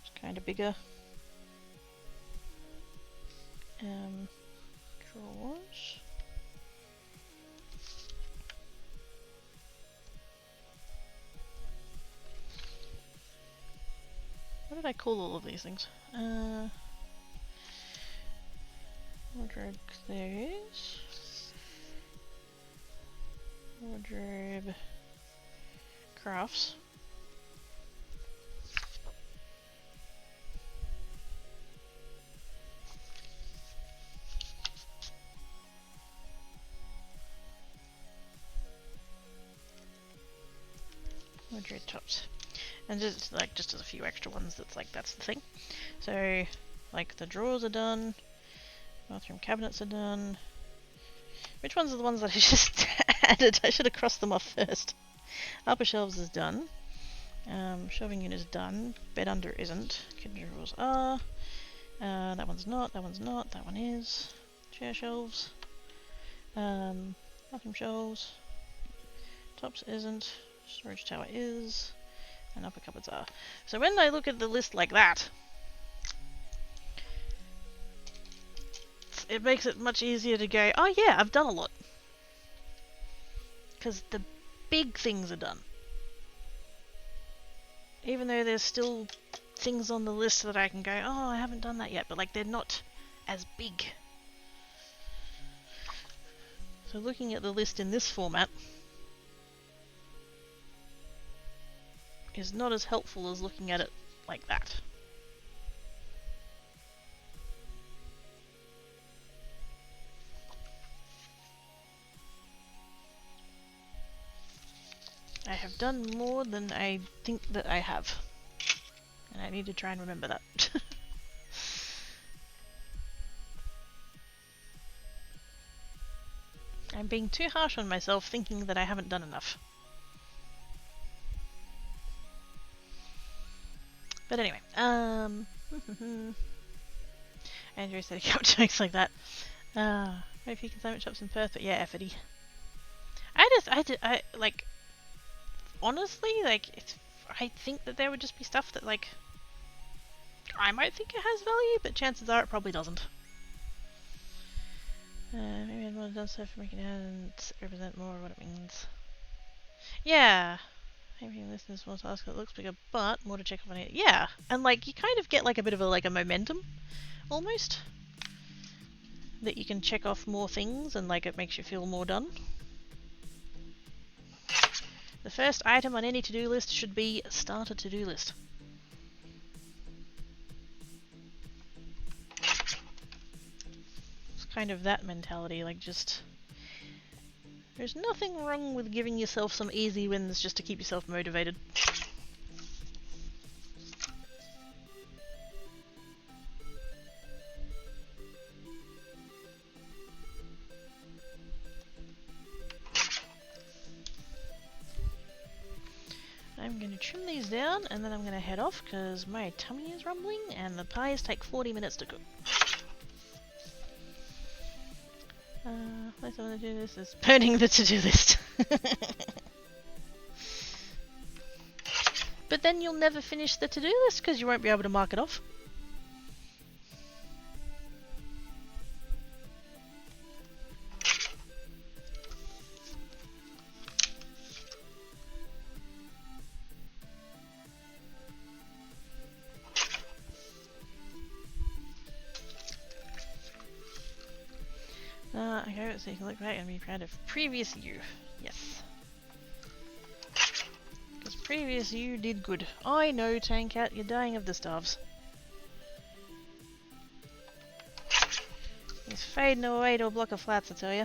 It's kind of bigger. Drawers. What did I call all of these things? Wardrobe, there is. Wardrobe, crafts. Wardrobe tops. And just as a few extra ones, that's the thing. So like the drawers are done, bathroom cabinets are done. Which ones are the ones that I just added? I should have crossed them off first. Upper shelves is done. Shelving unit is done. Bed under isn't. Kitchen drawers are. That one's not. That one's not. That one is. Chair shelves. Bathroom shelves. Tops isn't. Storage tower is. And upper cupboards are. So when I look at the list like that, it makes it much easier to go, oh yeah, I've done a lot. Because the big things are done. Even though there's still things on the list that I can go, oh, I haven't done that yet, but like they're not as big. So looking at the list in this format is not as helpful as looking at it like that. I have done more than I think that I have. And I need to try and remember that. I'm being too harsh on myself thinking that I haven't done enough. But anyway, Andrew said he got jokes like that. Maybe you can sandwich shops in Perth, but yeah, efforty. I like, honestly, like, I think that there would just be stuff that, like, I might think it has value, but chances are it probably doesn't. Maybe I'd want to done so for making it and represent more what it means. Yeah. Maybe listen to small task that looks bigger, but more to check up on it. Yeah, and like you kind of get like a bit of a momentum, almost, that you can check off more things and like it makes you feel more done. The first item on any to-do list should be start a to-do list. It's kind of that mentality, like just... There's nothing wrong with giving yourself some easy wins just to keep yourself motivated. I'm going to trim these down and then I'm going to head off because my tummy is rumbling and the pies take 40 minutes to cook. Place on the to-do list is burning the to-do list. But then you'll never finish the to-do list because you won't be able to mark it off. Okay, so you can look back and be proud of previous you. Yes. Because previous you did good. I know, Tank Cat, you're dying of the starves. He's fading away to a block of flats, I tell ya.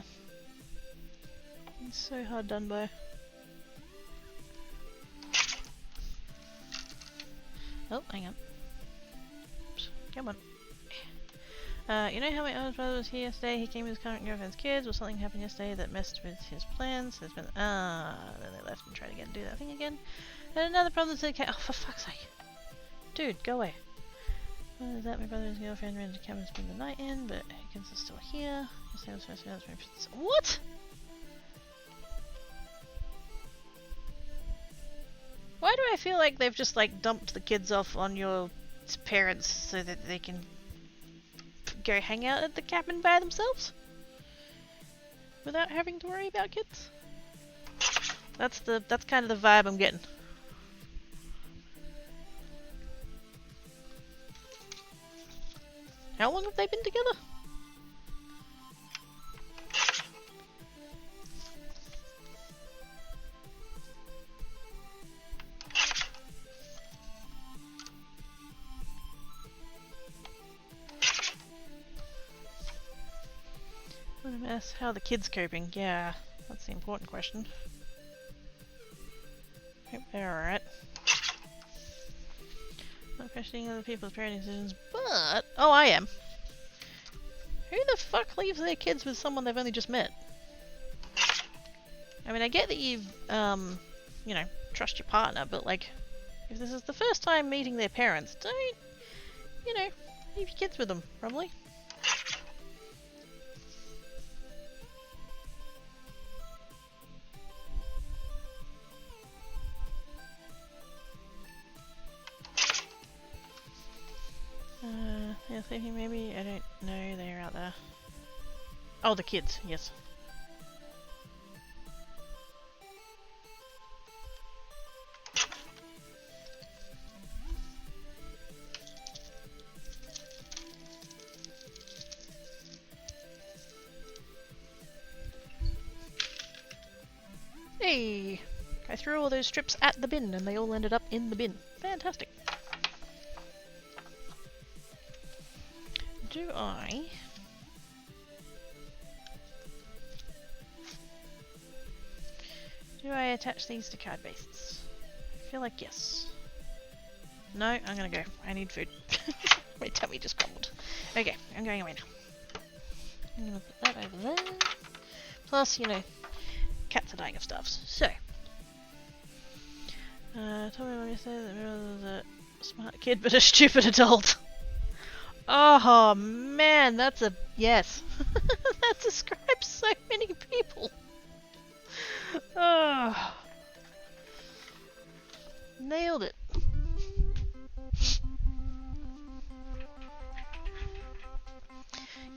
He's so hard done by. Oh, hang on. Oops. Come on. You know how my other brother was here yesterday? He came with his current girlfriend's kids. Well, something happened yesterday that messed with his plans. There's been then they left and tried to do that thing again. And another problem to the cat. Oh, for fuck's sake, dude, go away. Well, is that my brother's girlfriend rented a cabin to spend the night in, but Higgins is still here. What? Why do I feel like they've just like dumped the kids off on your parents so that they can go hang out at the cabin by themselves without having to worry about kids? That's kind of the vibe I'm getting. How long have they been together? What a mess. How are the kids coping? Yeah, that's the important question. Hope they're alright. Not questioning other people's parenting decisions, but... Oh, I am. Who the fuck leaves their kids with someone they've only just met? I mean, I get that you, you know, trust your partner, but like, if this is the first time meeting their parents, don't, you know, leave your kids with them, probably. Yeah, thinking maybe, I don't know, they're out there. Oh, the kids, yes. Hey! I threw all those strips at the bin and they all ended up in the bin. Fantastic. Do I attach these to card bases? I feel like yes. No, I'm gonna go. I need food. My tummy just grumbled. Okay, I'm going away now. I'm gonna put that over there. Plus, you know, cats are dying of starves. So, told me yesterday that Mirror was a smart kid but a stupid adult. Oh man, that's a yes. That describes so many people. Oh, nailed it.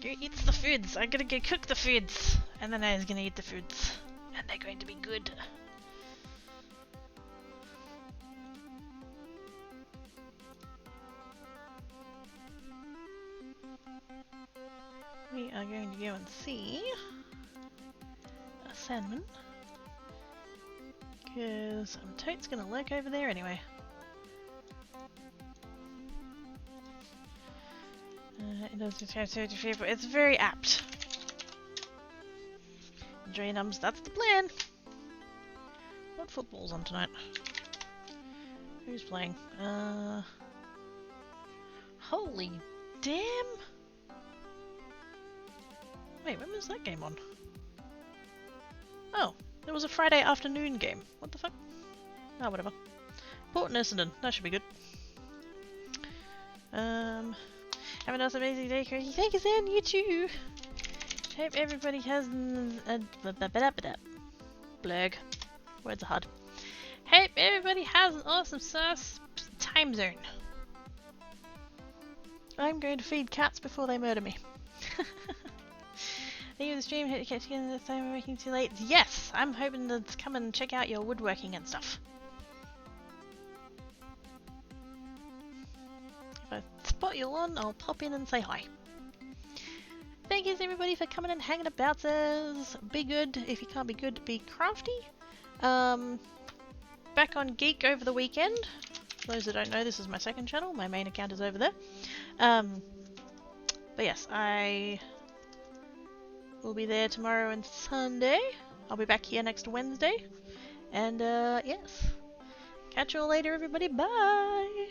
Go eat the foods. I'm gonna go cook the foods, and then I was gonna eat the foods, and they're going to be good. We are going to go and see a salmon, because Tote's gonna lurk over there anyway. It does describe but it's very apt. Drainums, that's the plan. What football's on tonight? Who's playing? Holy damn! Wait, when was that game on? Oh, there was a Friday afternoon game. What the fuck? Oh, whatever. Port and Essendon, that should be good. Have an awesome amazing day, Crazy. Thank you, Zen. You too. Hope everybody has blurg. Words are hard. Hope everybody has an awesome time zone. I'm going to feed cats before they murder me. Thank you for the stream. Hope you catch you again this time. I'm making too late. Yes, I'm hoping to come and check out your woodworking and stuff. If I spot you on, I'll pop in and say hi. Thank you everybody for coming and hanging about us. Be good. If you can't be good, be crafty. Back on Geek over the weekend. For those that don't know, this is my second channel. My main account is over there. But yes, I will be there tomorrow and Sunday. I'll be back here next Wednesday. And yes. Catch you all later, everybody. Bye!